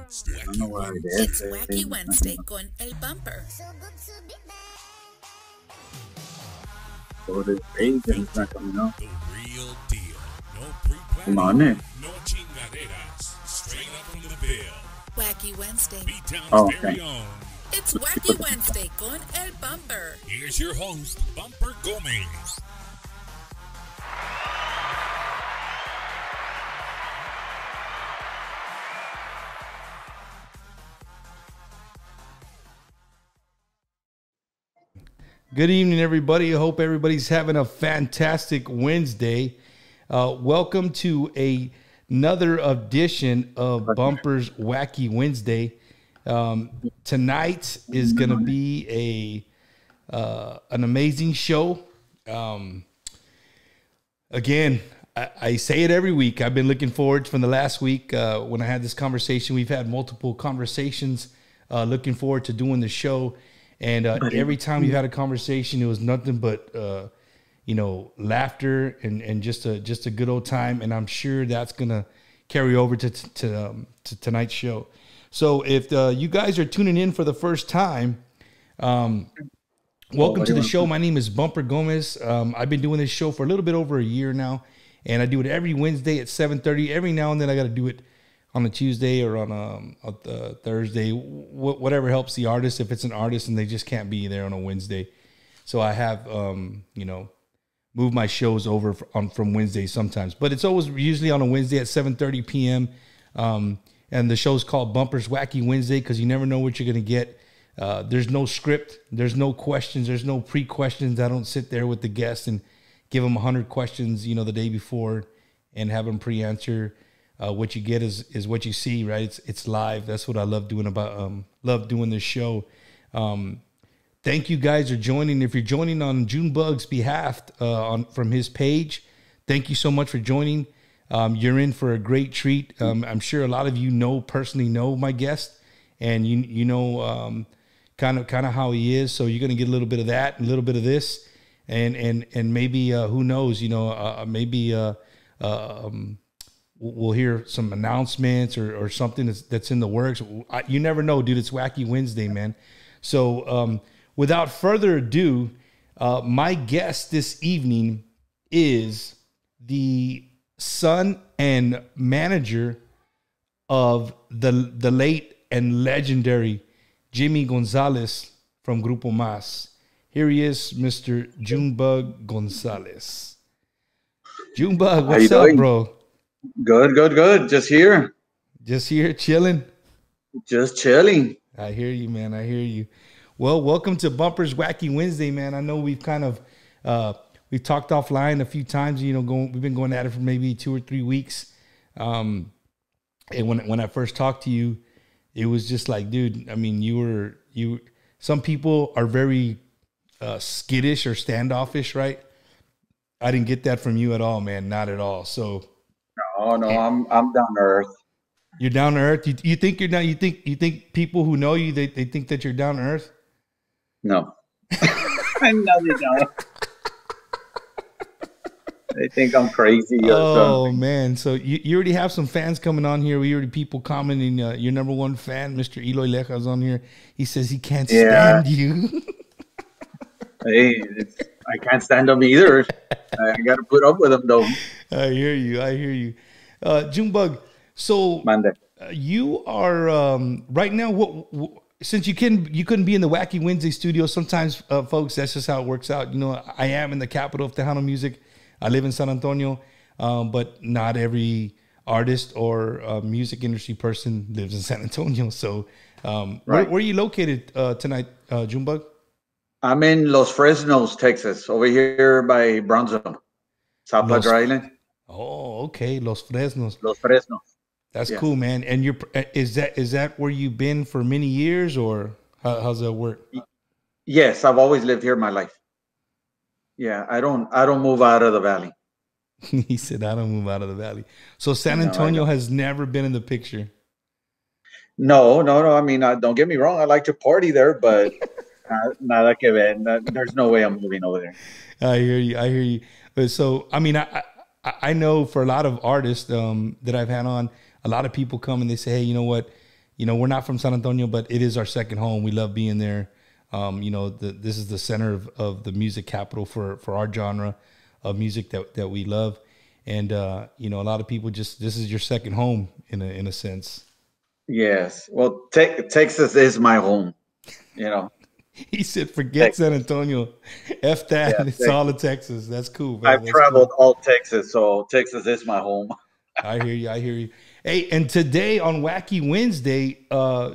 I don't know what it is. It's Wacky Wednesday con El Bumper. So it is paid and it's not coming up. The real deal. No pre-planning. Come on in. No chingaderas. Straight up from the bill. Wacky Wednesday. B-Town's Oh, very okay. own. It's Wacky Wednesday con El Bumper. Here's your host, Bumper Gomez. Good evening, everybody. I hope everybody's having a fantastic Wednesday. Welcome to another edition of Bumper's Wacky Wednesday. Tonight is going to be an amazing show. Again, I say it every week. I've been looking forward from the last week when I had this conversation. We've had multiple conversations looking forward to doing the show. And every time you had a conversation, it was nothing but, laughter and just a good old time. And I'm sure that's going to carry over to tonight's show. So if you guys are tuning in for the first time, welcome to the show. My name is Bumper Gomez. I've been doing this show for a little bit over a year now. And I do it every Wednesday at 7:30. Every now and then I got to do it on a Tuesday or on a Thursday, whatever helps the artist. If it's an artist and they just can't be there on a Wednesday, so I have moved my shows over from Wednesday sometimes, but it's always usually on a Wednesday at 7:30 p.m. And the show's called Bumper's Wacky Wednesday because you never know what you're gonna get. There's no script, there's no questions, there's no pre-questions. I don't sit there with the guest and give them 100 questions, the day before and have them pre-answer. What you get is what you see, right? It's live. That's what I love doing love doing this show. Thank you guys for joining. If you're joining on Junebug's behalf from his page, thank you so much for joining. You're in for a great treat. I'm sure a lot of you personally know my guest, and you know kind of how he is. So you're gonna get a little bit of that, and a little bit of this, and maybe who knows? Maybe. We'll hear some announcements or something that's in the works. You never know, dude. It's Wacky Wednesday, man. So without further ado, my guest this evening is the son and manager of the late and legendary Jimmy Gonzalez from Grupo Mazz. Here he is, Mr. Junebug Gonzalez. Junebug, what's up, bro? Good. Just here, chilling. Just chilling. I hear you, man. I hear you. Well, welcome to Bumper's Wacky Wednesday, man. I know we've kind of we've talked offline a few times. We've been going at it for maybe 2 or 3 weeks. And when I first talked to you, it was just like, dude. I mean, you. Some people are very skittish or standoffish, right? I didn't get that from you at all, man. Not at all. So. No, I'm down to earth. You're down to earth. You think you're not? You think people who know you they think that you're down to earth? No, I know they don't. They think I'm crazy. Oh man! So you already have some fans coming on here. We already people commenting. Your number one fan, Mr. Eloy Leja's on here. He says he can't stand you. Hey, I can't stand them either. I got to put up with them though. I hear you. Junebug, so you are right now. Since you couldn't be in the Wacky Wednesday studio. Sometimes, folks, that's just how it works out. I am in the capital of Tejano music. I live in San Antonio, but not every artist or music industry person lives in San Antonio. So, where are you located tonight, Junebug? I'm in Los Fresnos, Texas, over here by Brownsville, South Padre Island. Oh, okay, Los Fresnos. That's cool, man. And is that where you've been for many years, or how's that work? Yes, I've always lived here my life. Yeah, I don't move out of the valley. He said, "I don't move out of the valley." So San Antonio has never been in the picture. No. I mean, don't get me wrong. I like to party there, but nada que ver. There's no way I'm moving over there. I hear you. But so, I mean, I know for a lot of artists that I've had on, a lot of people come and they say, hey, you know what? you know, we're not from San Antonio, but it is our second home. We love being there. You know, this is the center of the music capital for our genre of music that we love. And, you know, a lot of people this is your second home in a sense. Yes. Well, Texas is my home, you know. He said, forget San Antonio. F that. Yeah, It's all of Texas. That's cool, man. I've That's traveled cool. all Texas, so Texas is my home. I hear you. I hear you. Hey, and today on Wacky Wednesday,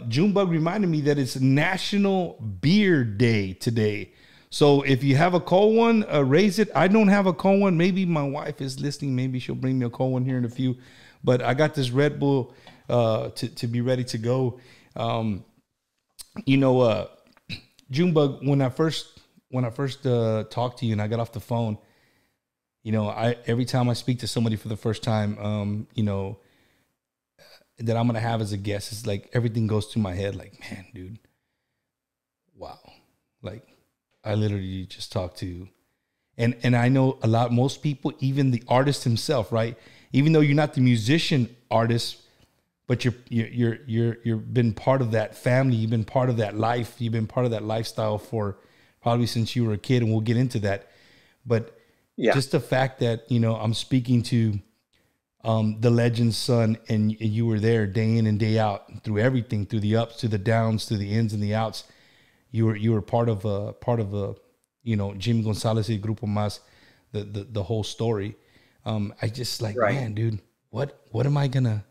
Junebug reminded me that it's National Beer Day today. So if you have a cold one, raise it. I don't have a cold one. Maybe my wife is listening. Maybe she'll bring me a cold one here in a few. But I got this Red Bull to be ready to go. You know, Junebug, when I first talked to you and I got off the phone, you know, every time I speak to somebody for the first time, you know, that I'm gonna have as a guest, it's like everything goes through my head. Like, man, dude, wow, like I literally just talked to, and I know most people, even the artist himself, right? Even though you're not the musician artist, but you've been part of that family, you've been part of that life, you've been part of that lifestyle for probably since you were a kid, and we'll get into that. But yeah, just the fact that, you know, I'm speaking to the legend's son, and you were there day in and day out through everything, through the ups, to the downs, to the ins and the outs. You were part of a you know, Jimmy Gonzalez, Grupo Mazz, the whole story. I just like, right, man, dude, what am I gonna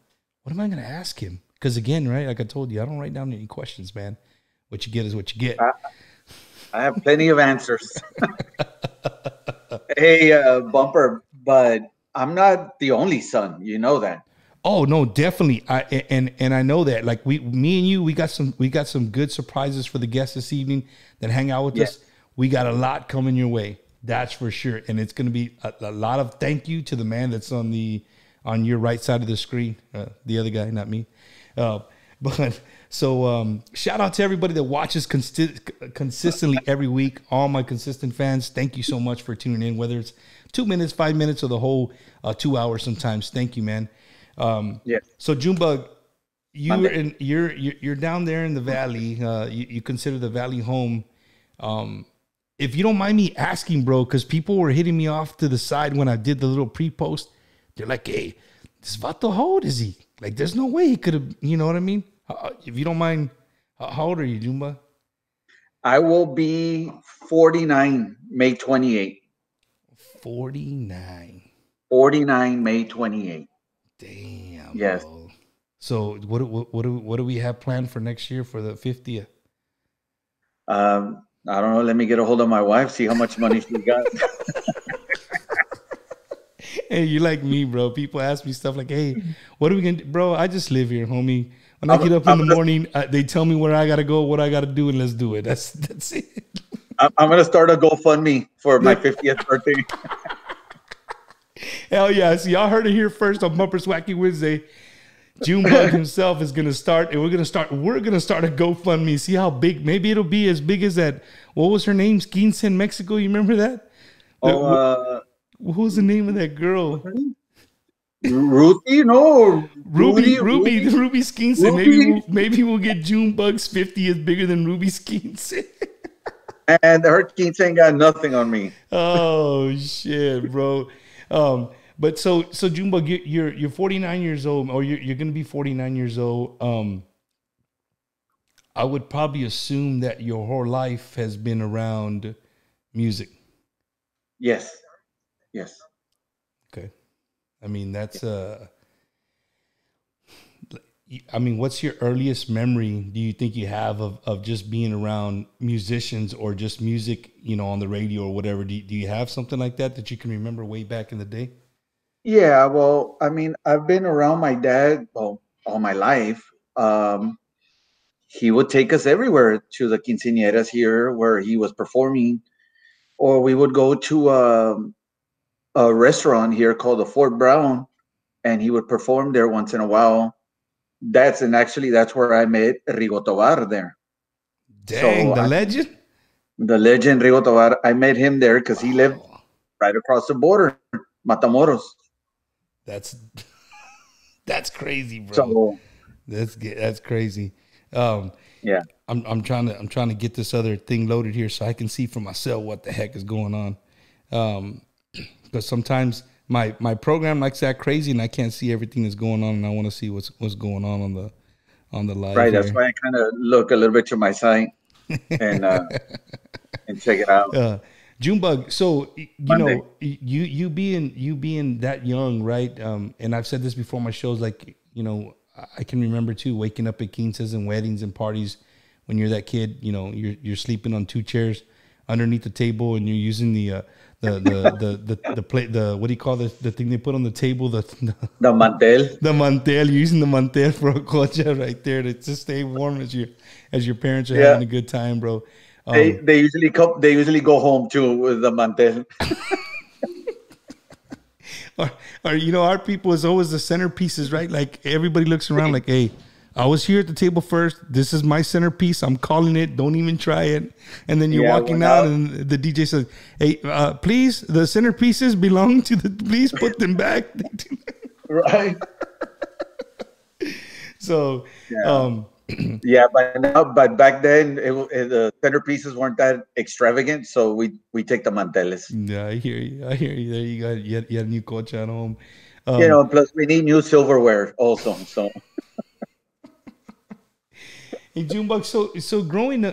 ask him? Because again, right, like I told you, I don't write down any questions, man. What you get is what you get. I have plenty of answers. Hey, Bumper, but I'm not the only son. You know that. Oh no, definitely. And I know that. Like me and you, we got some good surprises for the guests this evening that hang out with us. We got a lot coming your way. That's for sure. And it's going to be a lot of thank you to the man that's on your right side of the screen. The other guy, not me. But so shout out to everybody that watches consistently every week. All my consistent fans, thank you so much for tuning in, whether it's 2 minutes, 5 minutes, or the whole 2 hours sometimes. Thank you, man. So Junebug, you're down there in the valley. You consider the valley home. If you don't mind me asking, bro, because people were hitting me off to the side when I did the little pre-post. They're like, hey, this vato, how old is he? Like, there's no way he could have, you know what I mean? If you don't mind, how old are you, Junebug? I will be 49 May 28. 49. 49 May 28. Damn. Yes. Bro. So what do we have planned for next year for the 50th? I don't know. Let me get a hold of my wife, see how much money she got. Hey, you like me, bro. People ask me stuff like, hey, what are we going to do? Bro, I just live here, homie. When I get up in the morning, they tell me where I got to go, what I got to do, and let's do it. That's it. I'm going to start a GoFundMe for my 50th birthday. Hell yeah. See, y'all heard it here first on Bumper's Wacky Wednesday. Junebug himself is gonna start, and we're gonna start a GoFundMe. See how big? Maybe it'll be as big as that. What was her name? Quince in Mexico. You remember that? What was the name of that girl? Ruthie? No, Ruby Quince. Maybe we'll get Junebug's 50 is bigger than Ruby's Quince. And her Quince ain't got nothing on me. Oh shit, bro. But so Junebug, you're 49 years old, or you're going to be 49 years old. I would probably assume that your whole life has been around music. Yes. Okay. I mean, that's I mean, what's your earliest memory do you think you have of just being around musicians or just music, you know, on the radio or whatever? Do you have something like that you can remember way back in the day? Yeah, well, I mean, I've been around my dad all my life. He would take us everywhere to the quinceañeras here where he was performing, or we would go to a restaurant here called the Fort Brown, and he would perform there once in a while. That's where I met Rigo Tovar there. Dang, the legend? The legend Rigo Tovar. I met him there because he lived right across the border, Matamoros. That's crazy, bro. So That's crazy. Um, Yeah. I'm trying to get this other thing loaded here so I can see for myself what the heck is going on. Um, because sometimes my program likes that crazy and I can't see everything that's going on and I want to see what's going on the live Right. That's here. why I kind of look a little bit to my side and uh and check it out. uh Junebug, so Monday. you being that young, right? And I've said this before my shows, like, I can remember too waking up at quinces and weddings and parties when you're that kid. You're sleeping on two chairs underneath the table and you're using the plate, the what do you call the thing they put on the table, The mantel. the mantel. You're using the mantel for a colcha right there to just stay warm as your parents are Yeah. having a good time, bro. They usually come. They usually go home too with the mantel. Or our people is always the centerpieces, right? Like everybody looks around like, hey, I was here at the table first. This is my centerpiece. I'm calling it. Don't even try it. And then you're Yeah, walking when out, and the DJ says, "Hey, please, the centerpieces belong to the. Please put them back." Right. So, Yeah. Yeah, but back then the centerpieces weren't that extravagant, so we take the manteles. yeah, I hear you. I hear you. There you had a new coach at home. You Um, know, plus we need new silverware also. So Hey Junebug, so growing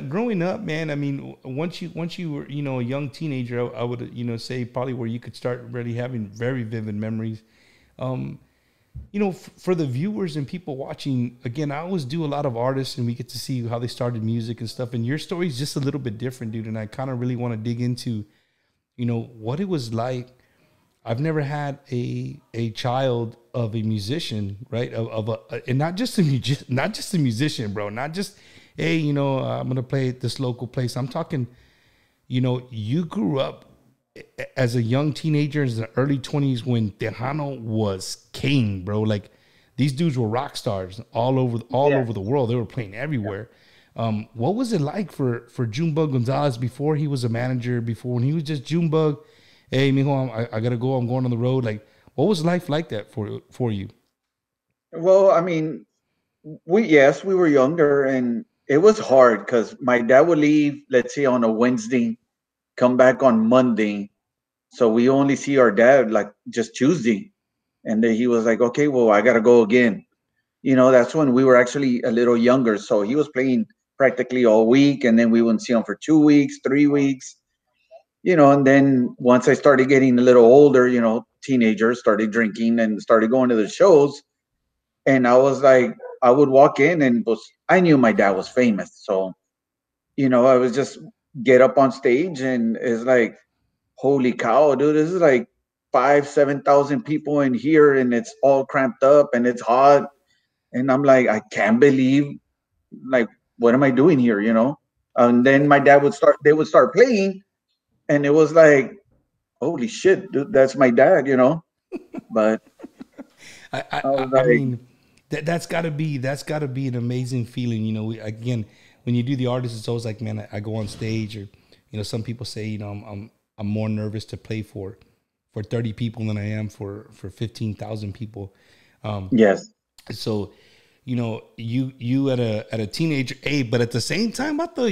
up, man. I mean, once you were a young teenager, I would say probably where you could start really having very vivid memories. Um, for the viewers and people watching, again, I always do a lot of artists, and we get to see how they started music and stuff. And your story is just a little bit different, dude. And I kind of really want to dig into, what it was like. I've never had a child of a musician, right? And not just a musician, bro. Not just, hey, I'm gonna play at this local place. I'm talking, you grew up as a young teenager in the early 20s when Tejano was king, bro. Like these dudes were rock stars all yeah. over the world. They were playing everywhere. What was it like for Junebug Gonzalez before he was a manager, before when he was just Junebug? Hey, mijo, I gotta go. I'm going on the road. Like, what was life like that for you? Well, I mean, we were younger and it was hard because my dad would leave, let's say on a Wednesday, come back on Monday. So we only see our dad like just Tuesday. And then he was like, okay, well, I gotta go again. That's when we were actually a little younger. So he was playing practically all week, and then we wouldn't see him for 2 weeks, 3 weeks. And then once I started getting a little older, teenagers started drinking and started going to the shows. And I was like, I would walk in and I knew my dad was famous. So, I was just get up on stage and it's like, holy cow, dude, this is like 7,000 people in here and it's all cramped up and it's hot. And I'm like, I can't believe, like, what am I doing here? And then they would start playing and it was like, holy shit, dude, that's my dad. But I was I like, mean, that's gotta be an amazing feeling. Again, when you do the artist, it's always like, man, I go on stage, or some people say, I'm more nervous to play for 30 people than I am for 15,000 people. yes, So, you at a teenager age, but at the same time, I thought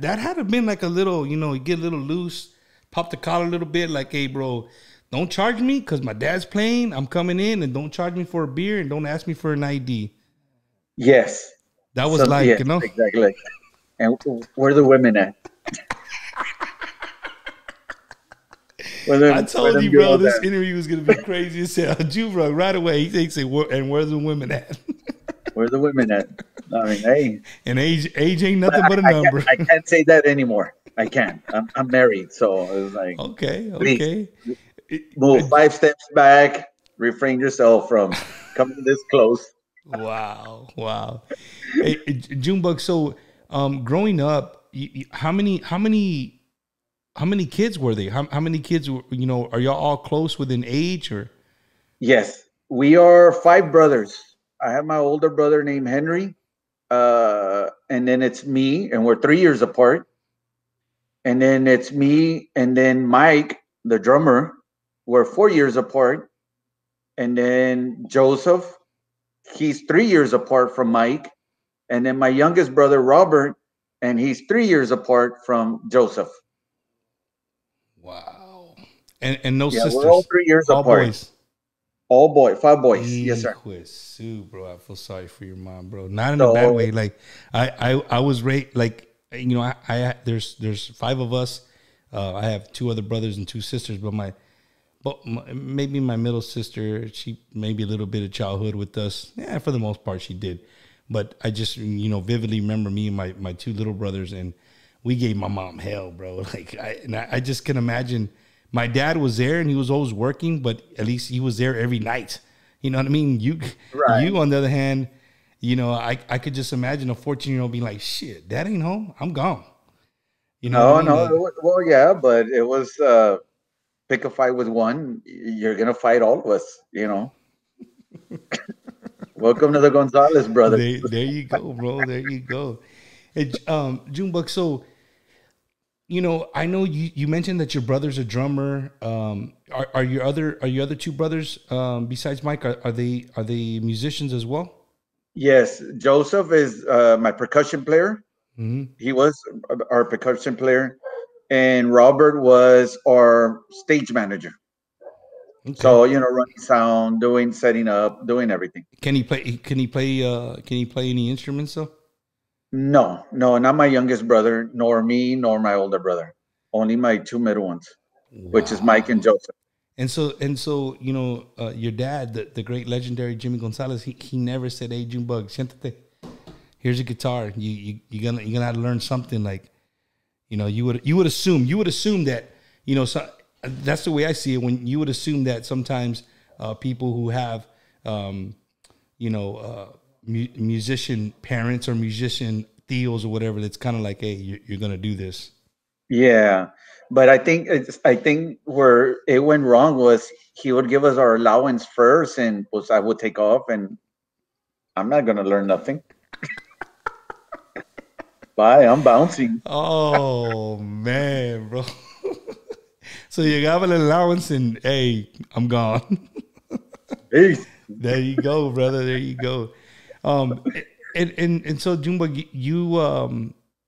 that had to been like a little, you get a little loose, pop the collar a little bit, like, hey, bro, don't charge me because my dad's playing. I'm coming in, and don't charge me for a beer, and don't ask me for an ID. yes, That was like, yes, exactly. And where the women at? I Where told them you, bro, girls this at? interview was gonna be crazy. He said, Juvra, right away. He thinks, and where's the women at? Where the women at? I mean, hey, And age ain't nothing but a I can't, number. I can't say that anymore. I can't. I'm married, so it was like, Okay, please okay. move 5 steps back. Refrain yourself from coming this close. Wow, wow. Hey, Junebug. So, growing up, how many kids were they? How many kids were, are y'all all close within age, or? Yes, we are 5 brothers. I have my older brother named Henry, and then it's me, and we're 3 years apart. And then it's me, and then Mike, the drummer. We're 4 years apart, and then Joseph, he's 3 years apart from Mike, and then my youngest brother Robert, and he's 3 years apart from Joseph. Wow. And no Yeah, we're all sisters. 3 years All apart. boys. All boy, 5 boys. Yes, sir. Hijo de su, bro. I feel sorry for your mom, bro. Not in a bad So way. Like I was raised like there's five of us. I have two other brothers and two sisters, maybe my middle sister, she maybe a little bit of childhood with us. Yeah, for the most part she did. But I just vividly remember me and my two little brothers, and we gave my mom hell, bro. Like I just can imagine. My dad was there and he was always working, but at least he was there every night. You know what I mean? You right. on the other hand, I could just imagine a 14-year-old being like, shit, dad ain't home. I'm gone. You know what I No, mean? no. Well, yeah, but it was pick a fight with one. You're gonna fight all of us. Welcome to the Gonzalez brothers. There you go, bro. There you go. Hey, Junebug, so I know you mentioned that your brother's a drummer. Are your other two brothers besides Mike? Are they musicians as well? Yes, Joseph is my percussion player. Mm-hmm. He was our percussion player, and Robert was our stage manager. Okay. So running sound, setting up, doing everything. Can he play? Can he play? Can he play any instruments though? No, no, not my youngest brother, nor me, nor my older brother. Only my two middle ones, which is Mike and Wow. Joseph. And so your dad, the great legendary Jimmy Gonzalez, he never said, "Hey, Junebug, siéntate. Here's a guitar. You're gonna have to learn something." Like, you would assume that so that's the way I see it. When you would assume that sometimes people who have musician parents or musician deals or whatever, that's kind of like, hey, you're gonna do this. Yeah, but I think where it went wrong was he would give us our allowance first, and was I would take off, and I'm not gonna learn nothing. Bye, I'm bouncing. Oh man, bro. So you got an allowance, and hey, I'm gone. Peace. There you go, brother. There you go. Um, and so Junebug,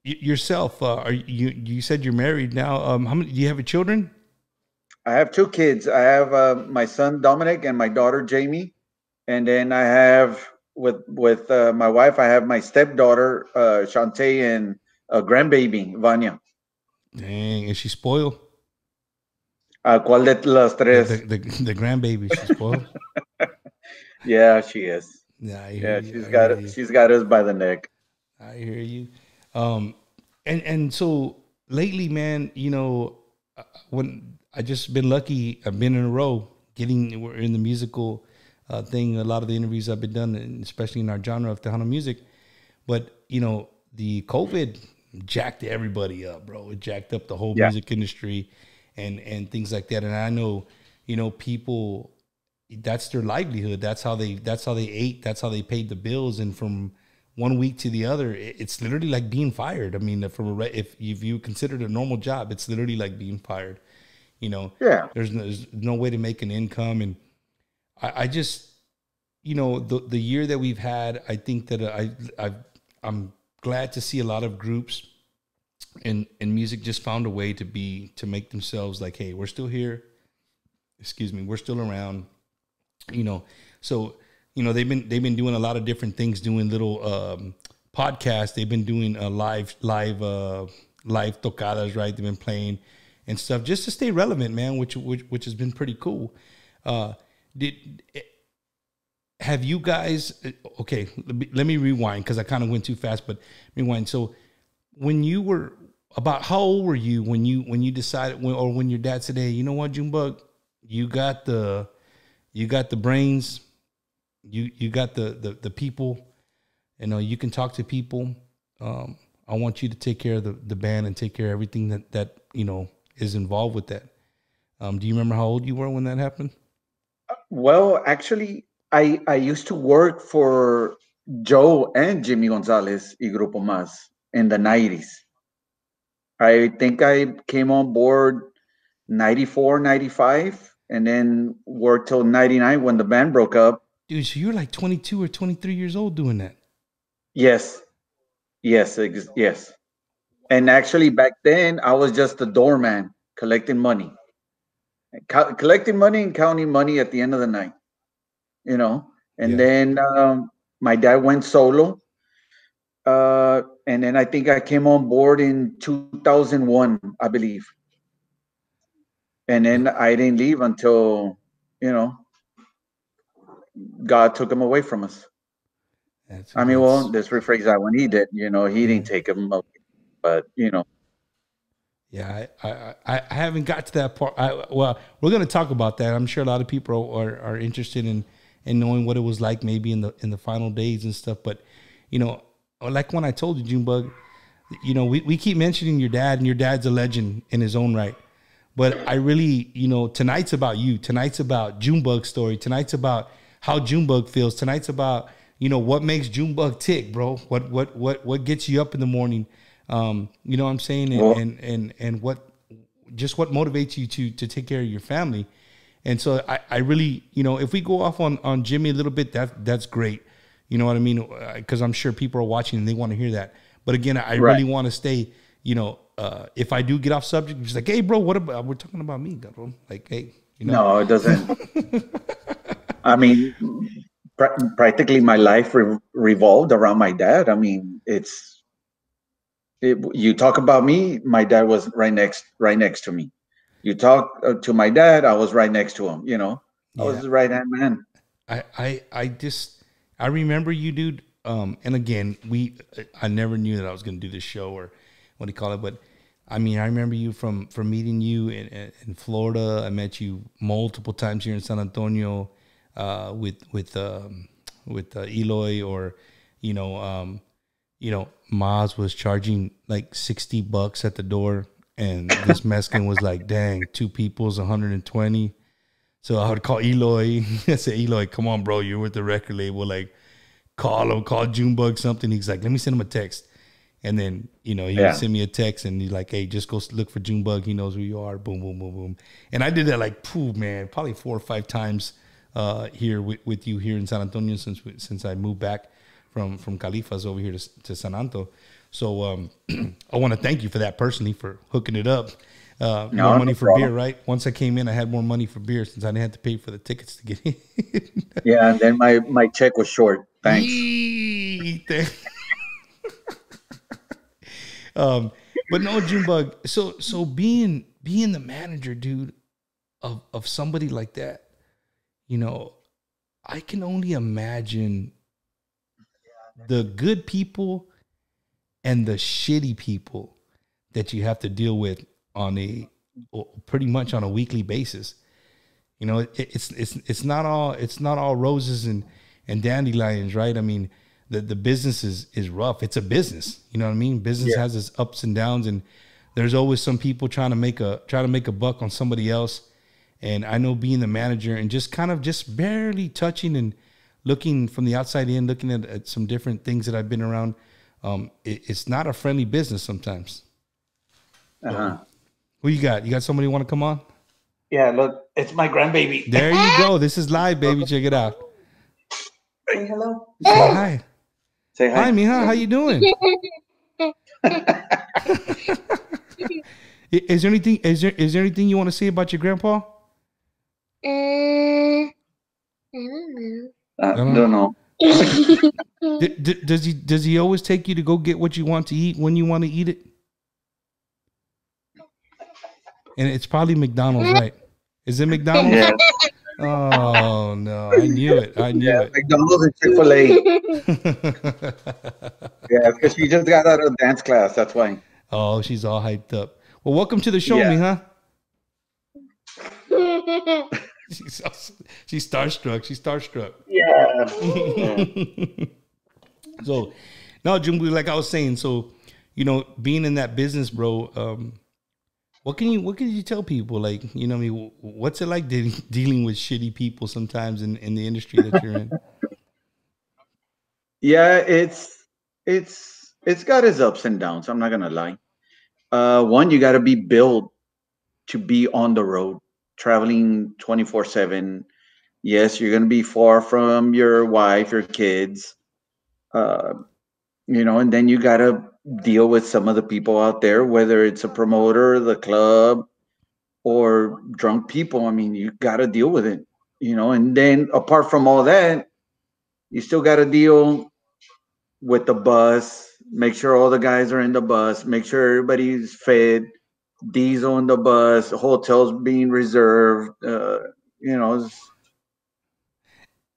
yourself, you said you're married now. How many do you have children? I have two kids. I have my son Dominic and my daughter Jamie, and then I have with my wife. I have my stepdaughter Shantae and a grandbaby Vanya. Dang, is she spoiled? ¿Cuál de las The the tres? the, the grandbaby, she's spoiled. Yeah, she is. Yeah, I hear Yeah, you. she's I hear got you. she's got us by the neck. I hear you. Um, and so lately, man, when I just been lucky, I've been in a row getting we're in the musical thing. A lot of the interviews I've been done, and especially in our genre of Tejano music. But the COVID jacked everybody up, bro. It jacked up the whole Yeah, music industry and things like that. And I know, people, that's their livelihood. That's how they ate. That's how they paid the bills. And from one week to the other, it's literally like being fired. I mean, if you consider it a normal job, it's literally like being fired. You know, yeah. there's no way to make an income, and I just the year that we've had, I think that I'm glad to see a lot of groups and music just found a way to make themselves like, hey, we're still here. Excuse me, we're still around. So they've been doing a lot of different things, doing little podcasts. They've been doing live tocadas, right? They've been playing and stuff just to stay relevant, man, which has been pretty cool. Did have you guys? Okay, let me rewind because I kind of went too fast. But rewind. So when you were about how old were you when you decided when your dad said, hey, you know what, Junebug, you got the brains, you got the people, you can talk to people. I want you to take care of the band and take care of everything that is involved with that. Do you remember how old you were when that happened? Well, actually, I used to work for Joe and Jimmy Gonzalez y Grupo Mazz in the 90s. I think I came on board 94, 95, and then worked till 99 when the band broke up. Dude, so you're like 22 or 23 years old doing that. Yes, yes. And actually, back then, I was just a doorman collecting money, collecting money and counting money at the end of the night. You know, and Yeah. then my dad went solo, and then I think I came on board in 2001, I believe, and then I didn't leave until you know God took him away from us. I mean, well, That's let's rephrase that. When he did, he didn't mm, take him away, but yeah. I haven't got to that part. Well, we're gonna talk about that. I'm sure a lot of people are interested in knowing what it was like, maybe in the final days and stuff. But you know, like when I told you, Junebug, we keep mentioning your dad, and your dad's a legend in his own right. But I really, tonight's about you. Tonight's about Junebug's story. Tonight's about how Junebug feels. Tonight's about, what makes Junebug tick, bro. What gets you up in the morning. You know what I'm saying? well, And what motivates you to take care of your family. And so I really, if we go off on Jimmy a little bit, that's great. You know what I mean? Because I'm sure people are watching and they want to hear that. But again, I right. really want to stay, if I do get off subject, just like, hey, bro, what about, we're talking about me, bro. Like, hey, No, it doesn't. I mean, practically my life revolved around my dad. I mean, you talk about me, my dad was right next to me. You talk to my dad, I was right next to him. I was Yeah. the right hand man. I remember you, dude. And again, I never knew that I was going to do this show or what do you call it, but I mean, I remember you from meeting you in Florida. I met you multiple times here in San Antonio, with Eloy, or Mazz was charging like $60 at the door, and this Mexican was like, "Dang, two people's 120." So I would call Eloy. I said, "Eloy, come on, bro, you're with the record label. Like, call Junebug something." He's like, "Let me send him a text." And then, he would send me a text and he's like, "Hey, just go look for Junebug. He knows who you are." Boom, boom, boom, boom. And I did that like, man, probably 4 or 5 times here with you here in San Antonio since I moved back from Califas over here to San Anto. So I want to thank you for that personally, for hooking it up. More money No for problem. beer, right? Once I came in, I had more money for beer since I didn't have to pay for the tickets to get in. Yeah, and then my check was short. Thanks. Yee, but no, Junebug. So being the manager, dude, of somebody like that, I can only imagine the good people and the shitty people that you have to deal with pretty much on a weekly basis. It's not all roses and dandelions, right? I mean, the business is rough. It's a business. You know what I mean? Business has its ups and downs, and there's always some people trying to make a buck on somebody else. And I know being the manager and just kind of just barely touching and looking from the outside in, looking at some different things that I've been around, it's not a friendly business sometimes. Uh-huh. Who you got? You got somebody want to come on? Yeah, look, it's my grandbaby. There you go. This is live, baby. Check it out. Say hello. Say hi. Say hi. Hi, Mija. How you doing? Is there anything you want to say about your grandpa? I don't know. Don't know. Does he always take you to go get what you want to eat when you want to eat it? And it's probably McDonald's, right? Is it McDonald's? Yeah. Oh no, I knew it. McDonald's and Chick-fil-A. Yeah, because she just got out of dance class. That's why. Oh, she's all hyped up. Well, welcome to the show, Yeah. Mija. She's starstruck. Yeah. So, no, Jumbo, like I was saying, so being in that business, bro. What can you tell people? Like, I mean, what's it like dealing with shitty people sometimes in the industry that you're in? Yeah, it's got its ups and downs. I'm not gonna lie. One, you got to be built to be on the road, traveling 24/7. Yes, you're going to be far from your wife, your kids, uh, and then you got to deal with some of the people out there, whether it's a promoter, the club, or drunk people. I mean, you got to deal with it, and then apart from all that, you still got to deal with the bus, make sure all the guys are in the bus, make sure everybody's fed, diesel in the bus, hotels being reserved.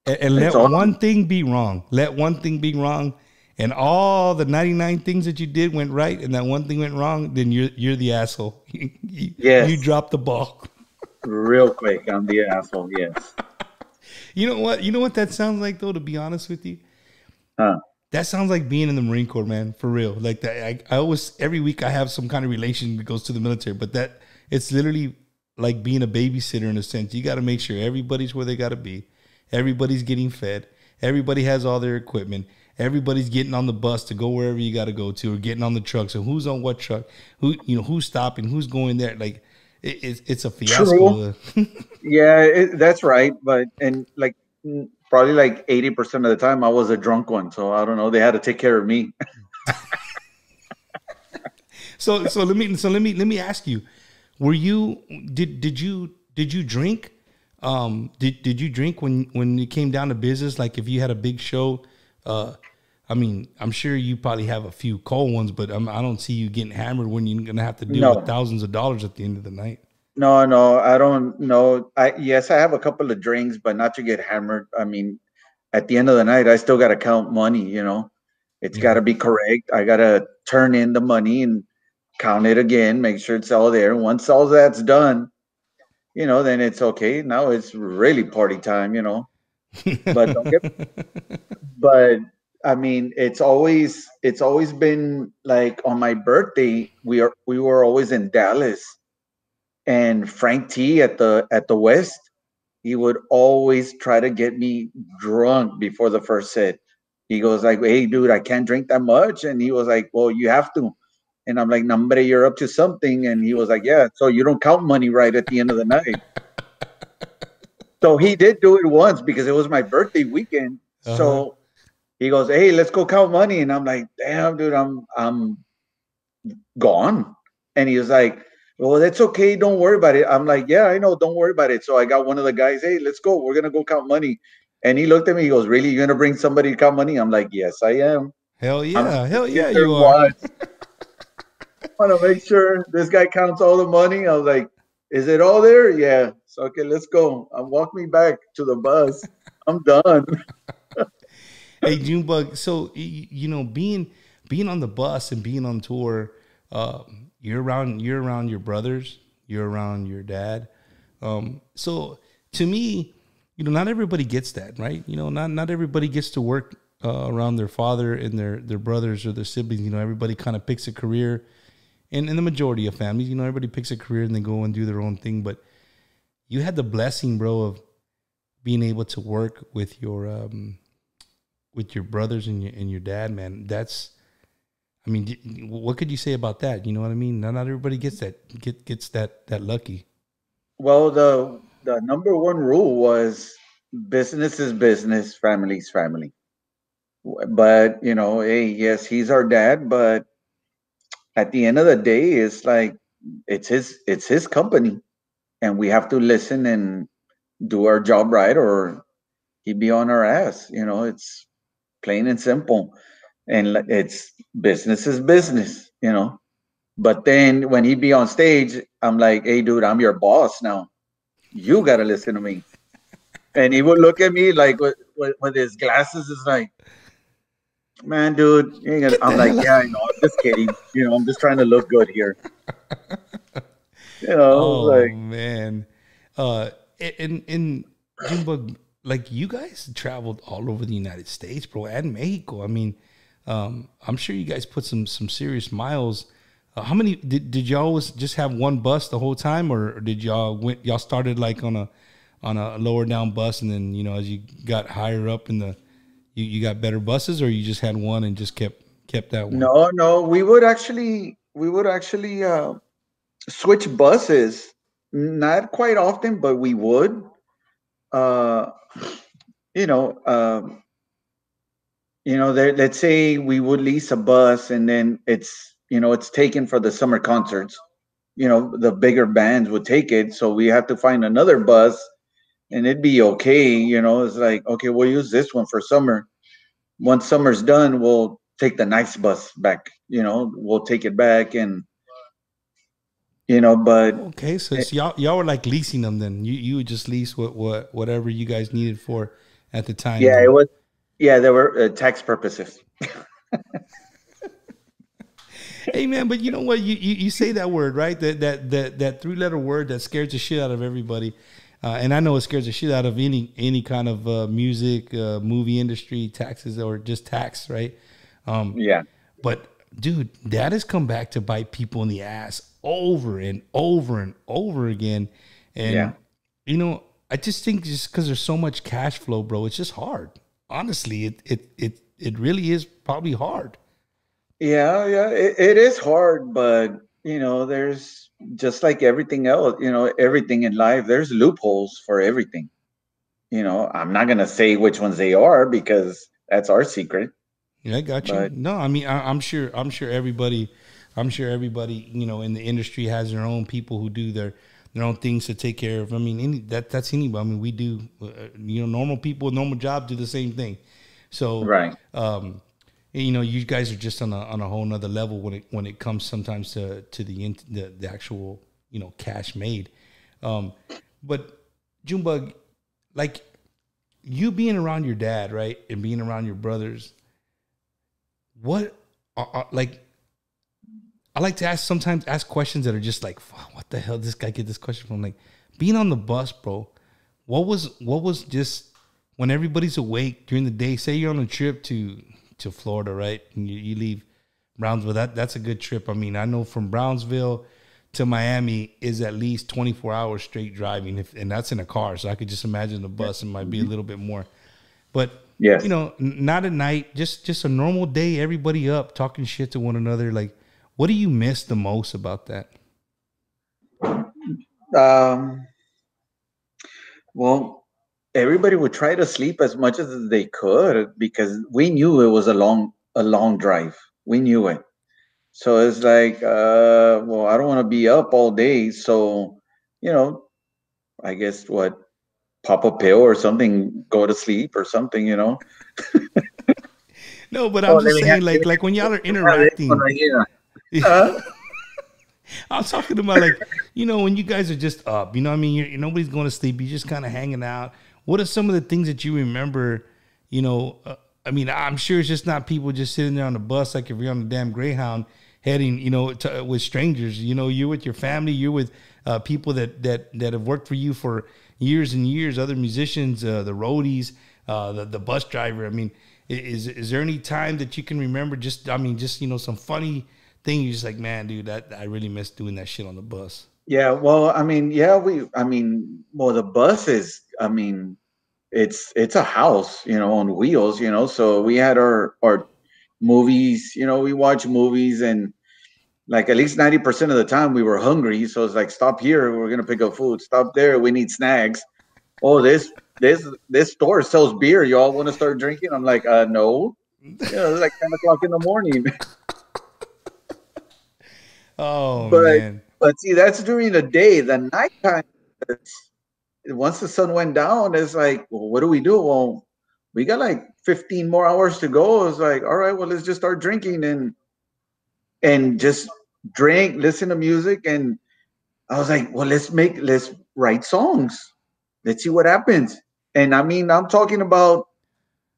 It's, And it's let all one thing be wrong. Let one thing be wrong, and all the 99 things that you did went right, and that one thing went wrong. Then you're the asshole. You yes, dropped the ball. real quick. I'm the asshole. Yes. You know what? You know what that sounds like, though. To be honest with you, Huh. that sounds like being in the Marine Corps, man. For real. Like that. I always every week I have some kind of relation that goes to the military, but that it's literally like being a babysitter in a sense. You got to make sure everybody's where they got to be. Everybody's getting fed. Everybody has all their equipment. Everybody's getting on the bus to go wherever you got to go to, or getting on the truck. So who's on what truck? Who's stopping? Who's going there? Like it's a True. fiasco. Yeah, that's right. But and like probably like 80% of the time, I was a drunk one. So I don't know. They had to take care of me. So let me ask you, were you did you drink? Did you drink when it came down to business? Like if you had a big show, I mean, I'm sure you probably have a few cold ones, but I don't see you getting hammered when you're gonna have to deal with No, thousands of dollars at the end of the night. no, I don't know. Yes, I have a couple of drinks, but not to get hammered. I mean, at the end of the night, I still got to count money. It's got Yeah. to be correct. I got to turn in the money and count it again, make sure it's all there. Once all that's done, then it's okay. Now it's really party time. But don't get, but I mean, it's always been like on my birthday, we were always in Dallas, and Frank T at the West, he would always try to get me drunk before the first set. He goes like, "Hey, dude, I can't drink that much," and he was like, "Well, you have to." And I'm like, "Number, you're up to something." And he was like, "Yeah, so you don't count money right at the end of the night." So he did do it once because it was my birthday weekend. Uh huh. So he goes, "Hey, let's go count money," and I'm like, "Damn, dude, I'm gone." And he was like, "Well, that's okay. Don't worry about it." I'm like, "Yeah, I know. Don't worry about it." So I got one of the guys, "Hey, let's go. We're going to go count money." And he looked at me. He goes, "Really? You're going to bring somebody to count money?" I'm like, "Yes, I am. Hell I'm going yeah, to hell sit yeah, there you and are. watch. I want to make sure this guy counts all the money." I was like, "Is it all there?" "Yeah." So, okay, let's go. Walk me back to the bus. I'm done. Hey, Junebug. So being on the bus and being on tour, you're around your brothers, you're around your dad. So to me, not everybody gets that, right? Not everybody gets to work around their father and their brothers or their siblings. Everybody kind of picks a career, and in the majority of families, everybody picks a career and they go and do their own thing. But you had the blessing, bro, of being able to work with your brothers and your dad, man. I mean, what could you say about that? You know what I mean? Not everybody gets that lucky. Well, the number one rule was business is business, family is family. But hey, yes, he's our dad, but at the end of the day, it's like it's his company, and we have to listen and do our job right, or he'd be on our ass. It's plain and simple, and it's business is business. But then when he'd be on stage, I'm like, "Hey, dude, I'm your boss now. You got to listen to me." And he would look at me like with his glasses. Is like, "Man, dude, you ain't gonna." Get I'm the like, hell "Yeah, out. I know. I'm just kidding. I'm just trying to look good here." Oh Like, man. Uh in Junebug, like you guys traveled all over the United States, bro, and Mexico. I mean, I'm sure you guys put some serious miles. How many did y'all always just have one bus the whole time, or did y'all started like on a lower down bus, and then as you got higher up in you got better buses, or you just had one and just kept that one? no, no, we would actually switch buses. Not quite often, but we would. uh, you know, let's say we would lease a bus, and then it's taken for the summer concerts. The bigger bands would take it, so we have to find another bus, and it'd be okay. It's like, okay, we'll use this one for summer. Once summer's done, we'll take the nice bus back. We'll take it back, and but Okay, so y'all were like leasing them then. You would just lease whatever you guys needed for at the time yeah, it then. was. Yeah, there were tax purposes. Hey man, but you know what? You say that word, right? That 3-letter word that scares the shit out of everybody. And I know it scares the shit out of any kind of music, movie industry, taxes, or just tax, right? Yeah, But dude, that has come back to bite people in the ass over and over and over again. yeah, And I just think just because there's so much cash flow, bro, it's just hard. Honestly, it really is probably hard. yeah. It is hard, but there's just like everything else. Everything in life. There's loopholes for everything. I'm not gonna say which ones they are because that's our secret. Yeah, I got you. But No, I mean, I'm sure. I'm sure everybody, in the industry has their own people who do their own things to take care of. I mean, that's anybody. I mean, we do. Normal people with normal jobs do the same thing. So, right, you guys are just on a whole nother level when it comes sometimes to the actual cash made. But Junebug, like you being around your dad, right, and being around your brothers. What like I like to sometimes ask questions that are just like, what the hell did this guy get this question from? Like being on the bus, bro. What was just when everybody's awake during the day? Say you're on a trip to Florida, right? And you leave Brownsville. That's a good trip. I mean, I know from Brownsville to Miami is at least 24 hours straight driving, and that's in a car. So I could just imagine the bus. It might be a little bit more, but yes. Not at night, just a normal day, everybody up talking shit to one another. Like, what do you miss the most about that? Well, everybody would try to sleep as much as they could because we knew it was a long drive. We knew it. So it's like, well, I don't want to be up all day. So, you know, I guess what, pop a pill or something, go to sleep or something. No, but Oh, I'm let just me have, saying, let me like when y'all are have this one interacting. right here. Uh, I'm talking about like, when you guys are just up, what I mean? Nobody's going to sleep. You're just kind of hanging out. What are some of the things that you remember, I mean, I'm sure it's just not people just sitting there on the bus like if you're on a damn Greyhound heading, with strangers. You're with your family. You're with people that have worked for you for years and years, other musicians, the roadies, the bus driver. I mean, is there any time that you can remember just some funny thing you're just like, man, dude, that I really miss doing that shit on the bus. yeah, well, I mean, well, the bus is, it's a house, on wheels. So we had our movies, we watch movies, and like at least 90% of the time we were hungry. So it's like, stop here, we're gonna pick up food. Stop there, we need snacks. Oh, this store sells beer. Y'all want to start drinking? I'm like, no. It's like 10 o'clock in the morning. Oh but man. but see, that's during the day. The nighttime, once the sun went down, it's like, well, what do we do? Well, we got like 15 more hours to go. It's like, all right, well, let's just start drinking and just drink, listen to music. And I was like, well, let's write songs. Let's see what happens. And I mean, I'm talking about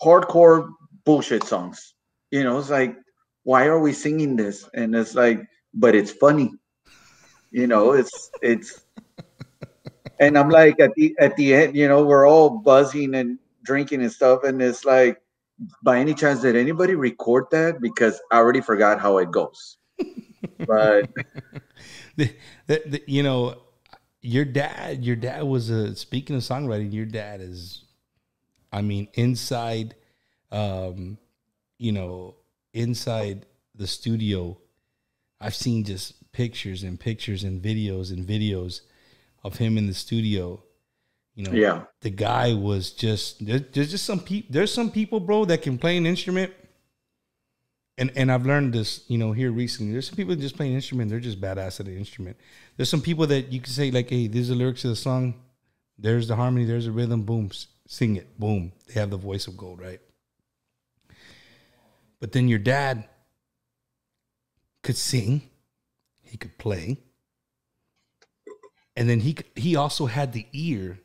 hardcore bullshit songs. It's like, why are we singing this? And it's like, but it's funny. It's and I'm like at the end, we're all buzzing and drinking and stuff, and it's like, by any chance did anybody record that? Because I already forgot how it goes. But the, you know, your dad was speaking of songwriting, your dad is, I mean, inside, inside the studio, I've seen just pictures and pictures and videos of him in the studio, You know, Yeah. the guy was just there's just some people. There's some people, bro, that can play an instrument. And I've learned this, you know, here recently. There's some people that just play an instrument. They're just badass at the instrument. There's some people that you can say like, hey, these are the lyrics of the song. There's the harmony. There's the rhythm. Boom, sing it. Boom. They have the voice of gold, right? But then your dad could sing. He could play. And then he also had the ear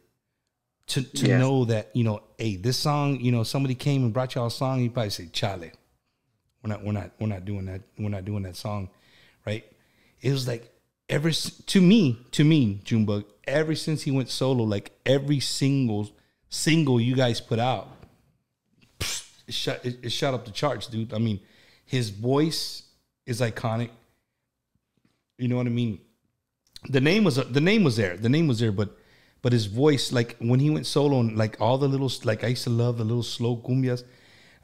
to know that, you know, hey, this song, you know, somebody came and brought y'all a song. He'd probably say, Chale. We're not doing that. We're not doing that song, right? It was like to me, Junebug, ever since he went solo, like every single you guys put out, it shot up the charts, dude. I mean, his voice is iconic. You know what I mean? The name was there, but his voice, like when he went solo and like all the little, like I used to love the little slow cumbias.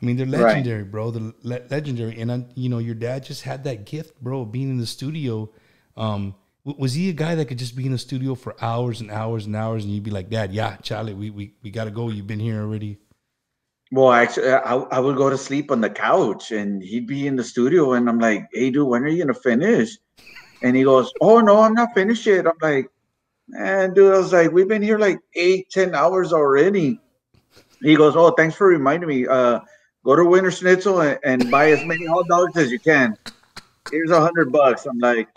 I mean, they're legendary, bro. They're legendary. And, you know, your dad just had that gift, bro, of being in the studio. Was he a guy that could just be in the studio for hours and hours and hours and you'd be like, Dad, yeah, Charlie, we got to go. You've been here already. Well, actually, I would go to sleep on the couch and he'd be in the studio. And I'm like, hey, dude, when are you going to finish? And he goes, oh, no, I'm not finished yet. I'm like, man, dude, I was like, we've been here like 8-10 hours already. He goes, oh, thanks for reminding me. Go to Winter Schnitzel and buy as many hot dogs as you can. Here's $100. I'm like,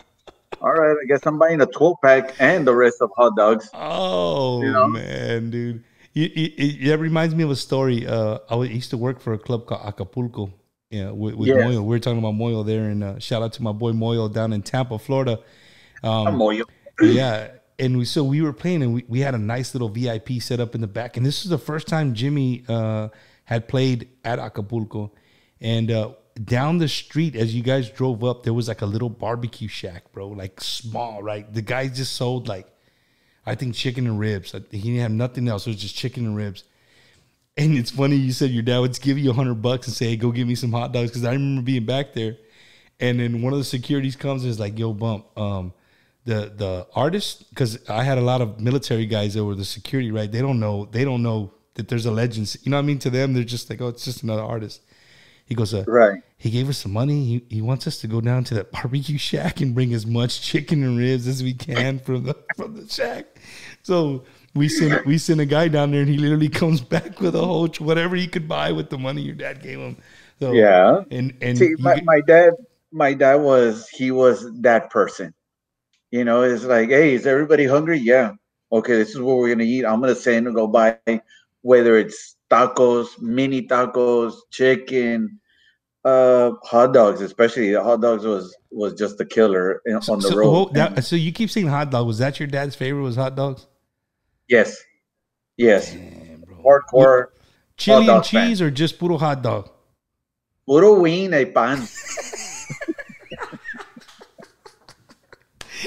all right, I guess I'm buying a 12-pack and the rest of hot dogs. Oh, you know? Man, dude. That reminds me of a story. I used to work for a club called Acapulco. Yeah, with Moyo. We were talking about Moyo there, and shout out to my boy Moyo down in Tampa, Florida. Moyo. Yeah, and we were playing, and we had a nice little VIP set up in the back. And this is the first time Jimmy had played at Acapulco. And down the street, as you guys drove up, there was like a little barbecue shack, bro, like small, right? The guy just sold like, I think chicken and ribs. He didn't have nothing else. It was just chicken and ribs. And it's funny you said your dad would give you $100 and say, hey, go get me some hot dogs. Because I remember being back there. And then one of the securities comes and is like, yo, Bump, the artist, because I had a lot of military guys that were the security, right? They don't know that there's a legend. You know what I mean? To them, they're just like, oh, it's just another artist. He goes, right. He gave us some money. He wants us to go down to that barbecue shack and bring as much chicken and ribs as we can from the shack. So we send a guy down there, and he literally comes back with a whole whatever he could buy with the money your dad gave him. So, yeah. And see, my dad was that person. You know, it's like, hey, is everybody hungry? Yeah. Okay, this is what we're gonna eat. I'm gonna send and go buy, whether it's tacos, mini tacos, chicken, hot dogs. Especially the hot dogs was just the killer on the road. So you keep saying hot dog. Was that your dad's favorite? Was hot dogs? Yes. Damn, bro. Hardcore. Chili and cheese or just puro hot dog? Puro wing y pan.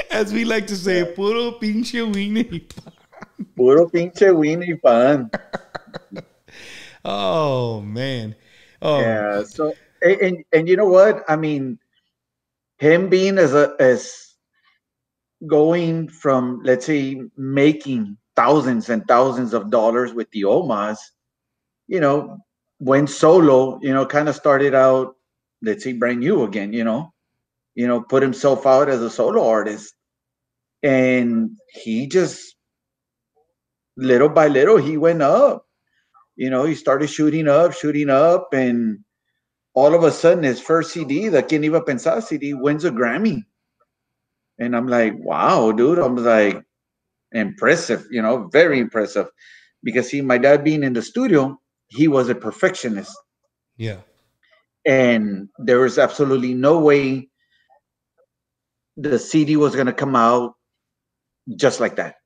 As we like to say, puro pinche wing y pan. Puro pinche wing y pan. Oh, man. Oh. Yeah. So, and you know what? I mean, him being as going from, let's say, making thousands and thousands of dollars with the Mazz, you know, went solo, you know, kind of started out, let's say, brand new again, you know, put himself out as a solo artist. And he just, little by little, he went up. You know, he started shooting up, and all of a sudden, his first CD, the Quien Iba a Pensar CD, wins a Grammy. And I'm like, wow, dude. I'm like, impressive, you know, very impressive. Because, see, my dad being in the studio, he was a perfectionist. Yeah. And there was absolutely no way the CD was going to come out just like that.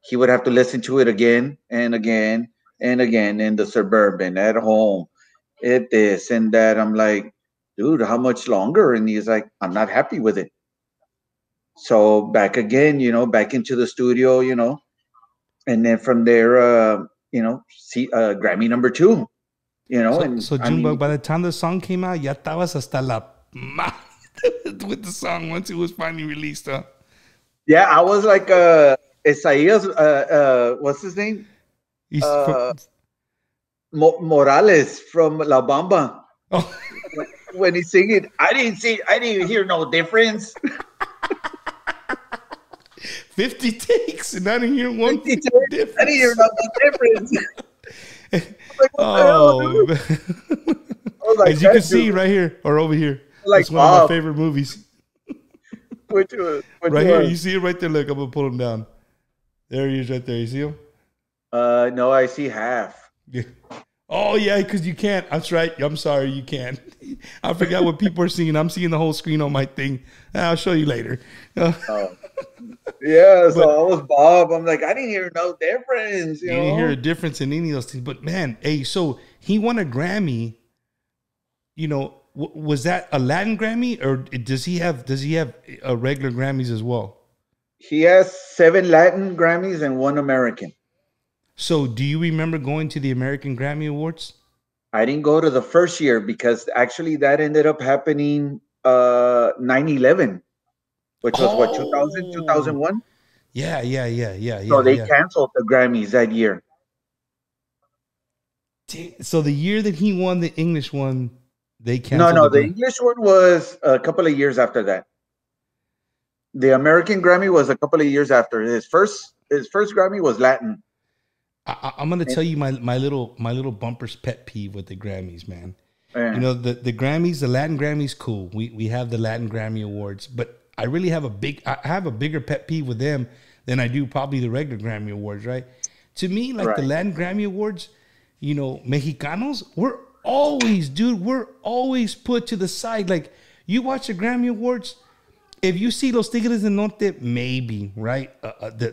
He would have to listen to it again and again and again in the Suburban, at home, at this and that. I'm like, dude, how much longer? And he's like, I'm not happy with it. So back again, you know, back into the studio, you know, and then from there, you know, Grammy number 2, you know. So Junebug, by the time the song came out, ya estabas hasta la with the song once it was finally released, huh? Yeah, I was like, Isaias, what's his name? He's Uh, Morales from La Bamba. oh, When he's singing, I didn't hear no difference. 50 takes and I didn't hear one 50 takes, difference. I didn't hear no difference. I'm like, what Oh, the hell, dude? man. I was like, As you can that see dude, right here or over here. like It's one of my Bob. favorite movies. Which Right here. one? You see it right there. Look, I'm going to pull him down. There he is right there. You see him? No, I see half. Yeah. Oh, yeah, because you can't. That's right. I'm sorry, you can't. I forgot what people are seeing. I'm seeing the whole screen on my thing. I'll show you later. Oh. Yeah, so But- I was Bob. I'm like, I didn't hear no difference. You You didn't hear a know? difference in any of those things. But, man, hey, so he won a Grammy. You know, was that a Latin Grammy or does he have a regular Grammys as well? He has 7 Latin Grammys and 1 American. So do you remember going to the American Grammy Awards? I didn't go to the first year because actually that ended up happening 9/11, which was what, 2000, Oh. 2001? Yeah. So they yeah. canceled the Grammys that year. So the year that he won the English one, they No, canceled. no, the English one was a couple of years after that. The American Grammy was a couple of years after. His first Grammy was Latin. I'm gonna tell you my little bumper's pet peeve with the Grammys, man. Yeah. You know, the Grammys, the Latin Grammys, cool. We have the Latin Grammy Awards, but I really have I have a bigger pet peeve with them than I do probably the regular Grammy Awards, right? To me, like the Right. Latin Grammy Awards, you know, Mexicanos, we're always put to the side. Like you watch the Grammy Awards, if you see Los Tigres del Norte, maybe, right?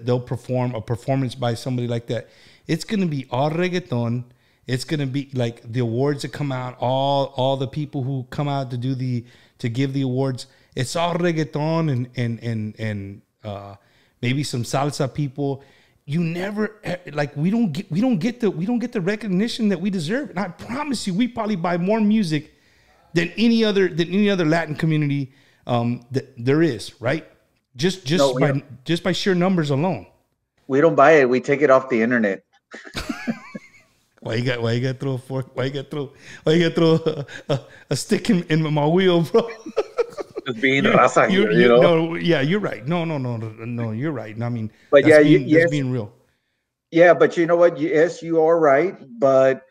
They'll perform a performance by somebody like that. It's going to be all reggaeton. It's going to be like the awards that come out, all the people who come out to give the awards. It's all reggaeton and maybe some salsa people. You never like we don't get the recognition that we deserve. And I promise you, we probably buy more music than any other Latin community that there is, right? Just by sheer numbers alone. We don't buy it. We take it off the internet. Why you got to throw a fork? Why you got to throw a stick in my wheel, bro? Just being raza here, you know? No, yeah, you're right. No, you're right. I mean, But that's yeah, that's yes. being real. Yeah, but you know what? Yes, you are right. But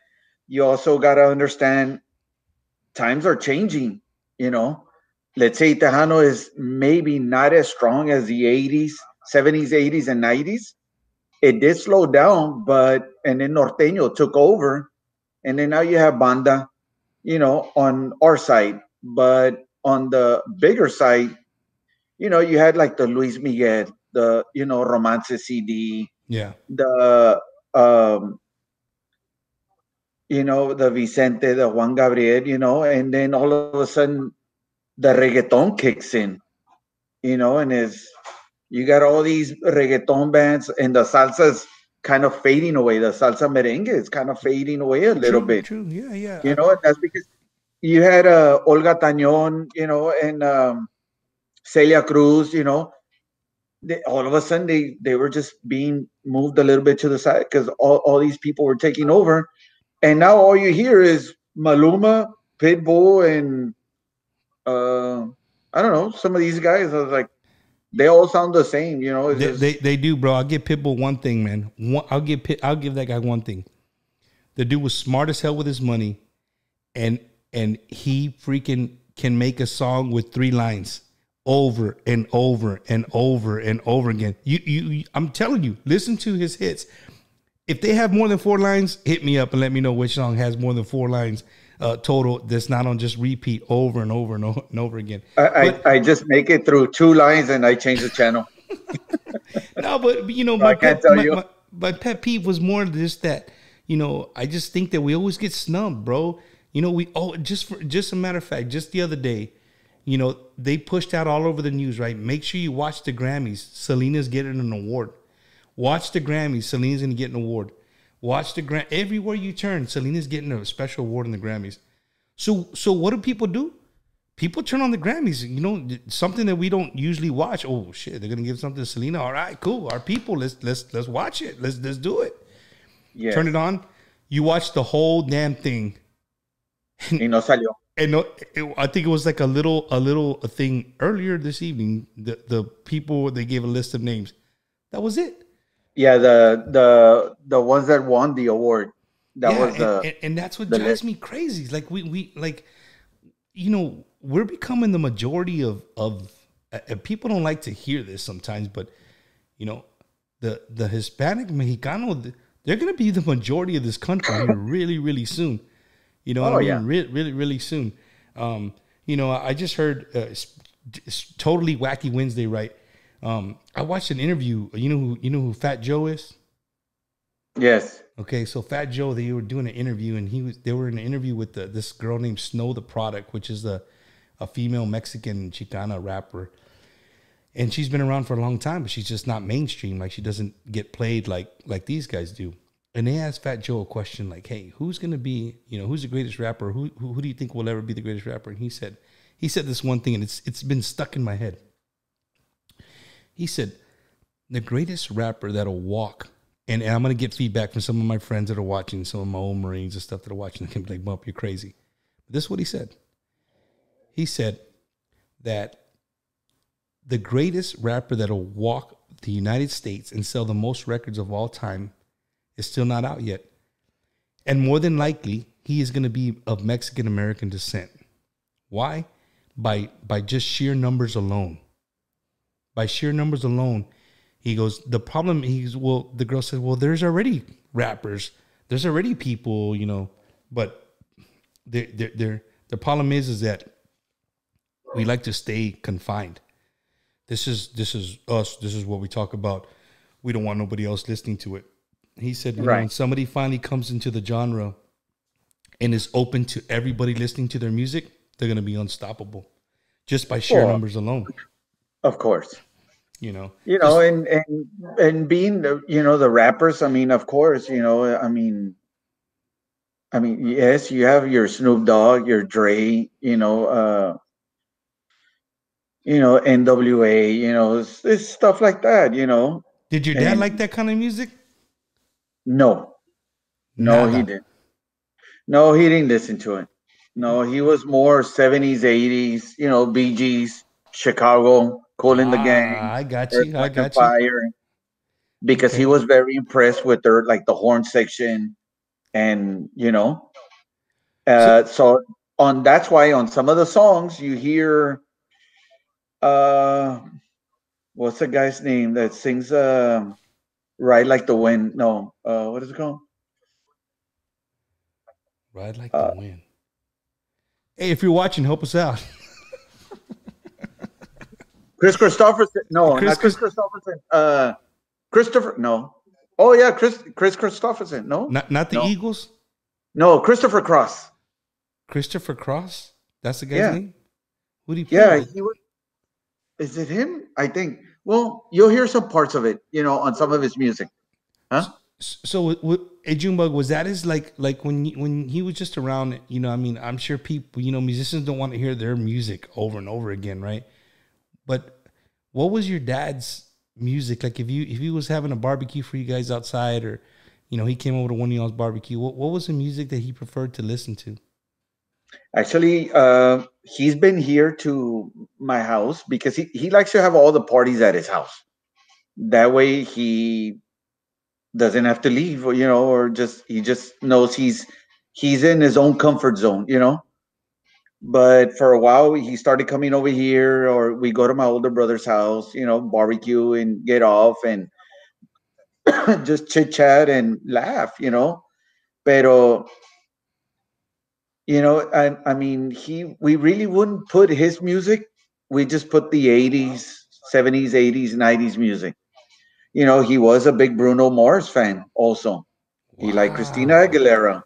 you also got to understand times are changing, you know? Let's say Tejano is maybe not as strong as the 80s, 70s, 80s, and 90s. It did slow down, and then Norteño took over. And then now you have Banda, you know, on our side. But on the bigger side, you know, you had like the Luis Miguel, the, you know, Romance CD, Yeah. the, you know, the Vicente, the Juan Gabriel, you know, and then all of a sudden the reggaeton kicks in, you know, and you got all these reggaeton bands and the salsa's kind of fading away. The salsa merengue is kind of fading away a little bit. True. Yeah. You know, and that's because you had Olga Tañón, you know, and Celia Cruz, you know. All of a sudden they were just being moved a little bit to the side because all these people were taking over. And now all you hear is Maluma, Pitbull, and I don't know, some of these guys. I was like, they all sound the same, you know. They do, bro. I'll give Pitbull one thing, man. I'll give that guy one thing. The dude was smart as hell with his money, and he freaking can make a song with 3 lines over and over and over and over again. I'm telling you, listen to his hits. If they have more than 4 lines, hit me up and let me know which song has more than 4 lines total. That's not on just repeat over and over and over again. I just make it through 2 lines and I change the channel. No, but you know, I can't tell you. My pet peeve was more just that, you know, I just think that we always get snubbed, bro. You know, just a matter of fact, just the other day, you know, they pushed out all over the news, right? Make sure you watch the Grammys. Selena's getting an award. Watch the Grammys. Selena's going to get an award. Watch the everywhere you turn, Selena's getting a special award in the Grammys. So what do people do? people turn on the Grammys. You know, something that we don't usually watch. Oh shit, they're gonna give something to Selena. All right, cool. Our people, let's watch it. Let's do it. Yes. Turn it on. You watch the whole damn thing. Y no salió. And I think it was like a thing earlier this evening. The people, they gave a list of names. That was it. Yeah, the ones that won the award. That was and that's what drives me crazy. It's like we like, you know, we're becoming the majority of people don't like to hear this sometimes, but you know, the Hispanic Mexicano, they're gonna be the majority of this country here really, really soon. You know what I mean? Yeah. Really, really soon. You know, I just heard it's totally Wacky Wednesday, right? I watched an interview. You know who Fat Joe is? Yes. Okay, so Fat Joe, they were doing an interview, and they were in an interview with this girl named Snow the Product, which is a female Mexican Chicana rapper. And she's been around for a long time, but she's just not mainstream. Like, she doesn't get played like these guys do. And they asked Fat Joe a question like, hey, who's going to be, you know, who's the greatest rapper? Who do you think will ever be the greatest rapper? And he said this one thing, and it's been stuck in my head. He said, the greatest rapper that'll walk, and I'm going to get feedback from some of my friends that are watching, some of my old Marines and stuff that are watching. They can be like, Bump, you're crazy. But this is what he said. He said that the greatest rapper that'll walk the United States and sell the most records of all time is still not out yet. And more than likely, he is going to be of Mexican-American descent. Why? By just sheer numbers alone. By sheer numbers alone, he goes, the problem, the girl said, well, there's already rappers. There's already people, you know, but the problem is that we like to stay confined. This is us. This is what we talk about. We don't want nobody else listening to it. He said, right. When somebody finally comes into the genre and is open to everybody listening to their music, they're going to be unstoppable just by sheer numbers alone. Of course. You know, and being the rappers, I mean, of course, I mean, yes, you have your Snoop Dogg, your Dre, NWA, it's stuff like that, Did your dad like that kind of music? No, he didn't. No, he didn't listen to it. No, he was more 70s, 80s, Bee Gees, Chicago, Cool in the Gang. I got you. Fire, because he was very impressed with their the horn section, and so on. That's why on some of the songs you hear, what's the guy's name that sings "Ride Like the Wind"? No, what is it called? Ride Like the Wind. Hey, if you're watching, help us out. Chris Christopherson. No, not Chris Christopherson. Christopher. No. Oh yeah, Chris Christopherson. No. Not the Eagles. No, Christopher Cross. Christopher Cross. That's the guy's name. Who did he play? Yeah, he was. Is it him? I think. Well, you'll hear some parts of it, on some of his music. Huh? So, Junebug, was that his like when he was just around? I mean, I'm sure people, musicians don't want to hear their music over and over again, right? But what was your dad's music like? If he was having a barbecue for you guys outside, or he came over to one of y'all's barbecue, what was the music that he preferred to listen to? Actually, he's been here to my house because he likes to have all the parties at his house. That way he doesn't have to leave, or he just knows he's in his own comfort zone, But for a while, he started coming over here, or we go to my older brother's house, barbecue and get off and just chit chat and laugh, Pero, I mean, we really wouldn't put his music. We just put the 80s, 70s, 80s, 90s music. He was a big Bruno Mars fan also. Wow. He liked Christina Aguilera.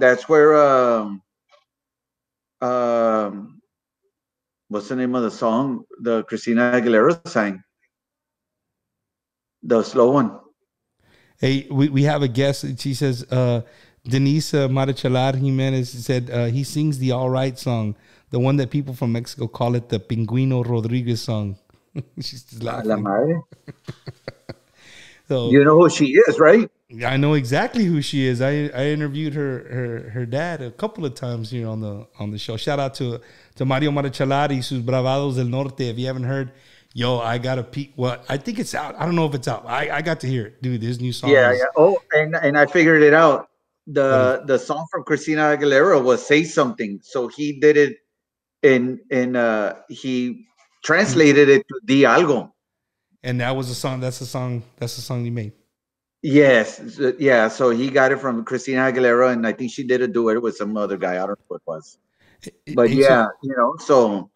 That's where what's the name of the song the Christina Aguilera sang? The slow one. Hey, we have a guest. She says, Denise Marichalar Jimenez said he sings the All Right song, the one that people from Mexico call it the Pingüino Rodriguez song. She's just A la laughing. madre. So You know who she is, right? I know exactly who she is. I interviewed her dad a couple of times here on the show. Shout out to Mario Marichalar y sus Bravados del Norte. If you haven't heard, yo, I got to peek. Well, I think it's out. I don't know if it's out. I got to hear it, dude. This new song. Yeah, is, yeah. Oh, and I figured it out. What is- The song from Christina Aguilera was "Say Something," so he did it he translated it to "Di Algo." And that was a song. That's the song. That's the song you made. Yes, yeah. So he got it from Christina Aguilera, and I think she did a duet with some other guy. I don't know who it was, but And so- yeah, So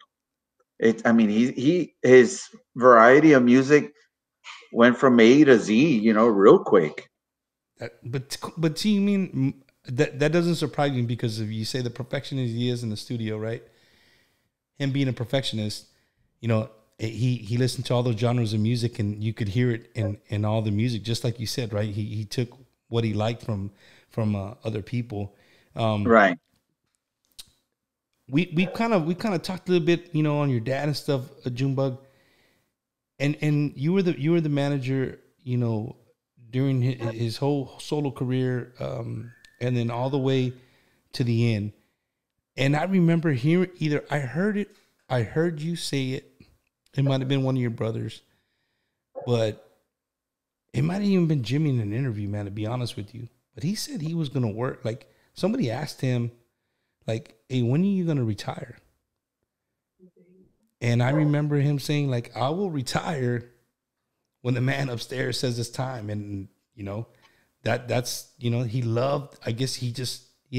it. I mean, his variety of music went from A to Z, real quick. but see, you mean that doesn't surprise me because if you say the perfectionist he is in the studio, right? Him being a perfectionist, he listened to all those genres of music, and you could hear it in all the music, just like you said, right? He took what he liked from other people, Right. We kind of talked a little bit, on your dad and stuff, Junebug, and you were the manager, during his whole solo career, and then all the way to the end. And I remember hearing I heard you say it. It might have been one of your brothers, but it might have even been Jimmy in an interview, man, to be honest with you. But he said he was going to work. Like, somebody asked him, like, hey, when are you going to retire? And I remember him saying, like, I will retire when the man upstairs says it's time. And, that's he loved, I guess he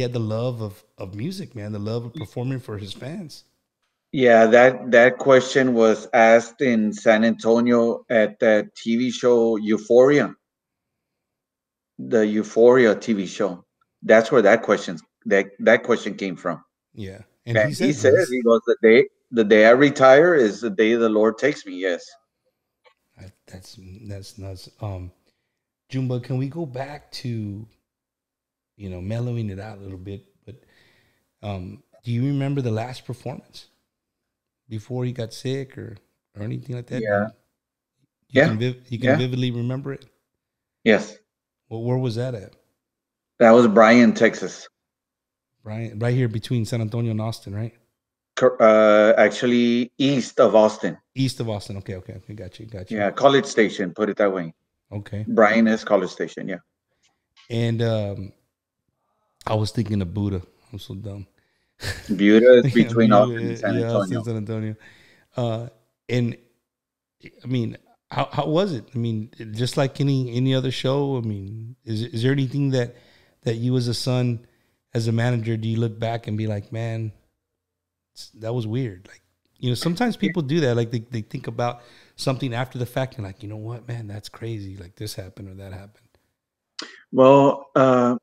had the love of music, man, the love of performing for his fans. Yeah, that question was asked in San Antonio at that TV show Euphoria, the Euphoria TV show. That's where that question came from. Yeah, and he said he goes, the day I retire is the day the Lord takes me. Yes, that's nuts. Junebug, can we go back to mellowing it out a little bit? But do you remember the last performance before he got sick or anything like that? Yeah. You can vividly remember it? Yes. Well, where was that at? That was Bryan, Texas. Bryan, right here between San Antonio and Austin, right? Actually, east of Austin. East of Austin. Okay. Got you. Yeah, College Station, put it that way. Okay. Bryan is College Station, yeah. And I was thinking of Buddha. I'm so dumb. Buda is between Austin and San Antonio. Austin, San Antonio. And I mean, how was it? I mean, just like any other show. I mean, is there anything that you as a son, as a manager, do you look back and be like, man, that was weird? Like, sometimes people do that. Like they think about something after the fact and like, you know what, man, that's crazy. Like this happened or that happened. Well,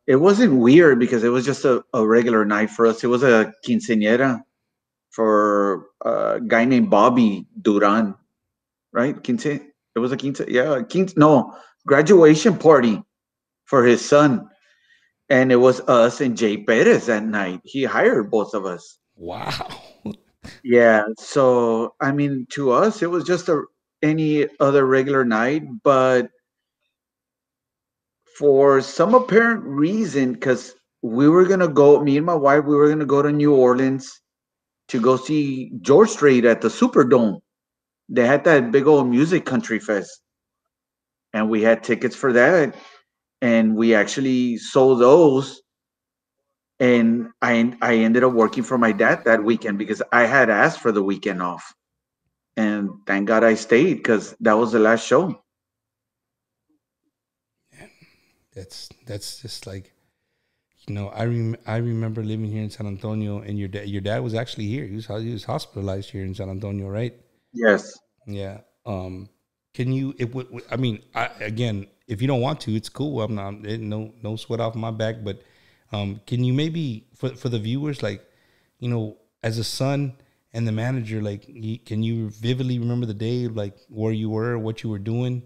it wasn't weird because it was just a regular night for us. It was a quinceañera for a guy named Bobby Duran, right? It was a graduation party for his son. And it was us and Jay Perez that night. He hired both of us. Wow. Yeah. So, I mean, to us, it was just any other regular night, but for some apparent reason, because me and my wife, we were going to go to New Orleans to go see George Strait at the Superdome. They had that big old music country fest. And we had tickets for that. And we actually sold those. And I ended up working for my dad that weekend because I had asked for the weekend off. And thank God I stayed because that was the last show. That's just like, I remember living here in San Antonio, and your dad was actually here. He was hospitalized here in San Antonio, right? Yes. Yeah. Can you? Again, if you don't want to, it's cool. I'm not no sweat off my back. But can you maybe for the viewers, like, as a son and the manager, like, can you vividly remember the day, like where you were, what you were doing?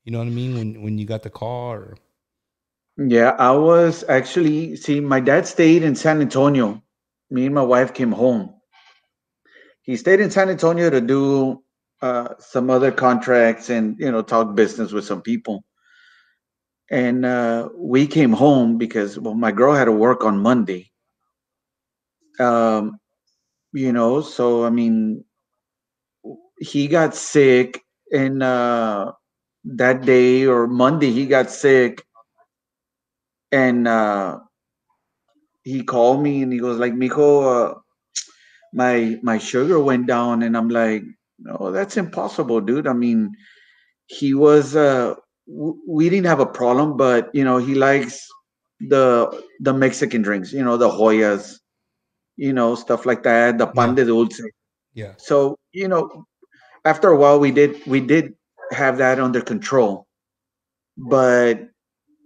You know what I mean? When you got the call. Or... Yeah, I was actually, see, my dad stayed in San Antonio. Me and my wife came home. He stayed in San Antonio to do some other contracts and, talk business with some people. And we came home because, well, my girl had to work on Monday. Um, so I mean, he got sick, and that day or Monday he got sick, and he called me and he goes like, "Mijo, my sugar went down," and I'm like, "No, that's impossible, dude. I mean, he was we didn't have a problem, but he likes the Mexican drinks, the Hoyas, stuff like that, the pan Yeah. de dulce. Yeah. So, after a while we did have that under control, but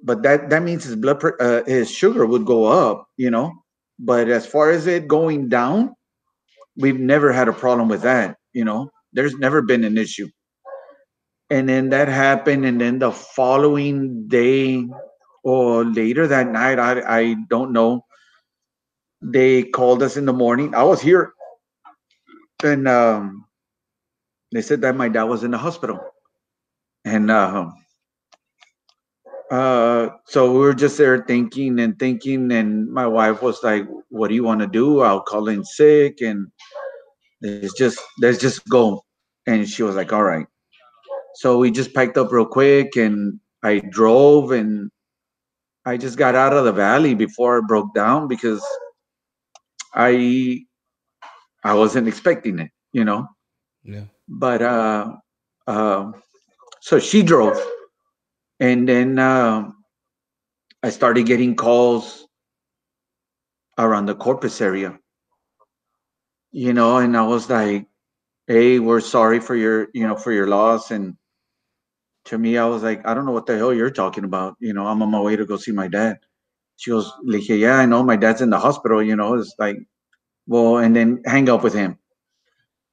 that means his sugar would go up. But as far as it going down, we've never had a problem with that. There's never been an issue. And then that happened, and then the following day or later that night, I don't know. They called us in the morning. I was here, and they said that my dad was in the hospital, and so we were just there thinking and thinking, and my wife was like, "What do you want to do? I'll call in sick, and let's just go." And she was like, "All right." So we just packed up real quick, and I drove, and I just got out of the valley before it broke down because I I wasn't expecting it. Yeah. But uh, so she drove, and then I started getting calls around the Corpus area, and I was like, "Hey, we're sorry for your loss." And to me, I was like, "I don't know what the hell you're talking about. I'm on my way to go see my dad." She goes, "Le dije, yeah, I know my dad's in the hospital. It's like, well, and then hang up with him.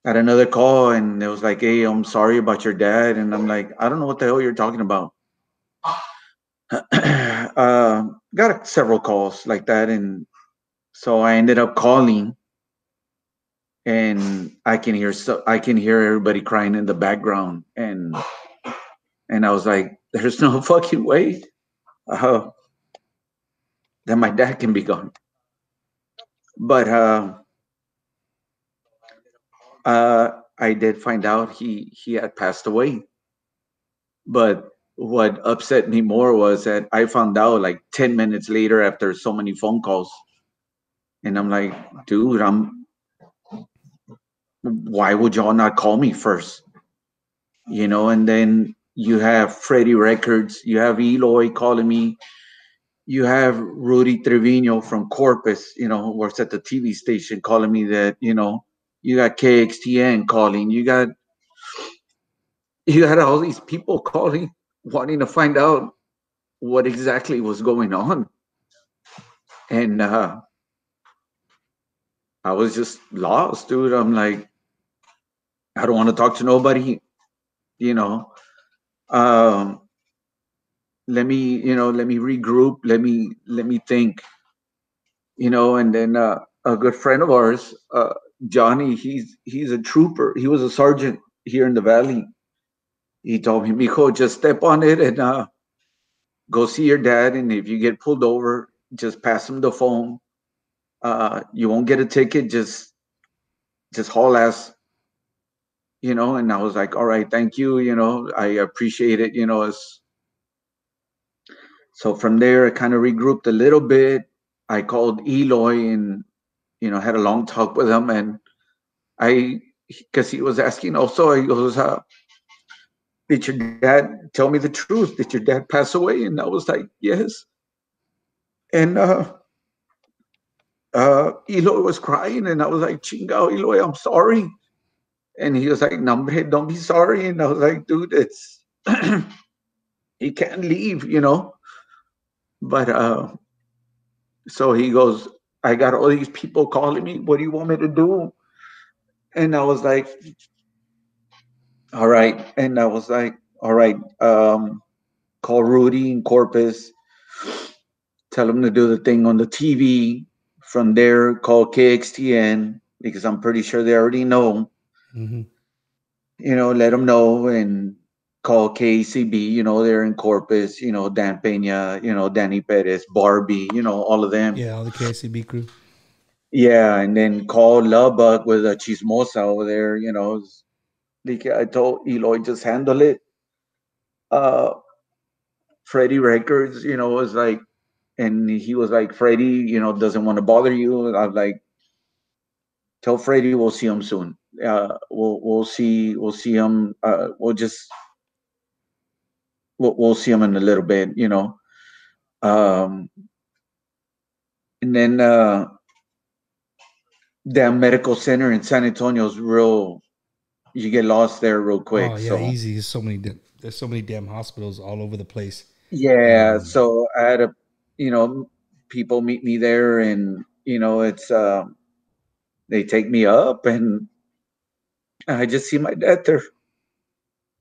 Had another call, and it was like, "Hey, I'm sorry about your dad," and I'm like, "I don't know what the hell you're talking about." Got several calls like that, and so I ended up calling, and I can hear everybody crying in the background, and I was like, "There's no fucking way uh, that my dad can be gone." But I did find out he had passed away. But what upset me more was that I found out like 10 minutes later after so many phone calls, and I'm like, "Dude, why would y'all not call me first?" And then you have Freddie Records, you have Eloy calling me, you have Rudy Trevino from Corpus, who works at the TV station, calling me that, you got KXTN calling, you had all these people calling, wanting to find out what exactly was going on. And I was just lost, dude. I'm like, I don't want to talk to nobody, you know. Um, let me regroup, let me think, and then a good friend of ours, Johnny, he's a trooper. He was a sergeant here in the valley. He told me, "Mijo, just step on it and go see your dad, and if you get pulled over, just pass him the phone. You won't get a ticket, just haul ass." And I was like, "All right, thank you, I appreciate it. So from there I kind of regrouped a little bit. I called Eloy and had a long talk with him, and I because he was asking also, he goes, "Did your dad tell me the truth? Did your dad pass away?" And I was like, "Yes." And Eloy was crying, and I was like, "Chingao, Eloy, I'm sorry." And he was like, "No, hombre, don't be sorry." And I was like, "Dude, it's he can't leave. But so he goes, "I got all these people calling me. What do you want me to do?" And I was like, "All right." And I was like, "All right, call Rudy in Corpus. tell them to do the thing on the TV. From there, call KXTN because I'm pretty sure they already know. Mm-hmm. Let them know and call KCB. They're in Corpus. Dan Pena. Danny Perez, Barbie. All of them. Yeah, all the KCB crew. Yeah, and then call Lubbock with a chismosa over there. Like I told Eloy, just handle it. Freddie Records, was like, and he was like, Freddie, doesn't want to bother you. I'm like, tell Freddie we'll see him soon. We'll see him. We'll see him in a little bit. Um, and then the medical center in San Antonio is real. You get lost there real quick. Oh yeah, so easy. There's so many damn hospitals all over the place. yeah, so I had people meet me there, and it's they take me up, and I just see my dad there,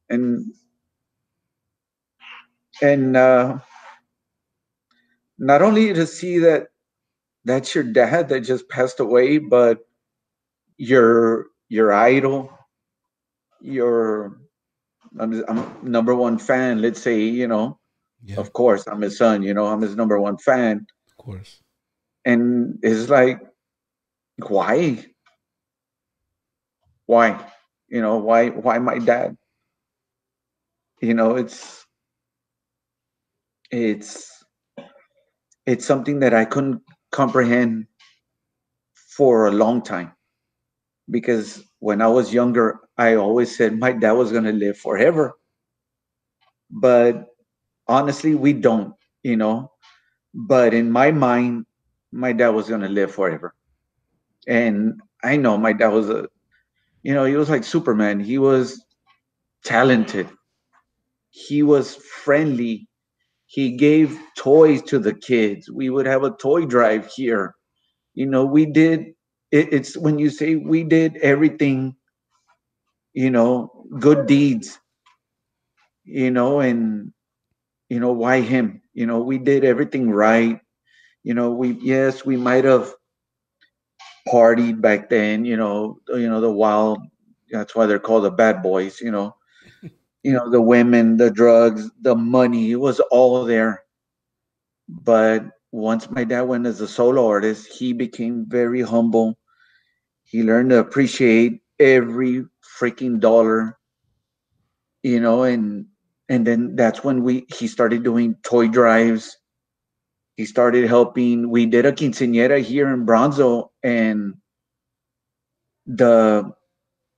and not only to see that that's your dad that just passed away, but your idol, your I'm number one fan. Let's say Yeah, of course I'm his son. I'm his number one fan, of course. and it's like why why why my dad. It's it's it's something that I couldn't comprehend for a long time, because when I was younger I always said my dad was going to live forever, but honestly we don't. But in my mind my dad was going to live forever, and I know my dad was he was like Superman. He was talented, he was friendly. He gave toys to the kids. We would have a toy drive here. We did it's when you say we did everything, good deeds, and why him? We did everything right. We might have partied back then, the wild, that's why they're called the bad boys, the women, the drugs, the money, it was all there. But once my dad went as a solo artist, he became very humble. He learned to appreciate every freaking dollar, and then that's when he started doing toy drives. He started helping. We did a quinceañera here in Bronzo, and the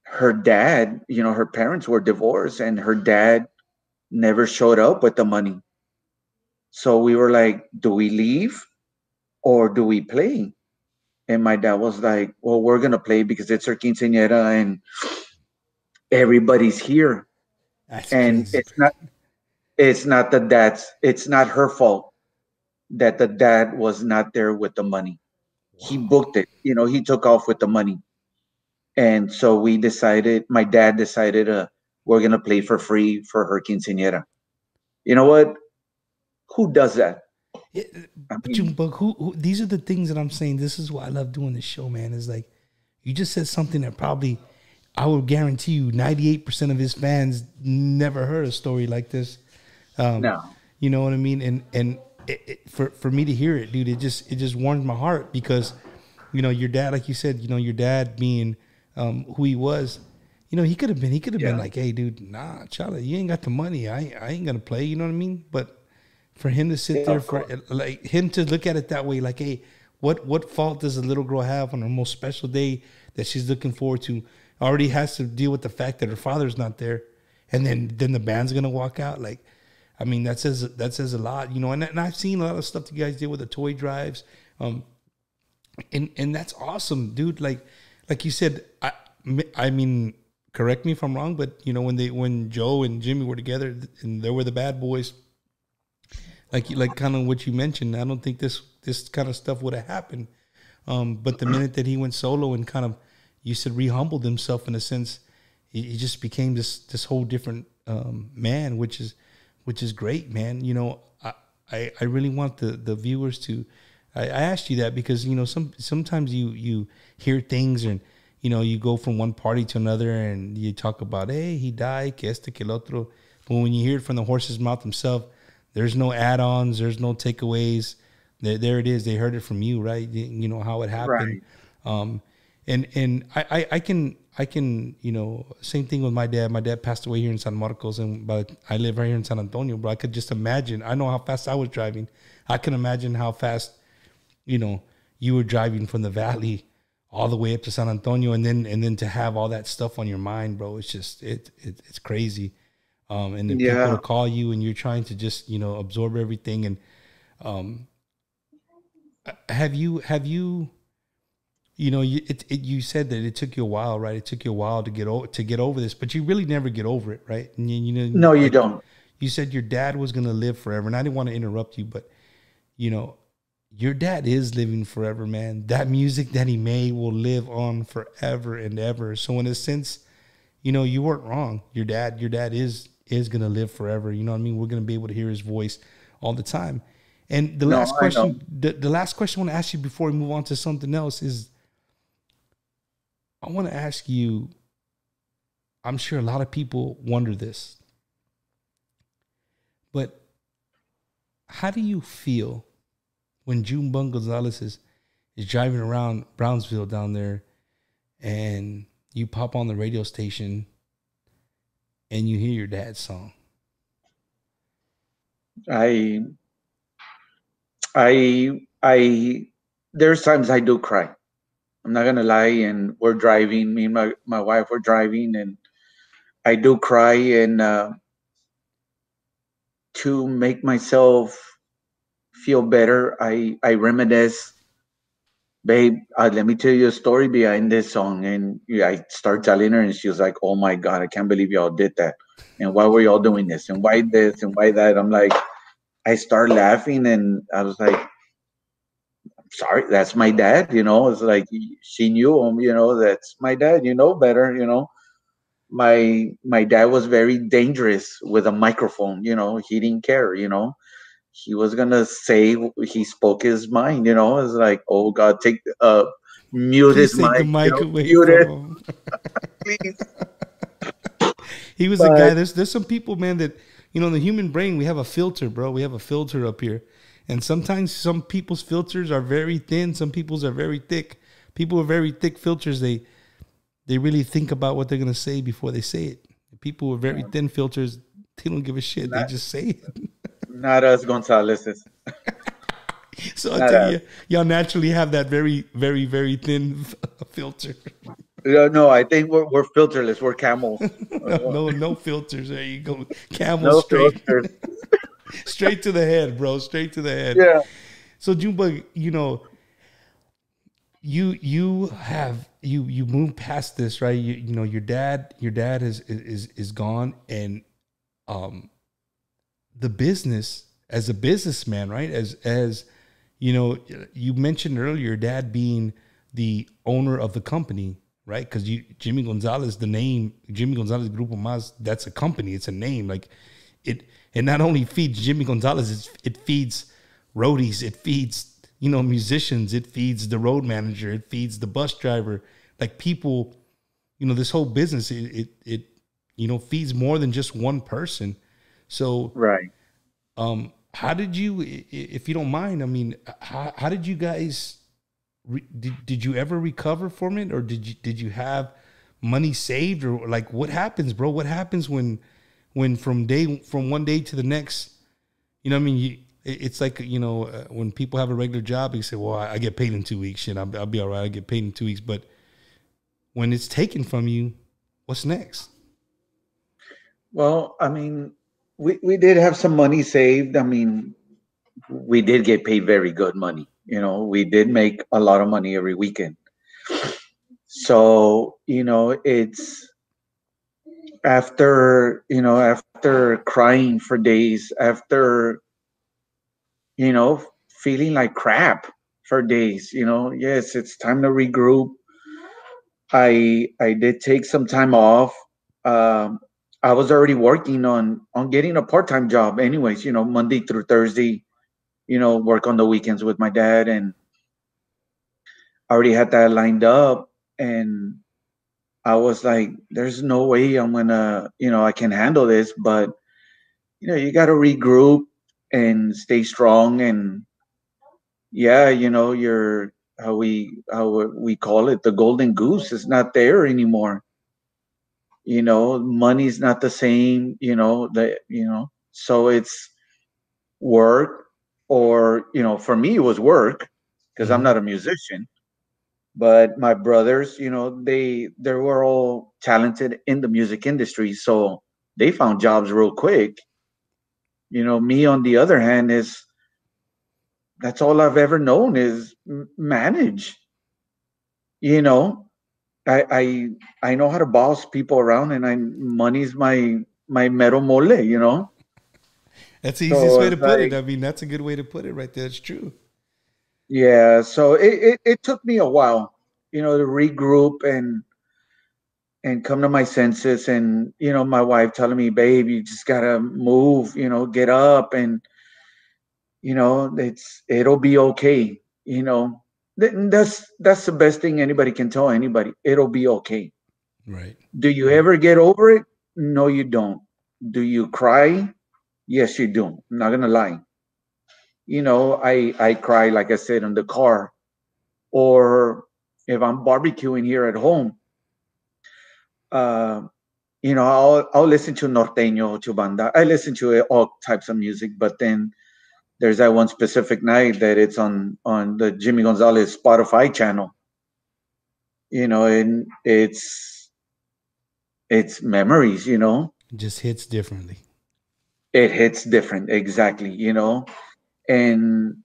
her dad, her parents were divorced, and her dad never showed up with the money. So we were like, do we leave or do we play? And my dad was like, well, we're going to play because it's her quinceañera and everybody's here. That's And crazy. it's not her fault that the dad was not there with the money. He booked it, he took off with the money. And so my dad decided, we're going to play for free for her quinceañera. You know what? Who does that? Yeah, but Junebug, who? These are the things that I'm saying. This is why I love doing this show, man. Is like, you just said something that probably, I would guarantee you, 98% of his fans never heard a story like this. No. You know what I mean? And for me to hear it, dude, it just warms my heart because, your dad, like you said, your dad being who he was, he could have been like, hey, dude, nah, Chala, you ain't got the money. I ain't gonna play. You know what I mean? But for him to sit there, for like him to look at it that way, like, hey, what fault does a little girl have on her most special day that she's looking forward to? Already has to deal with the fact that her father's not there, and then the band's gonna walk out. Like, I mean, that says a lot, And I've seen a lot of stuff that you guys did with the toy drives, and that's awesome, dude. Like you said, I mean, correct me if I'm wrong, but when Joe and Jimmy were together and they were the bad boys. Like kind of what you mentioned, I don't think this kind of stuff would have happened. But the minute that he went solo and kind of, you said, re-humbled himself in a sense, he just became this whole different man, which is great, man. I really want the viewers to. I asked you that because sometimes you hear things and you go from one party to another and you talk about, hey, he died, que este, que el otro. But when you hear it from the horse's mouth himself, there's no add-ons, there's no takeaways. There it is. They heard it from you, right? You know how it happened. Right. And I can same thing with my dad. My dad passed away here in San Marcos, but I live right here in San Antonio, bro. I could just imagine. I know how fast I was driving. I can imagine how fast, you were driving from the valley all the way up to San Antonio, and then to have all that stuff on your mind, bro. It's just it's crazy. And then people to call you, and you're trying to just absorb everything. And have you you said that it took you a while, right? It took you a while to get over this, but you really never get over it, right? And no, you don't. You said your dad was going to live forever, and I didn't want to interrupt you, but your dad is living forever, man. That music that he made will live on forever and ever. So in a sense, you weren't wrong. Your dad is going to live forever. You know what I mean? We're going to be able to hear his voice all the time. And the last question, the last question I want to ask you before we move on to something else is, I want to ask you, I'm sure a lot of people wonder this, but how do you feel when Junebug Gonzalez is driving around Brownsville down there and you pop on the radio station and you hear your dad's song? There's times I do cry. I'm not gonna lie, and we're driving. Me and my wife were driving, and I do cry. And to make myself feel better, I reminisce. Babe, let me tell you a story behind this song. And I start telling her, and she was like, "Oh my God, I can't believe y'all did that. And why were y'all doing this? And why this? And why that?" I'm like, I start laughing, and I was like, sorry, that's my dad, it's like she knew him, that's my dad, better, my dad was very dangerous with a microphone, he didn't care, he was gonna say, he spoke his mind, it's like, oh God, mute Please his take mic, the mic away mute it, from him. please. He was a guy. There's some people, man, that the human brain, we have a filter, bro. We have a filter up here. And sometimes some people's filters are very thin. Some people's are very thick. People with very thick filters, they really think about what they're going to say before they say it. People with very thin filters, they don't give a shit. They just say it. Not us Gonzalez's. So I tell you, y'all naturally have that very, very, very thin filter. No, I think we're filterless. We're camels. No filters. There you go. Camel straight. Straight to the head, bro. Straight to the head. Yeah. So Junebug, you move past this, right? Your dad is gone, and the business, as a businessman, right? As you mentioned earlier, your dad being the owner of the company, right? Because Jimmy Gonzalez, the name Jimmy Gonzalez Grupo Mazz, that's a company. It's a name. Like it not only feeds Jimmy Gonzalez, it feeds roadies, it feeds musicians, it feeds the road manager, it feeds the bus driver. Like people, this whole business, it feeds more than just one person. So right. How did you, if you don't mind, I mean, how did you guys? Did you ever recover from it, or did you have money saved, or like what happens, bro? What happens when from one day to the next? I mean, it's like when people have a regular job, you say, "Well, I get paid in 2 weeks. Shit, I'll be all right. I get paid in 2 weeks." But when it's taken from you, what's next? Well, I mean, we did have some money saved. I mean, we did get paid very good money. We did make a lot of money every weekend. So, it's after crying for days, after, feeling like crap for days, yes, it's time to regroup. I did take some time off. I was already working on getting a part-time job anyways, Monday through Thursday. work on the weekends with my dad, and I already had that lined up, and I was like, there's no way I'm gonna, I can handle this, but you got to regroup and stay strong. And yeah, you're how we call it, the golden goose is not there anymore. Money's not the same. So it's work, or for me it was work because I'm Mm-hmm. not a musician. But my brothers, they were all talented in the music industry, so they found jobs real quick. Me on the other hand is that's all I've ever known is manage. You know, I know how to boss people around, and money's my mero mole. That's the easiest So way to it's put it. like, I mean, that's a good way to put it right there. It's true. yeah. So it took me a while, to regroup and come to my senses. And my wife telling me, babe, you just gotta move, get up, and it'll be okay. That's the best thing anybody can tell anybody. It'll be okay. Right. Do you Right. ever get over it? No, you don't. Do you cry? Yes, you do. I'm not gonna lie. I cry, like I said, in the car, or if I'm barbecuing here at home. uh I'll listen to norteño, to banda. I listen to all types of music, but then there's that one specific night that it's on the Jimmy Gonzalez Spotify channel. And it's memories. It just hits differently. It hits different, exactly. And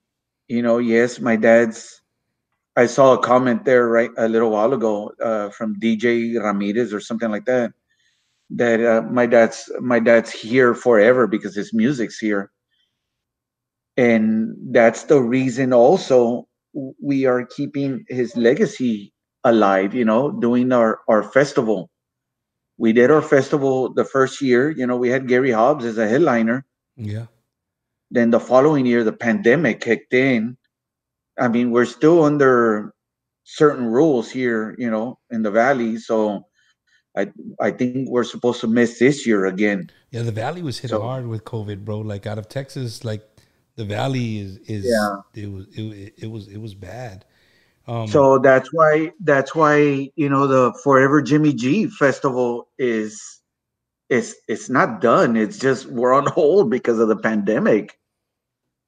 yes, my dad's. I saw a comment there right a little while ago, from DJ Ramirez or something like that. That my dad's here forever because his music's here, and that's the reason also we are keeping his legacy alive. Doing our festival. We did our festival the first year. We had Gary Hobbs as a headliner. Yeah. Then the following year, the pandemic kicked in. I mean, we're still under certain rules here, in the valley. So I think we're supposed to miss this year again. Yeah. The valley was hit So hard with COVID, bro. Like out of Texas, like the valley is yeah. it was bad. Um, So that's why the Forever Jimmy G festival is not done. It's just we're on hold because of the pandemic.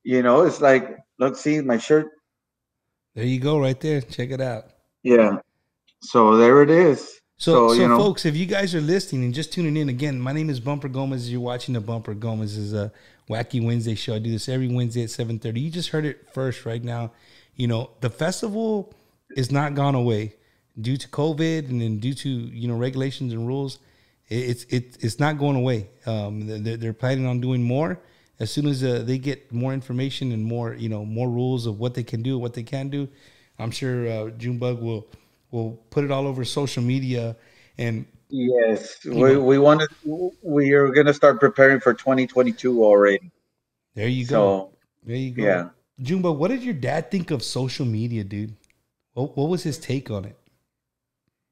It's like, look, see my shirt. there you go, right there. Check it out. Yeah. So there it is. So, So so folks, if you guys are listening and just tuning in again, my name is Bumper Gomez. You're watching the Bumper Gomez is a Wacky Wednesday show. I do this every Wednesday at 7:30. You just heard it first right now. The festival is not gone away due to COVID and then due to regulations and rules. It's not going away. They're planning on doing more as soon as they get more information and more rules of what they can do, what they can't do. I'm sure Junebug will put it all over social media, and yes, you we know we want to. We are gonna start preparing for 2022 already. there you go, So there you go. yeah, Junebug, what did your dad think of social media, dude? What was his take on it?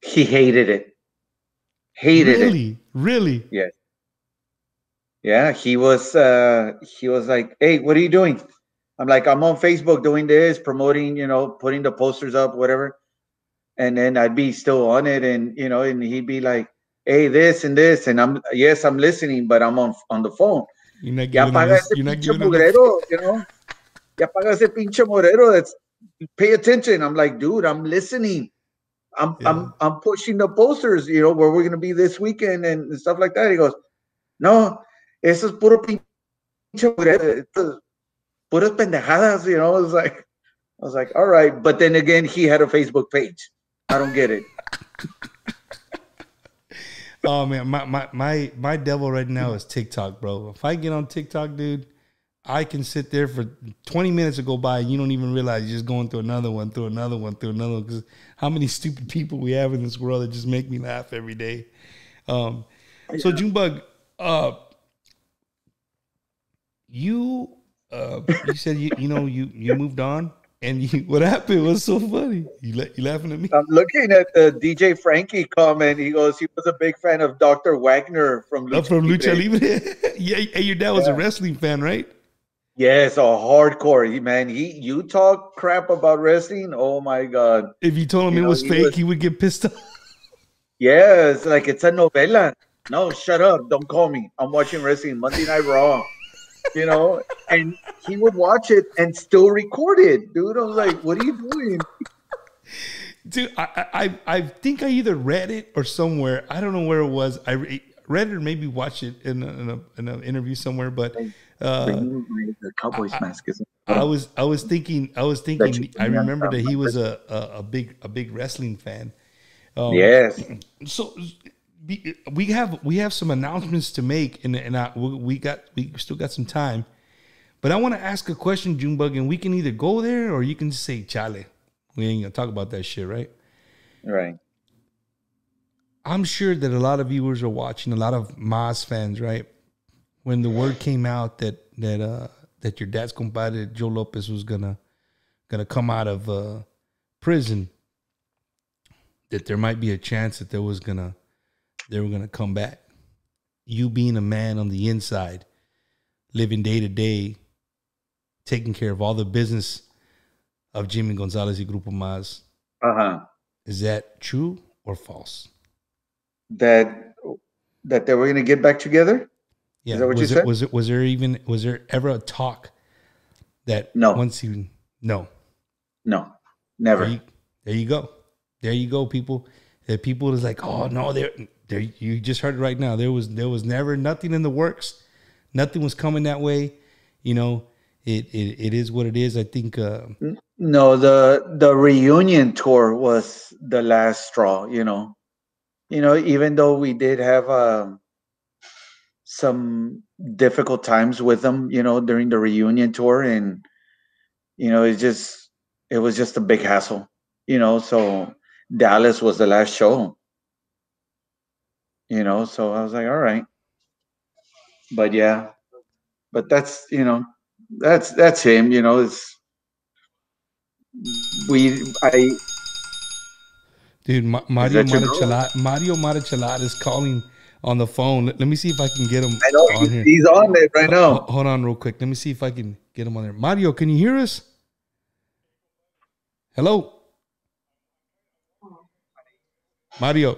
he hated it. Hated it. Really, really? Yes. Yeah, he was like, "Hey, what are you doing?" I'm like, "I'm on Facebook doing this, promoting, putting the posters up, whatever." And then I'd be still on it, and and he'd be like, "Hey, this and this," and I'm listening, but I'm on the phone. You're not Ya giving him paga this. ese You're not pinche giving him the. mugrero, Ya paga ese pinche mugrero. That's Pay attention. I'm like, dude, I'm listening. I'm Yeah. I'm I'm pushing the posters, where we're gonna be this weekend and stuff like that. He goes, no, eso es puro pinche mugrero, puras pendejadas. I was like, all right. But then again, he had a Facebook page. I don't get it. Oh man, my devil right now is TikTok, bro. If I get on TikTok, dude, I can sit there for 20 minutes to go by and you don't even realize you're just going through another one, through another one, through another one. Because how many stupid people we have in this world that just make me laugh every day. So Junebug, you You said you moved on, and what happened was so funny. You laughing at me? I'm looking at the DJ Frankie comment. He goes, he was a big fan of Dr. Wagner from Lucha Libre. Libre. Yeah, hey, your dad was a wrestling fan, right? Yes, a hardcore. You talk crap about wrestling. Oh my God. If you told him it was fake, he would get pissed off. Yes, like it's a novela. No, shut up. Don't call me. I'm watching wrestling Monday Night Raw. And he would watch it and still record it, dude. I was like, what are you doing? Dude, I think I either read it or somewhere. I don't know where it was. I read it or maybe watched it in an interview somewhere. But the Cowboys mask is. I was thinking. I remember that he was a big wrestling fan. Yes. So we have some announcements to make, and we still got some time. But I want to ask a question, Junebug, and we can either go there or you can just say chale. We ain't gonna talk about that shit, right? Right. I'm sure that a lot of viewers are watching, a lot of Mazz fans, right? When the word came out that your dad's compadre Joe Lopez was gonna come out of prison, that there might be a chance that they were gonna come back. You being a man on the inside, living day to day, taking care of all the business of Jimmy Gonzalez y Grupo Mazz. Is that true or false? That they were going to get back together? Yeah. Is that what you said? Was there ever a talk that no. No, never. There you go, people. People was like, oh no, there. You just heard it right now. There was never nothing in the works. Nothing was coming that way. It is what it is. I think. No, the reunion tour was the last straw. Even though we did have some difficult times with them, during the reunion tour, and it was just a big hassle. So Dallas was the last show. So I was like, all right, but yeah, but that's that's him. It's dude. Mario Marichalad is calling on the phone. Let me see if I can get him. I know on here. He's on it right now. Hold on, real quick. Let me see if I can get him on there. Mario, can you hear us? Hello, Mario.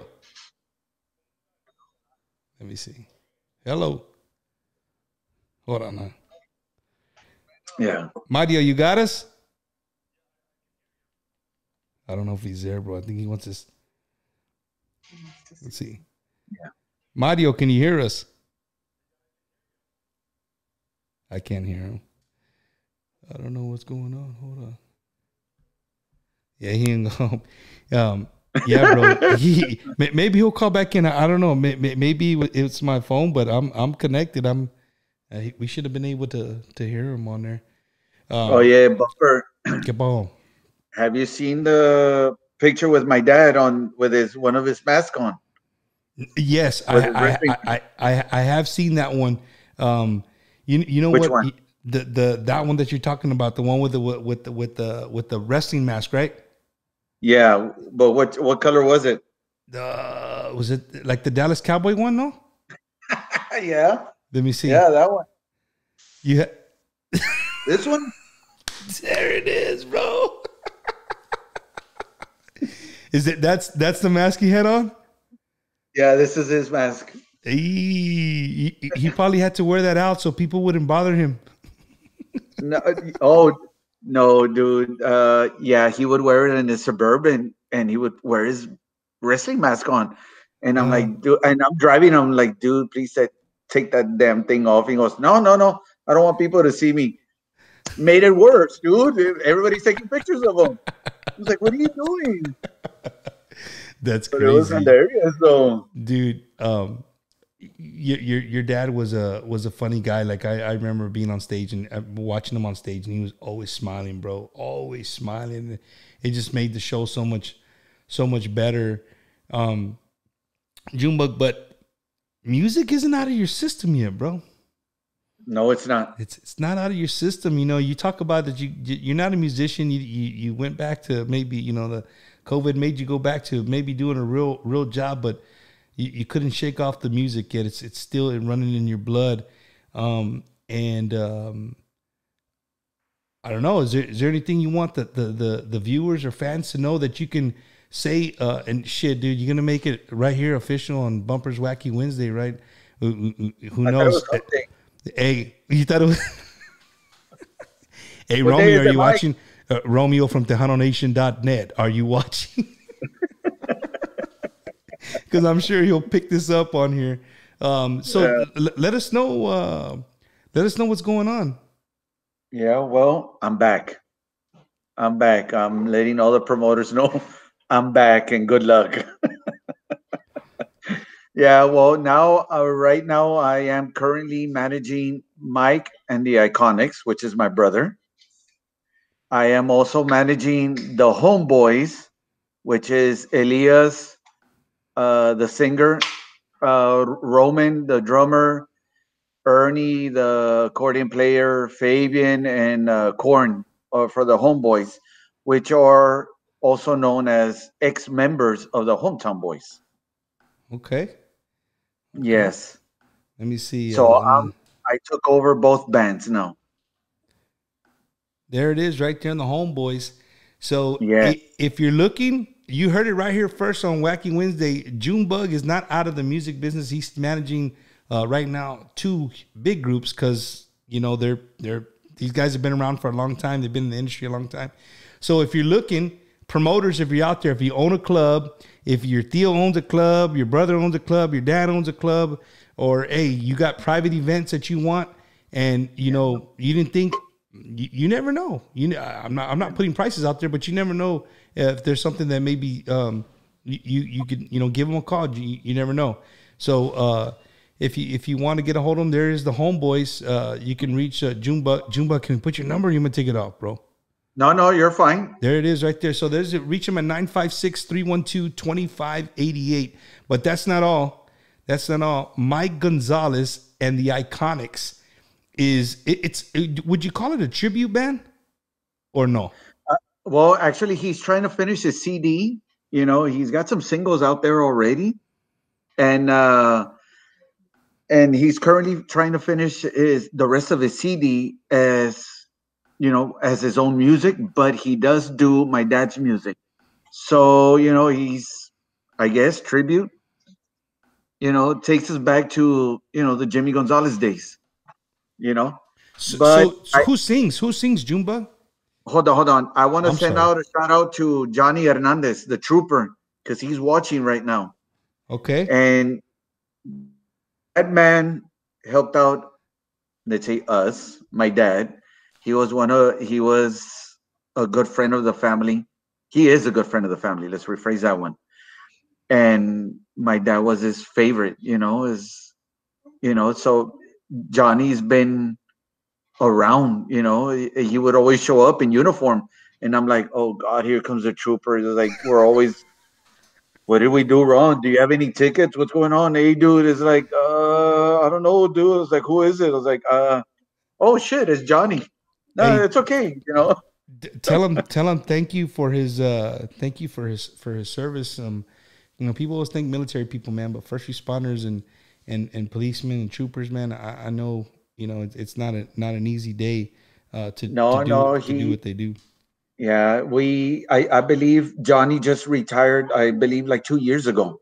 Let me see. Hello. Hold on now. Yeah. Mario, you got us? I don't know if he's there, bro. I think he wants us. Let's see. Yeah. Mario, can you hear us? I can't hear him. I don't know what's going on. Hold on. Yeah, he ain't home. Yeah, bro. Maybe he'll call back in. I don't know. Maybe it's my phone, but I'm connected. We should have been able to hear him on there. Oh yeah, Bumper. Cabal. Have you seen the picture with my dad with one of his masks on? Yes, I have seen that one. You know which what? One? That one that you're talking about, the one with the wrestling mask, right? Yeah, but what color was it? Was it like the Dallas Cowboy one? No. Yeah. Let me see. Yeah, that one. Yeah. This one. There it is, bro. That's the mask he had on? Yeah, this is his mask. He probably had to wear that out so people wouldn't bother him. No, dude. Yeah, he would wear it in his Suburban, and he would wear his wrestling mask on. And I'm like, dude, and I'm driving. I'm like, dude, please take that damn thing off. He goes, no, I don't want people to see me. Made it worse, dude. Everybody's taking pictures of him. I was like, what are you doing? That's crazy. It was hilarious, though. Dude, your dad was a funny guy. Like I remember being on stage and watching him on stage, and he was always smiling, bro. Always smiling. It just made the show so much better. Junebug, but music isn't out of your system yet, bro. No, it's not. It's not out of your system. You know, you talk about that you're not a musician. You went back to maybe, you know, the COVID made you go back to maybe doing a real job, but you couldn't shake off the music yet. It's still running in your blood. I don't know. Is there anything you want the viewers or fans to know that you can say? And shit, dude, you're gonna make it right here official on Bumper's Wacky Wednesday, right? Who knows? Hey, you thought it was? Hey, What day Romeo, is are it, you Mike? watching? Romeo from TejanoNation.net. Are you watching? Because I'm sure he'll pick this up on here. Let us know. Let us know what's going on. Yeah, well, I'm back. I'm back. I'm letting all the promoters know I'm back and good luck. Yeah, well, now, right now, I am currently managing Mike and the Iconics, which is my brother. I am also managing the Homeboys, which is Elias, the singer, Roman, the drummer, Ernie, the accordion player, Fabian, and Corn for the Homeboys, which are also known as ex-members of the Hometown Boys. Okay. Yes. Let me see. So I took over both bands now. There it is, right there in the Homeboys. So Yeah. if you're looking, you heard it right here first on Wacky Wednesday. Junebug is not out of the music business. He's managing right now 2 big groups because, you know, these guys have been around for a long time. They've been in the industry a long time. So if you're looking, promoters, if you're out there, if you own a club, if your Theo owns a club, your brother owns a club, your dad owns a club, or hey, you got private events that you want, and you know you didn't think, you never know. I'm not putting prices out there, but you never know if there's something that maybe you could, you know, give them a call. You never know. So if you want to get a hold of them, there is the Homeboys. You can reach Junebug. Junebug, can we put your number? Or you gonna take it off, bro? No, you're fine. There it is right there. So reach them at 956-312-2588. But that's not all. That's not all. Mike Gonzalez and the Iconics would you call it a tribute band or no? Well, actually, he's trying to finish his CD. You know, he's got some singles out there already, and he's currently trying to finish the rest of his CD as, you know, as his own music. But he does do my dad's music, so you know, he's, I guess, tribute. You know, takes us back to, you know, the Jimmy Gonzalez days. You know, So who sings? Who sings, Junebug? Hold on. I want to I'm send sorry. out a shout out to Johnny Hernandez, the trooper, because he's watching right now. Okay. And that man helped out, let's say us, my dad. He was a good friend of the family. He is a good friend of the family. Let's rephrase that one. And my dad was his favorite, so Johnny's been around, he would always show up in uniform. And I'm like, oh God, here comes the trooper. Like, we're always, what did we do wrong? Do you have any tickets? What's going on? Hey, dude, it's like, I don't know, dude. I was like, who is it? I was like, oh shit, it's Johnny. No, Hey. it's okay, Tell him thank you for his service. People always think military people, man, but first responders and policemen and troopers, man, I know, it's not an easy day to do what they do. Yeah, I believe Johnny just retired, I believe like 2 years ago.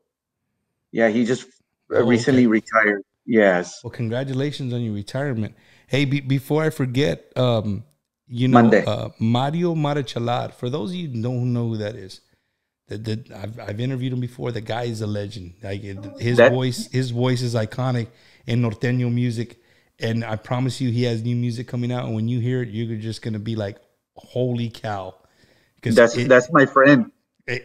Yeah, he just recently retired. Yes. Well, congratulations on your retirement. Hey, before I forget, Monday. Mario Marichalar, for those of you who don't know who that is, I've interviewed him before. The guy is a legend. Like his voice is iconic in norteño music, and I promise you, he has new music coming out. And when you hear it, you're just gonna be like, "Holy cow!" Because that's my friend.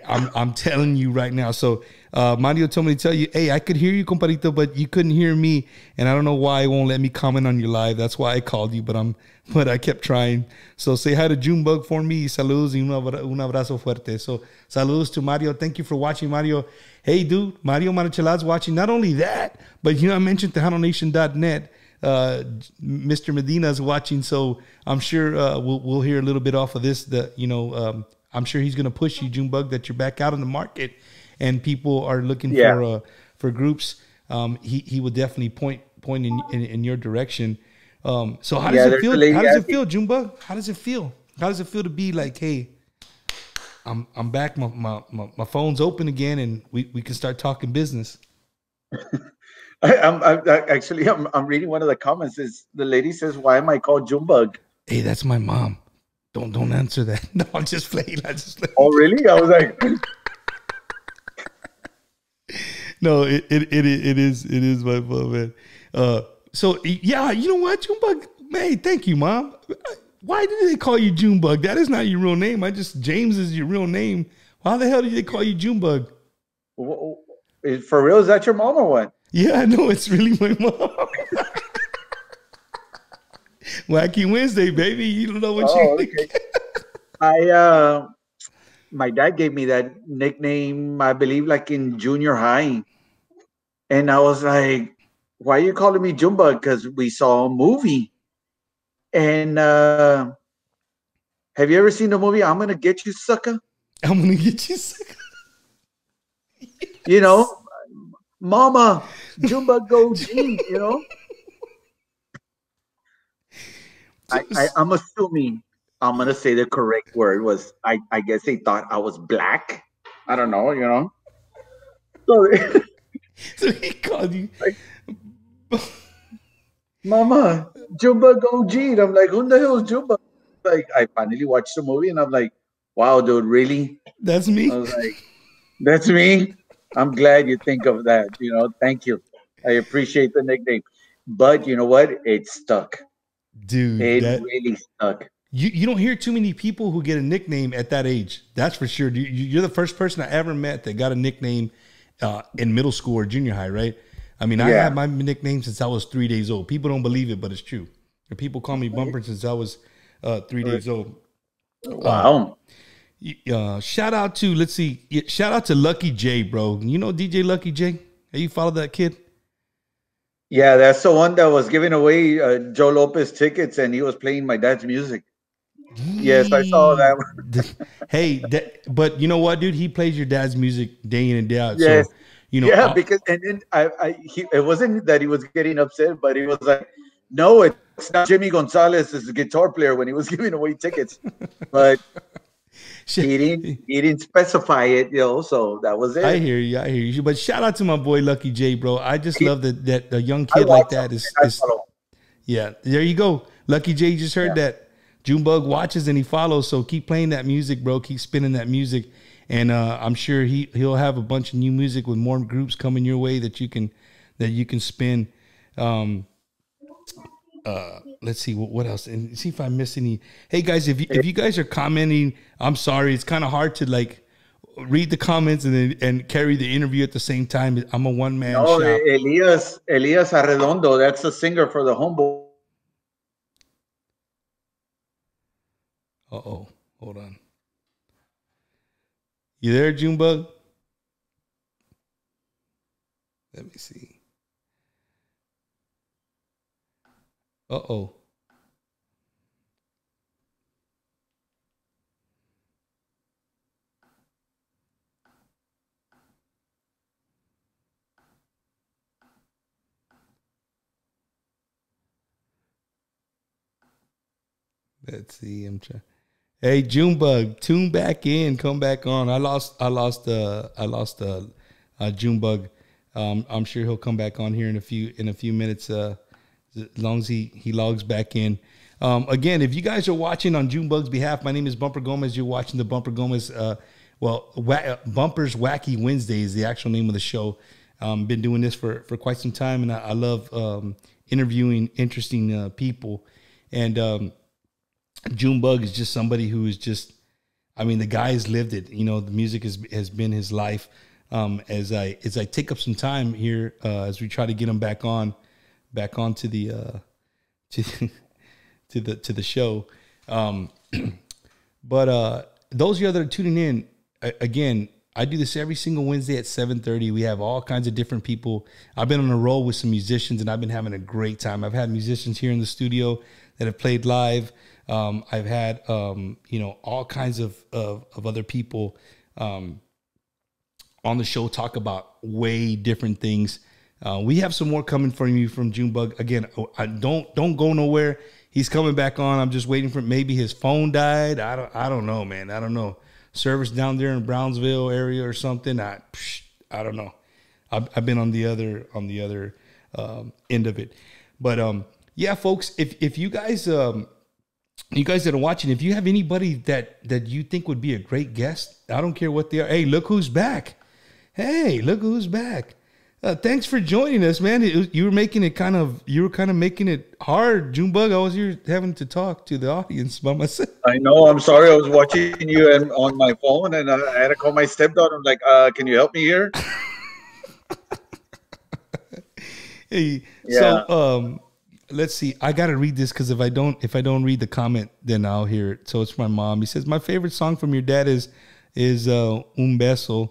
I'm telling you right now. So Mario told me to tell you, hey, I could hear you, compadrito, but you couldn't hear me, and I don't know why it won't let me comment on your live. That's why I called you, but I kept trying. So say hi to Junebug for me. Saludos y un abrazo fuerte. So saludos to Mario. Thank you for watching, Mario. Hey, dude, Mario Marichalad's watching. Not only that, but I mentioned TejanoNation.net. Mr. Medina's watching, so I'm sure we'll hear a little bit off of this. I'm sure he's going to push you, Junebug, that you're back out in the market, and people are looking for groups. He will definitely point in your direction. So how does it feel? How does it feel, Junebug? How does it feel? How does it feel to be like, hey, I'm back. My phone's open again, and we can start talking business. I'm reading one of the comments. The lady says, "Why am I called Junebug?" Hey, that's my mom. Don't answer that. No, I'm just playing. Oh, really? I was like, no, it is my mom, man. So yeah, you know what, Junebug? Man, thank you, Mom. Why did they call you Junebug? That is not your real name. James is your real name. Why the hell did they call you Junebug? For real, is that your mom or what? Yeah, no, it's really my mom. Wacky Wednesday, baby. You don't know what you think. My dad gave me that nickname, I believe, like in junior high. And I was like, why are you calling me Junebug? Because we saw a movie. And have you ever seen the movie I'm Gonna Get You, Sucker? I'm Gonna Get You, Sucker. Yes. You know, Mama, Junebug go G, you know? I'm assuming I'm going to say the correct word was, I guess they thought I was black. I don't know, you know? So he called you. Like, Mama, Junebug OG. And I'm like, who the hell is Junebug? Like, I finally watched the movie and I'm like, wow, dude, really? That's me? I was like, that's me? I'm glad you think of that. You know, thank you. I appreciate the nickname. But you know what? It stuck. Dude, it really stuck. You don't hear too many people who get a nickname at that age. That's for sure. You're the first person I ever met that got a nickname in middle school or junior high, right? I mean, I had my nickname since I was 3 days old. People don't believe it, but it's true. And people call me Bumper since I was 3 days old. Wow. Shout out to Lucky J, bro. You know DJ Lucky J? Hey, you follow that kid? Yeah, that's the one that was giving away Joe Lopez tickets, and he was playing my dad's music. Yes, I saw that. Hey, but you know what, dude? He plays your dad's music day in and day out. Yes. So, you know, because and then it wasn't that he was getting upset, but he was like, "No, it's not Jimmy Gonzalez as a guitar player," when he was giving away tickets. But he didn't specify it, you know. So that was it. I hear you. But shout out to my boy Lucky J, bro. I just love that a young kid like that is. Yeah, there you go. Lucky J just heard that. Junebug watches and he follows, so keep playing that music, bro. Keep spinning that music, and I'm sure he'll have a bunch of new music with more groups coming your way that you can spin. Let's see what else, and see if I miss any. Hey guys, if you guys are commenting, I'm sorry. It's kind of hard to like read the comments and carry the interview at the same time. I'm a one-man shop. Elias Arredondo, that's the singer for the Homeboy. Uh-oh. Hold on. You there, Junebug? Let me see. Uh-oh. Let's see. I'm trying. Hey, Junebug, tune back in, come back on. I lost Junebug. I'm sure he'll come back on here in a few minutes. As long as he logs back in. Again, if you guys are watching on Junebug's behalf, my name is Bumper Gomez. You're watching the Bumper Gomez. Bumper's Wacky Wednesday is the actual name of the show. Been doing this for quite some time, and I love interviewing interesting people. And Junebug is just somebody who is just, I mean, the guy has lived it. You know, the music has been his life. As I take up some time here, as we try to get him back onto the to the show. But those of you that are tuning in, again, I do this every single Wednesday at 7:30. We have all kinds of different people. I've been on a roll with some musicians, and I've been having a great time. I've had musicians here in the studio that have played live. I've had all kinds of other people on the show talk about way different things. We have some more coming from you from Junebug. Again, I don't go nowhere. He's coming back on. I'm just waiting for maybe his phone died. I don't know, man. I don't know. Service down there in Brownsville area or something. I don't know. I've been on the other end of it. But yeah, folks, if you guys you guys that are watching, if you have anybody that you think would be a great guest, I don't care what they are. Hey, look who's back. Hey, look who's back. Thanks for joining us, man. You were kind of making it hard, Junebug. I was here having to talk to the audience by myself. I know. I'm sorry. I was watching you on my phone, and I had to call my stepdaughter. I'm like, can you help me here? Hey, yeah. So let's see. I gotta read this because if I don't read the comment, then I'll hear it. So it's my mom. He says my favorite song from your dad is Un Beso.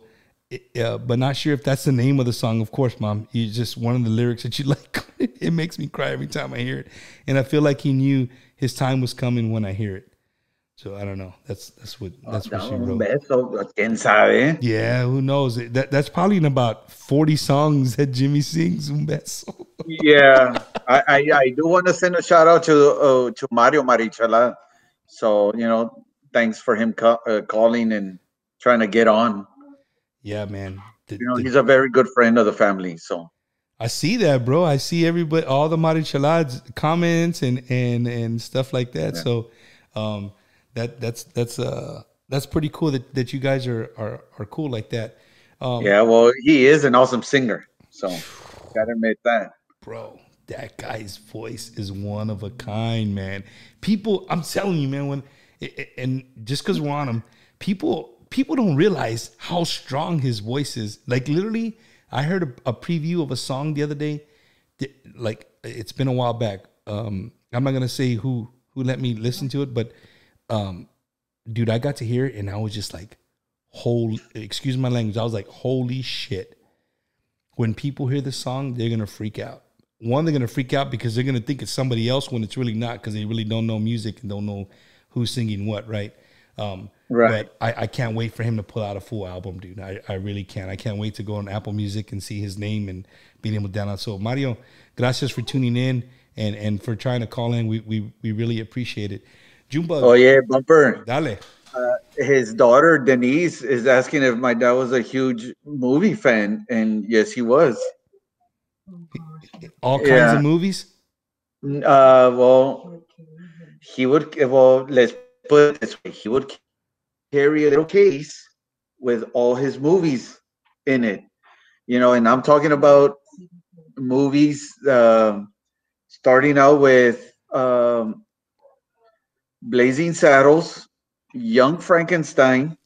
But not sure if that's the name of the song. Of course, Mom. It's just one of the lyrics that you like. It makes me cry every time I hear it, and I feel like he knew his time was coming when I hear it. So I don't know. That's what she wrote. Beso, ¿quién sabe? Yeah, who knows? That's probably in about 40 songs that Jimmy sings. Un beso. Yeah, I do want to send a shout out to Mario Marichala. So thanks for him calling and trying to get on. Yeah, man. He's a very good friend of the family. So I see that, bro. I see everybody, all the Marichalads comments and stuff like that. Yeah. So that's pretty cool that you guys are cool like that. Yeah, well, he is an awesome singer. So gotta admit that, bro. That guy's voice is one of a kind, man. People, I'm telling you, man. And just because we're on him, people don't realize how strong his voice is. Like literally, I heard a preview of a song the other day. Like it's been a while back. I'm not gonna say who let me listen to it, but dude, I got to hear it and I was just like, excuse my language. I was like, holy shit. When people hear this song, they're gonna freak out. One, they're gonna freak out because they're gonna think it's somebody else when it's really not, because they really don't know music and don't know who's singing what, right? Right. But I can't wait for him to pull out a full album, dude. I really can't. I can't wait to go on Apple Music and see his name and being able to download. So Mario, gracias for tuning in and for trying to call in. We really appreciate it. Junebug. Oh yeah, Bumper. Dale. His daughter Denise is asking if my dad was a huge movie fan, and yes, he was. All kinds of movies. Well, he would. Well, let's put it this way: he would carry a little case with all his movies in it, and I'm talking about movies starting out with Blazing Saddles, Young Frankenstein,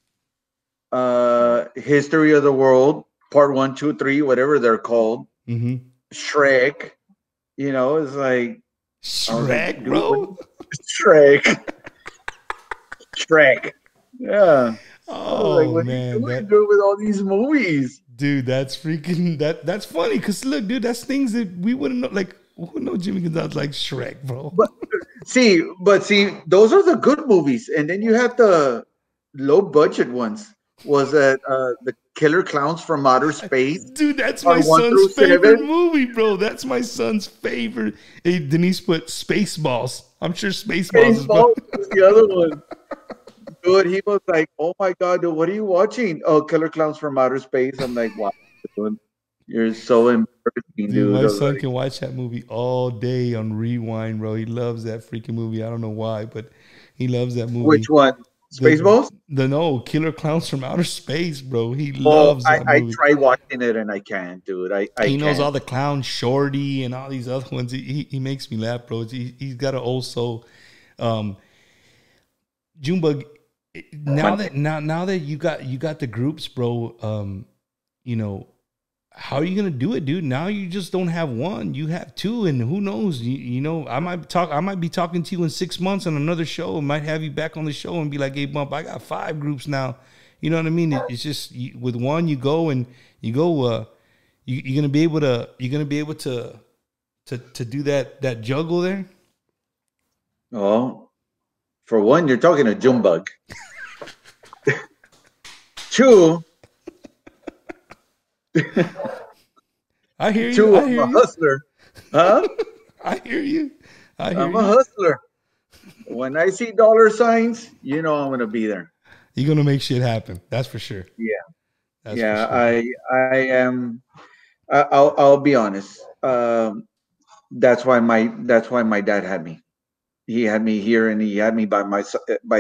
History of the World, Part 1, 2, 3, whatever they're called, Shrek, it's like Shrek, bro. Shrek. Yeah. Oh, like, what man. are you doing with all these movies? Dude, that's freaking, that's funny. Because look, dude, that's things that we wouldn't know. Like, who would know Jimmy Gonzalez like Shrek, bro? But see, those are the good movies. And then you have the low budget ones. Was that the Killer Clowns from Outer Space? Dude, that's my son's favorite movie, bro. That's my son's favorite. Hey, Denise put Spaceballs. I'm sure Spaceballs is the other one. Dude, he was like, oh my God, dude, what are you watching? Oh, Killer Clowns from Outer Space. I'm like, wow, dude, you're so embarrassing, dude. My son can watch that movie all day on rewind, bro. He loves that freaking movie. I don't know why, but he loves that movie. Which one? Spaceballs? No, Killer Clowns from Outer Space, bro. He loves that movie. I try watching it and I can't, dude. He knows all the clowns, Shorty, and all these other ones. He makes me laugh, bro. He's got an old soul. Junebug, now that you got the groups, bro. How are you gonna do it, dude? Now you just don't have one; you have two, and who knows? I might be talking to you in 6 months on another show. I might have you back on the show and be like, "Hey, Bump, I got 5 groups now." You know what I mean? It's just with one, you go and you go. You're gonna be able to. You're gonna be able to do that juggle there. Well, for one, you're talking to Junebug. Two, I hear you. two, I I'm hear a you. hustler. Huh? I hear you. I hear I'm you. a hustler. When I see dollar signs, you know I'm gonna be there. You're gonna make shit happen. That's for sure. Yeah, That's yeah. for sure. I am. I'll be honest. That's why my dad had me. He had me here, and he had me by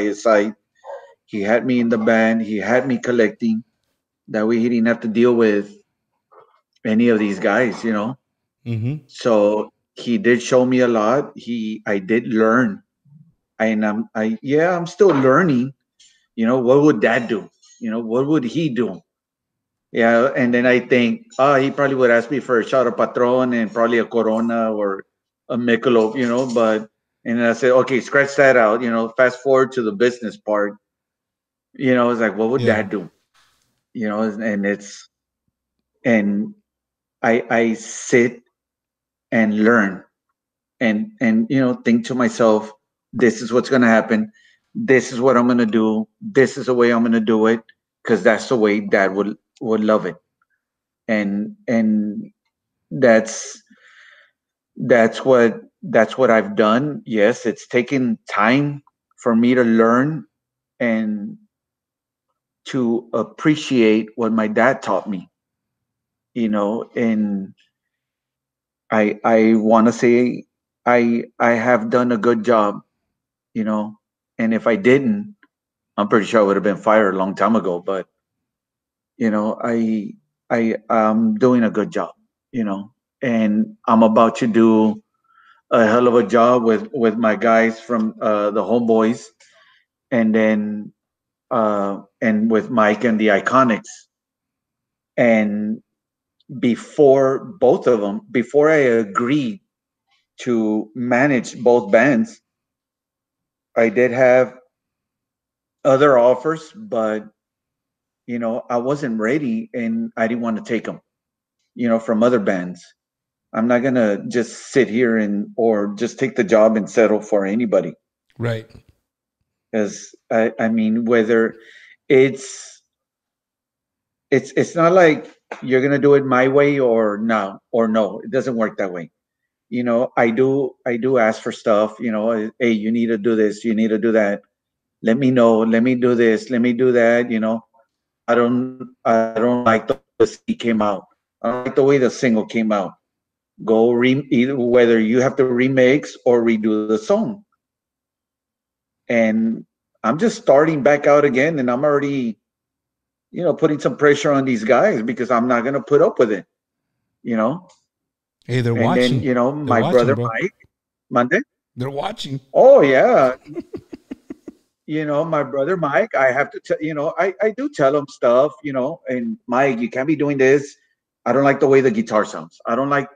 his side. He had me in the band. He had me collecting. That way, he didn't have to deal with any of these guys. Mm-hmm. So he did show me a lot. I did learn, and I'm still learning. What would dad do? What would he do? Yeah, and then I think, he probably would ask me for a shot of Patron and probably a Corona or a Michelob, but, and then I said, okay, scratch that out, fast forward to the business part, it's like, what would Yeah. dad do? And and I sit and learn and, think to myself, this is what's going to happen. This is what I'm going to do. This is the way I'm going to do it. Cause that's the way dad would love it. And that's what I've done. Yes, it's taken time for me to learn and to appreciate what my dad taught me. And I want to say I have done a good job. And if I didn't, I'm pretty sure I would have been fired a long time ago. But I'm doing a good job, and I'm about to do a hell of a job with my guys from the Homeboys, and then and with Mike and the Iconics. And before both of them, before I agreed to manage both bands, I did have other offers, but I wasn't ready, and I didn't want to take them, from other bands. I'm not gonna just sit here or just take the job and settle for anybody. Right. Because I mean, whether it's it's not like you're gonna do it my way or no. It doesn't work that way. I do ask for stuff. Hey, you need to do this. You need to do that. Let me know. Let me do this. Let me do that. I don't like the way the CD came out. I don't like the way the single came out. Either whether you have to remix or redo the song. And I'm just starting back out again, and I'm already, putting some pressure on these guys because I'm not gonna put up with it. Hey, they're And watching. then They're my watching, brother bro. Mike, Monday. They're watching. Oh yeah, my brother Mike. I have to tell I do tell him stuff. And Mike, you can't be doing this. I don't like the way the guitar sounds. I don't like.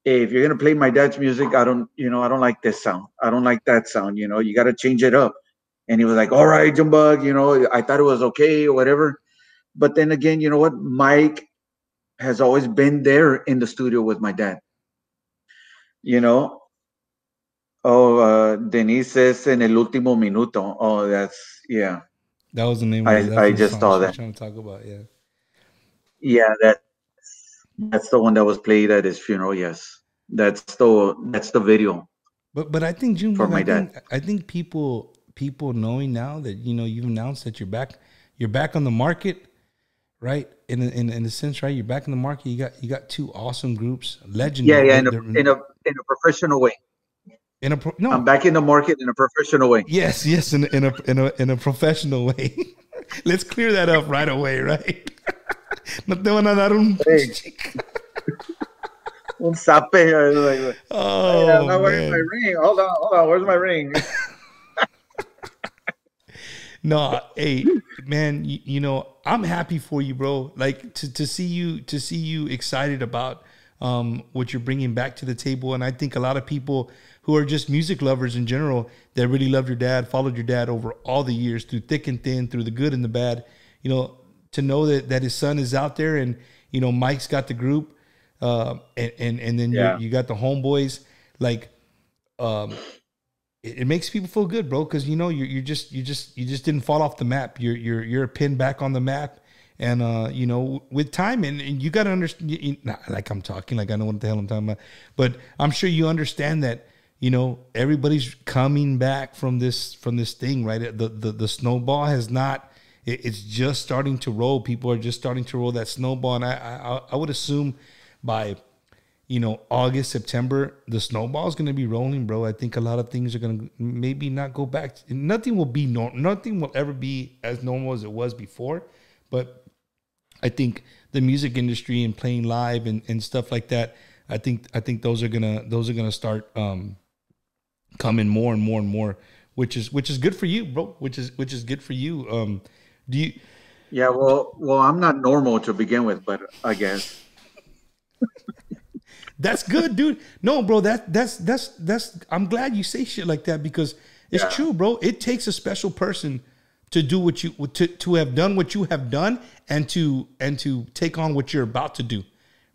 If you're gonna play my dad's music, I don't like this sound. I don't like that sound. You got to change it up. And he was like, "All right, Junebug, I thought it was okay or whatever." But then again, you know what? Mike has always been there in the studio with my dad. You know. Oh, Denise says en el último minuto. Oh, yeah. That was the name I of the, I that's the just song saw she was that. trying to talk about. Yeah. Yeah, that's the one that was played at his funeral. Yes, that's the video But I think for Junebug, my dad. I think people knowing now that you've announced that you're back on the market, right? In a sense, right? You're back in the market. You got two awesome groups, Yeah, legendary. yeah, in a professional way. No, I'm back in the market in a professional way. yes, in a professional way. Let's clear that up right away, right? No te van a dar un. Hey, un sape. Like, Oh I'm not wearing my man. ring. Hold on. Where's my ring? No, hey man, I'm happy for you, bro. Like to see you excited about what you're bringing back to the table, and I think a lot of people who are just music lovers in general that really love your dad, followed your dad over all the years through thick and thin, through the good and the bad. to know that his son is out there, and Mike's got the group, and then you got the homeboys, like, it makes people feel good, bro, because you just didn't fall off the map. You're a pin back on the map, and with time, and you got to understand. Like I'm talking, like I know what the hell I'm talking about, but I'm sure you understand that. Everybody's coming back from this thing, right? The snowball has not. It's just starting to roll. People are just starting to roll that snowball, and I would assume by August, September, the snowball is going to be rolling, bro. I think a lot of things are going to maybe not go back. Nothing will ever be as normal as it was before, but I think the music industry and playing live and stuff like that, I think those are gonna start coming more and more and more, which is good for you, bro. Which is good for you. Do you? Yeah, well, I'm not normal to begin with, but I guess that's good, dude. No, bro, that's. I'm glad you say shit like that because it's true, bro. It takes a special person to do what you to have done what you have done and to take on what you're about to do,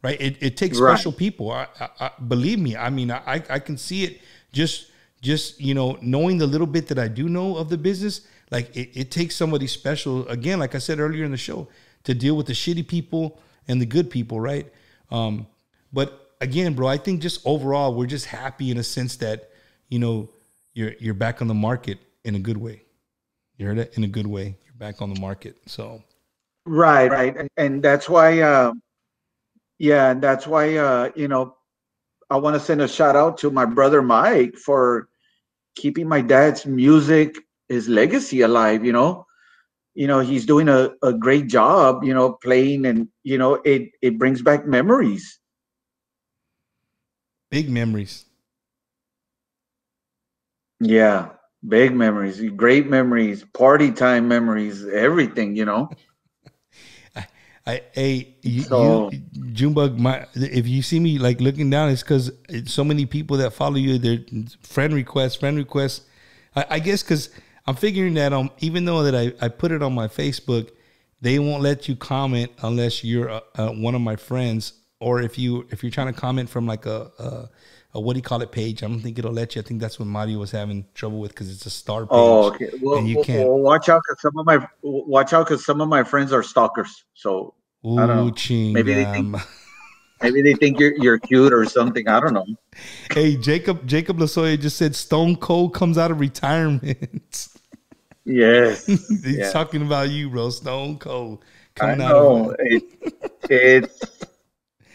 right? It takes special people. I believe me. I mean, I can see it just knowing the little bit that I do know of the business. Like it takes somebody special, again, like I said earlier in the show, to deal with the shitty people and the good people, right? But again, bro, I think just overall we're just happy in a sense that you're back on the market in a good way. You heard it? In a good way. You're back on the market. So right, and that's why and that's why I want to send a shout out to my brother Mike for keeping my dad's music, his legacy alive. He's doing a great job, playing, and it brings back memories. Big memories. Yeah, big memories, great memories, party time memories, everything. Junebug, if you see me like looking down, it's because so many people that follow you, their friend requests. I guess because I'm figuring that even though that I put it on my Facebook, they won't let you comment unless you're one of my friends, or if you're trying to comment from like a what do you call it page. I don't think it'll let you. I think that's what Mario was having trouble with because it's a star page. Oh, okay. Well, and you can't. Well, watch out because some of my friends are stalkers. So Ooh, I don't know. Chingam. Maybe they think you're cute or something. I don't know. Hey, Jacob Lasoya just said Stone Cold comes out of retirement. Yes, he's talking about you, bro. Stone Cold coming out of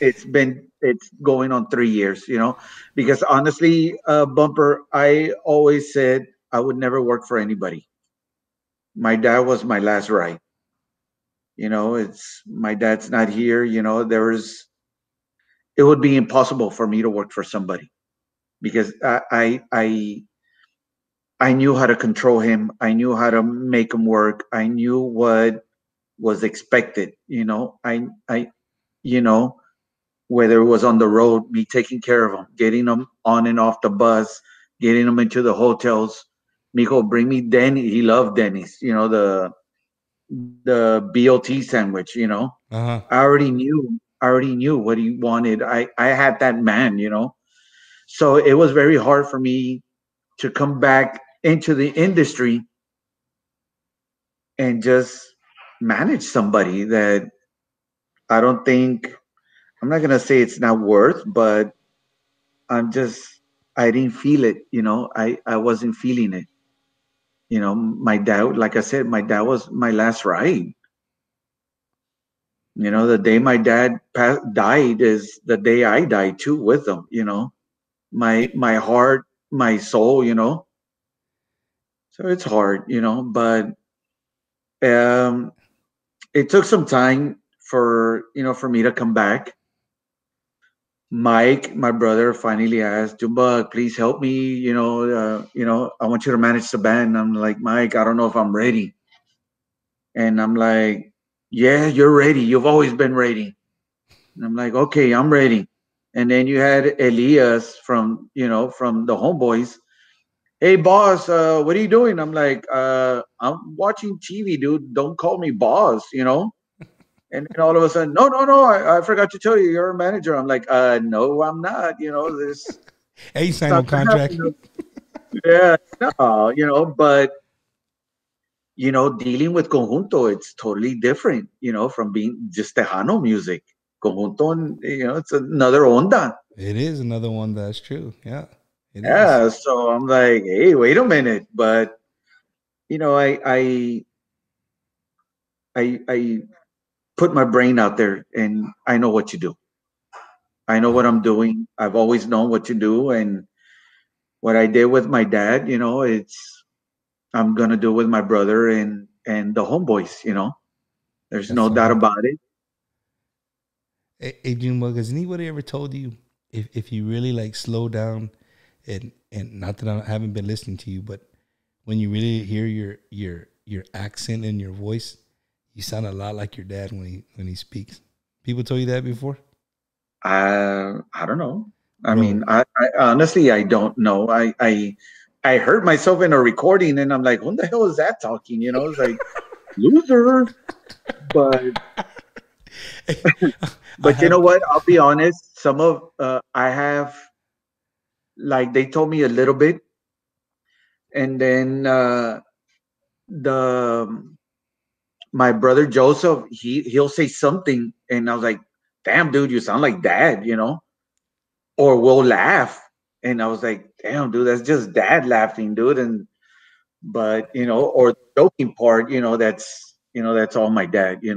it's going on 3 years, because honestly, Bumper, I always said I would never work for anybody. My dad was my last ride. It's my dad's not here. It would be impossible for me to work for somebody because I knew how to control him. I knew how to make him work. I knew what was expected. Whether it was on the road, me taking care of him, getting him on and off the bus, getting him into the hotels. Mijo, bring me Denny. He loved Denny's. The BLT sandwich. Uh-huh. I already knew what he wanted. I had that man. So it was very hard for me to come back into the industry and just manage somebody that I don't think, I'm not going to say it's not worth, but I didn't feel it. I wasn't feeling it. My dad, like I said, my dad was my last ride. The day my dad died is the day I died too with him. My heart, my soul. So it's hard. But it took some time for me to come back. Mike, my brother, finally asked, Junebug, please help me. I want you to manage the band. I'm like, Mike, I don't know if I'm ready. And I'm like, yeah, you're ready. You've always been ready. And I'm like, okay, I'm ready. And then you had Elias from the Homeboys, hey boss, what are you doing? I'm like, I'm watching TV, dude. Don't call me boss, you know? And then all of a sudden, no, I forgot to tell you, you're a manager. I'm like, no, I'm not. You know, this Hey, it's sign no not gonna contract. happen. Yeah, no, you know, but dealing with conjunto, it's totally different, from being just Tejano music. Conjunto, it's another onda. It is another one that's true. Yeah, it is. Yeah, so I'm like, hey, wait a minute, but you know, I put my brain out there, and I know what you do. I know what I'm doing. I've always known what to do, and what I did with my dad, it's I'm gonna do with my brother and the homeboys. There's That's no so doubt good. about it. Hey, Junebug, has anybody ever told you if you really like slow down and not that I haven't been listening to you, but when you really hear your accent and your voice, you sound a lot like your dad when he speaks. People told you that before, I don't know. I bro. mean, I honestly I don't know. I heard myself in a recording, and I'm like, who the hell is that talking? It's like loser. But I you know have. what? I'll be honest. Some of I have, like, they told me a little bit, and then the my brother Joseph, he'll say something, and I was like, damn, dude, you sound like dad. Or we'll laugh, and I was like, damn, dude, that's just dad laughing, dude. And but or the joking part, that's all my dad. You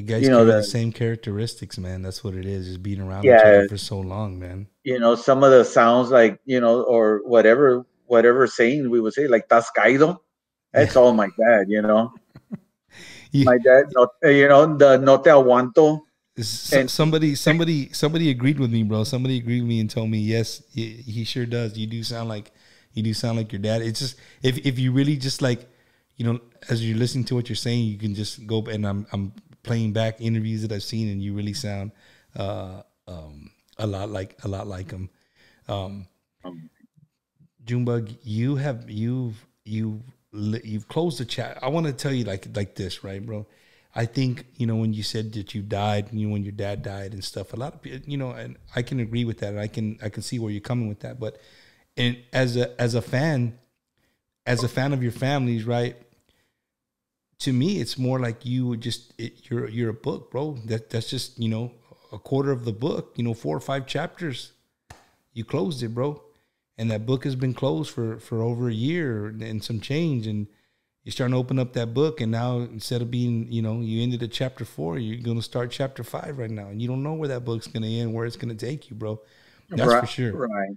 guys You know carry the the same characteristics, man. That's what it is. Just being around each other Yeah, for so long, man. some of the sounds, like, or whatever saying we would say, like "tas caído." Yeah. That's all my dad. Yeah. My dad, no, the "no te aguanto." And Somebody agreed with me, bro. Somebody agreed with me and told me, yes, he sure does. You do sound like your dad. It's just if you really just like, as you're listening to what you're saying, you can just go and I'm playing back interviews that I've seen, and you really sound uh, a lot like him. Um, um, Junebug, you've closed the chat. I want to tell you like this, right, bro? I think when you said that you died, when your dad died and stuff. A lot of people, and I can agree with that, and I can see where you're coming with that. But and as a fan of your families, right? To me, it's more like you would you're a book, bro. That's just a quarter of the book. 4 or 5 chapters. You closed it, bro, and that book has been closed for over a year and some change, and you're starting to open up that book, and now instead of being, you ended at chapter 4, you're going to start chapter 5 right now, and you don't know where that book's going to end, where it's going to take you, bro. That's right, for sure. right.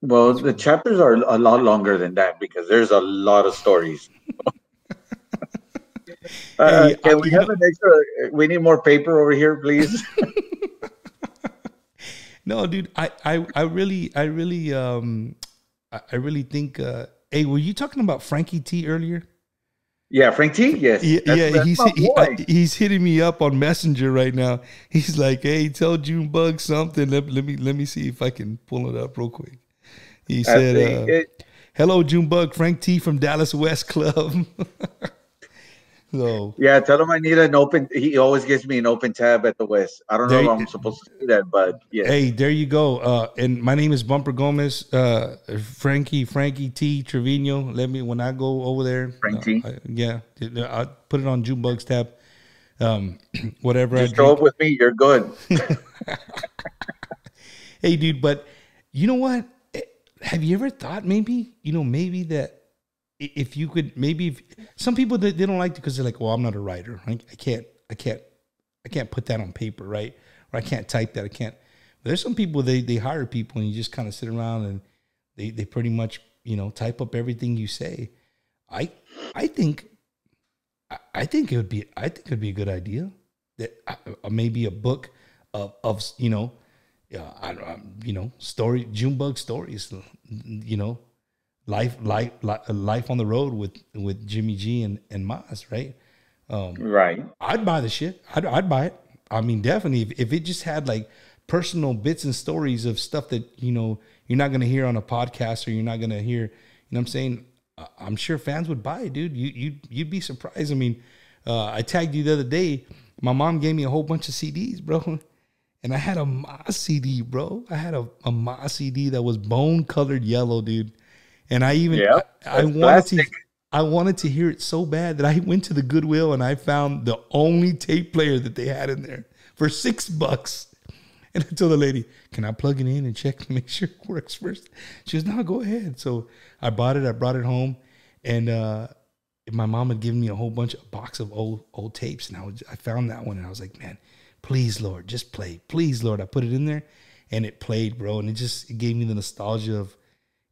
Well, That's the chapters are a lot longer than that because there's a lot of stories. hey, Can we have an extra? We need more paper over here, please. no, dude, I really think. Hey, were you talking about Frankie T earlier? Yeah, Frank T. Yes, Yeah, yeah, that's my boy. he's hitting me up on Messenger right now. He's like, "Hey, tell Junebug something. Let me see if I can pull it up real quick." He said, "Hello, Junebug, Frank T from Dallas West Club." So Yeah, tell him I need an open. He always gives me an open tab at the West. I don't know if there, I'm supposed to say that, but yes, hey, there you go. And my name is Bumper Gomez. Frankie T Trevino. Let me when I go over there. Frank T. Yeah, I put it on Junebug's tab. Whatever Just I show drink. up with me. You're good. Hey, dude, but you know what? Have you ever thought maybe that if you could if some people they don't like it because they're like, well, I'm not a writer. I can't put that on paper, right? Or I can't type that. I can't. But there's some people they hire people and you just kind of sit around and they pretty much type up everything you say. I think it would be a good idea that maybe a book of yeah, I story Junebug stories, life on the road with Jimmy G and Mazz, right? Right. I'd buy the shit. I'd buy it. I mean, definitely if it just had like personal bits and stories of stuff that you're not going to hear on a podcast or you're not going to hear You know what I'm saying? I'm sure fans would buy it, dude. You'd be surprised. I mean, I tagged you the other day. My mom gave me a whole bunch of CDs, bro. And I had a Mazz CD, bro. I had a Mazz CD that was bone colored yellow, dude. And I even I wanted to hear it so bad that I went to the Goodwill and I found the only tape player that they had in there for $6. And I told the lady, "Can I plug it in and check to make sure it works first?" She goes, "No, go ahead." So I bought it. I brought it home, and my mom had given me a whole box of old tapes, and I found that one, and I was like, "Man, please, Lord, just play. Please, Lord." I put it in there, and it played, bro, and it gave me the nostalgia of,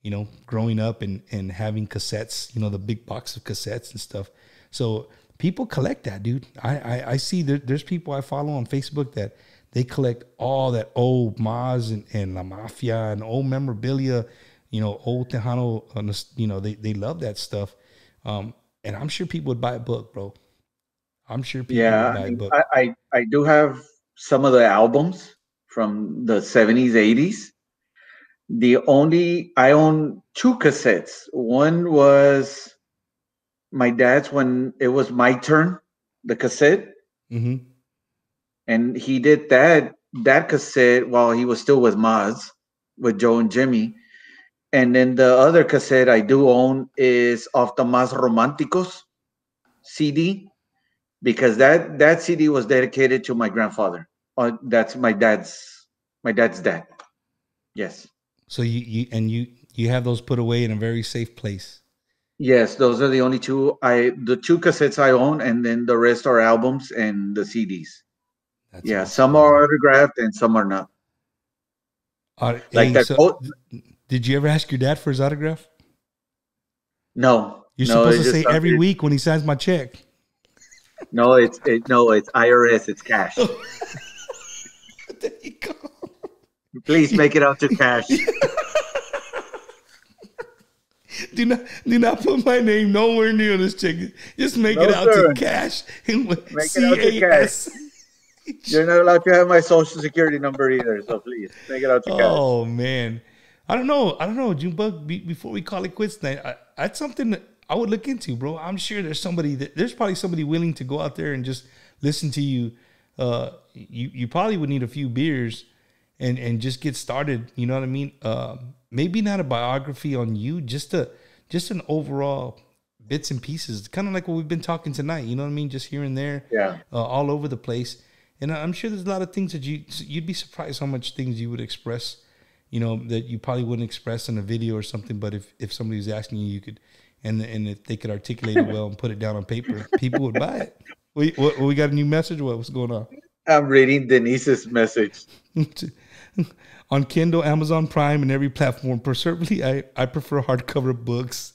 you know, growing up and having cassettes, you know, the big box of cassettes and stuff. So people collect that, dude. I see there's people I follow on Facebook that they collect all that old Mazz and La Mafia and old memorabilia, you know, old Tejano, you know, they love that stuff. And I'm sure people would buy a book, bro. I'm sure people would buy a book. I do have some of the albums from the 70s, 80s. I own 2 cassettes. One was my dad's when it was my turn, the cassette. Mm-hmm. And he did that cassette while he was still with Mazz, with Joe and Jimmy. And then the other cassette I do own is off the Más Románticos CD, because that CD was dedicated to my grandfather. That's my dad's dad. Yes. So you have those put away in a very safe place. Yes, those are the only 2. The 2 cassettes I own, and then the rest are albums and the CDs. That's awesome. Some are autographed and some are not. Did you ever ask your dad for his autograph? No. You're supposed to say every week when he signs my check. No, it's IRS. It's cash. There you go. Please make it out to cash. Do not put my name nowhere near this check. Just make it out to cash. Make it out to cash. You're not allowed to have my social security number either, so please make it out to cash. Oh man, I don't know, Junebug. Before we call it quits tonight, that's something that I would look into, bro. I'm sure there's probably somebody willing to go out there and just listen to you. You probably would need a few beers and just get started. You know what I mean? Maybe not a biography on you, just an overall bits and pieces, kind of like what we've been talking tonight. You know what I mean? Just here and there, all over the place. And I'm sure there's a lot of things that you'd be surprised how much things you would express, you know, that you probably wouldn't express in a video or something. But if somebody was asking you, you could, and if they could articulate it well and put it down on paper, people would buy it. We got a new message? What's going on? I'm reading Denise's message. On Kindle, Amazon Prime, and every platform. Preferably, I prefer hardcover books.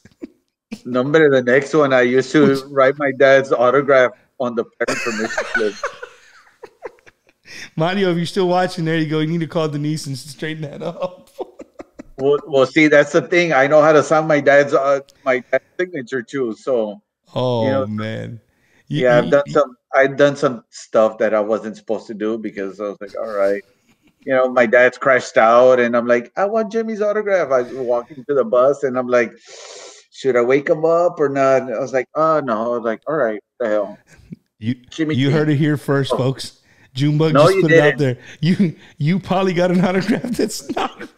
The next one, I used to write my dad's autograph on the parent permission slip. Mario, if you're still watching, there you go. You need to call Denise and straighten that up. Well, see, that's the thing. I know how to sign my dad's signature too. So, man, I've done some stuff that I wasn't supposed to do because I was like, all right, you know, my dad's crashed out, and I'm like, I want Jimmy's autograph. I was walking to the bus, and I'm like, should I wake him up or not? And I was like, oh no. I was like, all right, the hell. You heard it here first, folks. Junebug just put it out there. You probably got an autograph that's not real.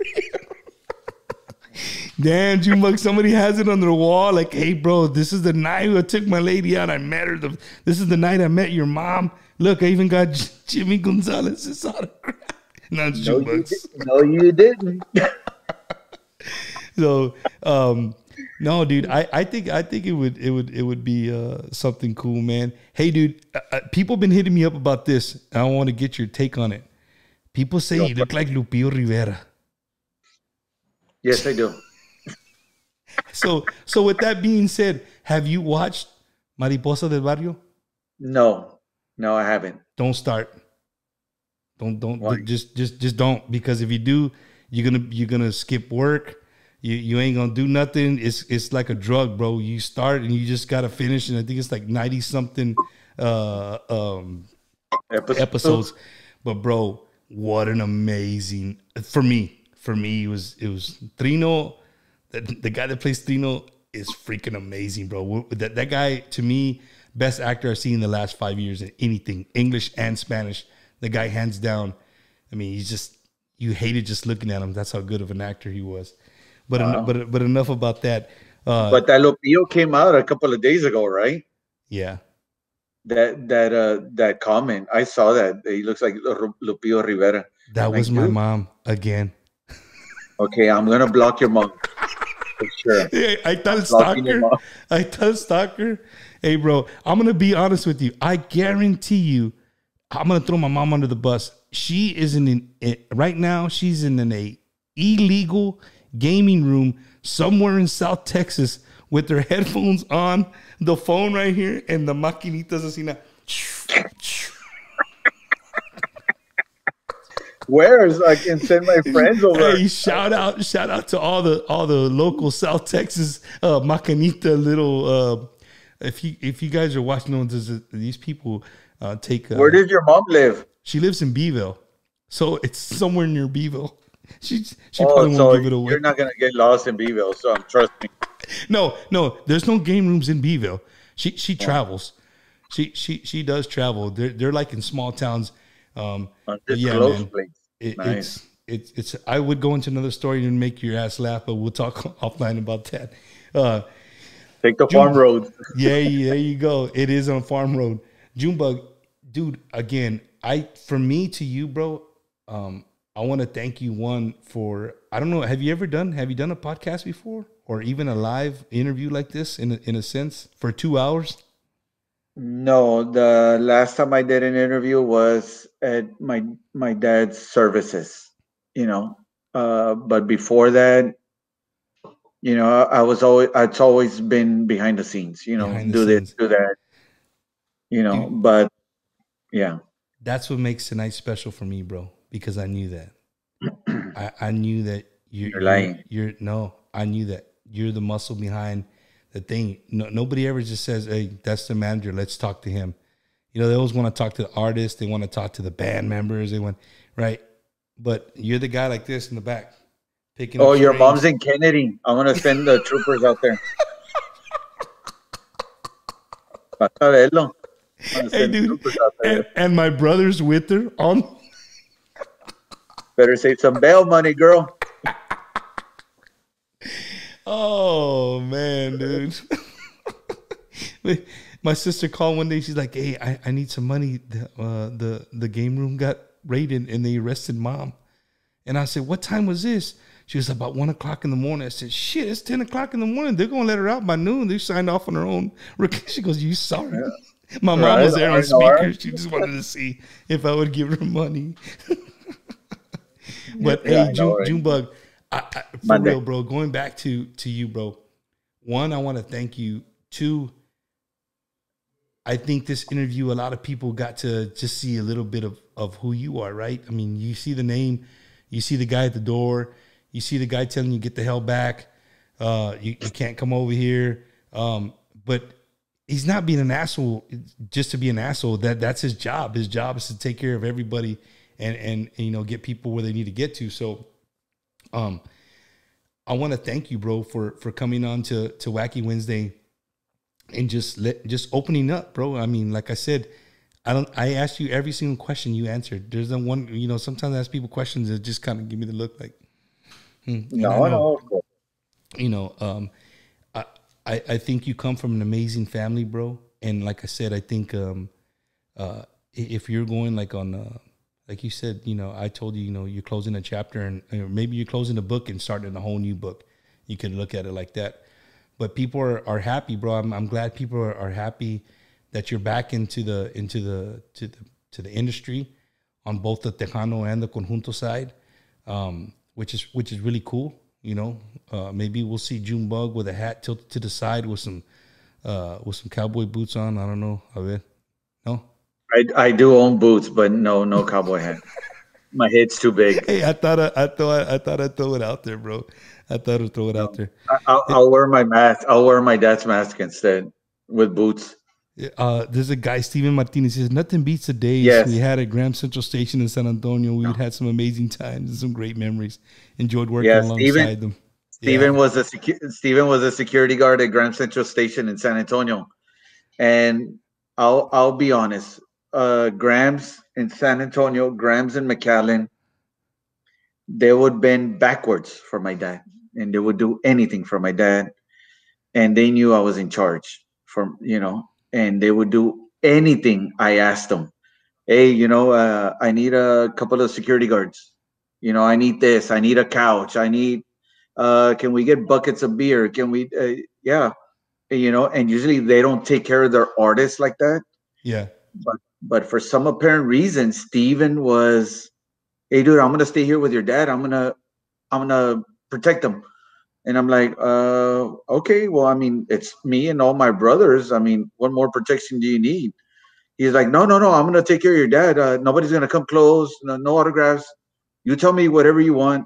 Damn, Junebug, somebody has it on their wall. Like, hey, bro, this is the night I took my lady out. I met her. This is the night I met your mom. Look, I even got Jimmy Gonzalez's autograph. No, it's Junebug's. No, you didn't. So, no, dude, I think it would be something cool, man. Hey, dude, people been hitting me up about this. I want to get your take on it. People say you look like Lupillo Rivera. Yes, I do. So with that being said, have you watched Mariposa del Barrio? No, I haven't. Don't start. Don't just don't, because if you do, you're gonna skip work. You ain't gonna do nothing. It's like a drug, bro. You start and you just gotta finish, and I think it's like 90 something episodes. But bro, what an amazing for me it was Trino, the guy that plays Tino is freaking amazing, bro. That guy, to me, best actor I've seen in the last 5 years in anything, English and Spanish. The guy, hands down. I mean, he's just, you hated just looking at him. That's how good of an actor he was. But but enough about that. But that Lupillo came out a couple of days ago, right? Yeah. That comment, I saw that. He looks like Lupillo Rivera. That was my mom again. Okay, I'm gonna block your mom. For sure. Yeah, I thought stalker. Hey, bro, I'm gonna be honest with you. I guarantee you, I'm gonna throw my mom under the bus. She is right now. She's in an illegal gaming room somewhere in South Texas with her headphones on, the phone right here, and the maquinitas así na. Where is I can send my friends over? Hey, shout out to all the local South Texas maquinita little. If you guys are watching these people take. Where does your mom live? She lives in Beeville, so it's somewhere near Beeville. She probably won't give it away. You're not gonna get lost in Beeville, so trust me. No, there's no game rooms in Beeville. She travels. She does travel. They're like in small towns. Yeah, man. Nice. It's. I would go into another story and make your ass laugh, but we'll talk offline about that. Take the farm road. Yeah, there you go. It is on farm road. Junebug, dude. Again, from me to you, bro. I want to thank you for. I don't know. Have you done a podcast before, or even a live interview like this in a sense for 2 hours? No, the last time I did an interview was at my dad's services, but before that, it's always been behind the scenes, this, do that, Dude, but yeah. That's what makes tonight special for me, bro, because I knew that. I knew that you're lying. I knew that you're the muscle behind the thing. Nobody ever just says, "Hey, that's the manager. Let's talk to him." They always want to talk to the artists. They want to talk to the band members. They want, right? But you're the guy like this in the back, picking. Oh, your mom's in Kennedy. I'm gonna send the troopers out there. Hey, dude, and my brother's with her on. Better save some bail money, girl. Oh man, dude. My sister called one day. She's like, "Hey, I need some money. The game room got raided and they arrested mom." And I said, "What time was this?" She was about 1 o'clock in the morning. I said, "Shit, it's 10 o'clock in the morning. They're gonna let her out by noon. They signed off on her own." She goes, "You sorry?" Yeah. My mom was there on speaker. She just wanted to see if I would give her money. But hey, Junebug. For real, bro, going back to you, bro. One, I want to thank you. Two, I think this interview, a lot of people got to just see a little bit of who you are, right? I mean, you see the name, you see the guy at the door, you see the guy telling you, get the hell back, you can't come over here. But he's not being an asshole just to be an asshole. That's his job. His job is to take care of everybody and get people where they need to get to. So I want to thank you, bro, for coming on to Wacky Wednesday and just opening up, bro. I mean, like I said, I asked you every single question you answered. There's the one, sometimes I ask people questions that just kind of give me the look like, no. I think you come from an amazing family, bro. And like I said, I think if you're going like on like you said, I told you, you're closing a chapter and maybe you're closing a book and starting a whole new book. You could look at it like that. But people are happy, bro. I'm glad people are happy that you're back into the industry on both the Tejano and the Conjunto side, which is really cool. Maybe we'll see Junebug with a hat tilted to the side with some cowboy boots on. I don't know. A ver. No. I do own boots, but no cowboy hat. My head's too big. Hey, I thought I'd throw it out there, bro. I thought I'd throw it out there. I'll wear my mask. I'll wear my dad's mask instead with boots. There's a guy, Steven Martinez, says nothing beats the days we had at Graham Central Station in San Antonio. We had some amazing times and some great memories. Enjoyed working alongside them. Yeah. Steven was a security guard at Grand Central Station in San Antonio, and I'll be honest. Grams in San Antonio, Grams in McAllen, they would bend backwards for my dad, and they would do anything for my dad, and they knew I was in charge. And they would do anything I asked them. Hey, I need a couple of security guards. I need this. I need a couch. I need. Can we get buckets of beer? Can we? Yeah, And usually they don't take care of their artists like that. Yeah. But for some apparent reason, Steven was, hey, dude, I'm gonna stay here with your dad. I'm gonna protect him. And I'm like, okay, well, I mean, it's me and all my brothers. I mean, what more protection do you need? He's like, no, I'm going to take care of your dad. Nobody's going to come close. No autographs. You tell me whatever you want.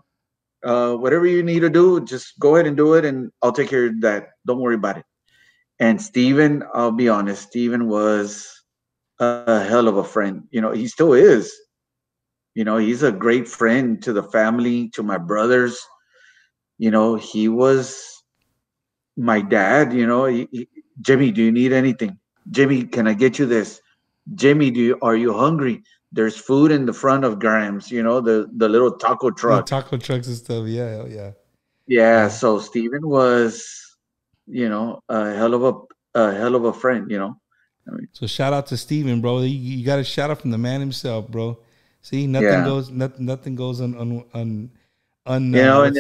Whatever you need to do, just go ahead and do it, and I'll take care of your dad. Don't worry about it. And Steven, I'll be honest, Steven was a hell of a friend. He still is. He's a great friend to the family, to my brothers. He was my dad. Jimmy, do you need anything? Jimmy, can I get you this? Jimmy, are you hungry? There's food in the front of Graham's, the little taco truck. The taco trucks and stuff. Yeah. Yeah. So Steven was, a hell of a friend, So shout out to Steven, bro. You got a shout out from the man himself, bro. See, nothing goes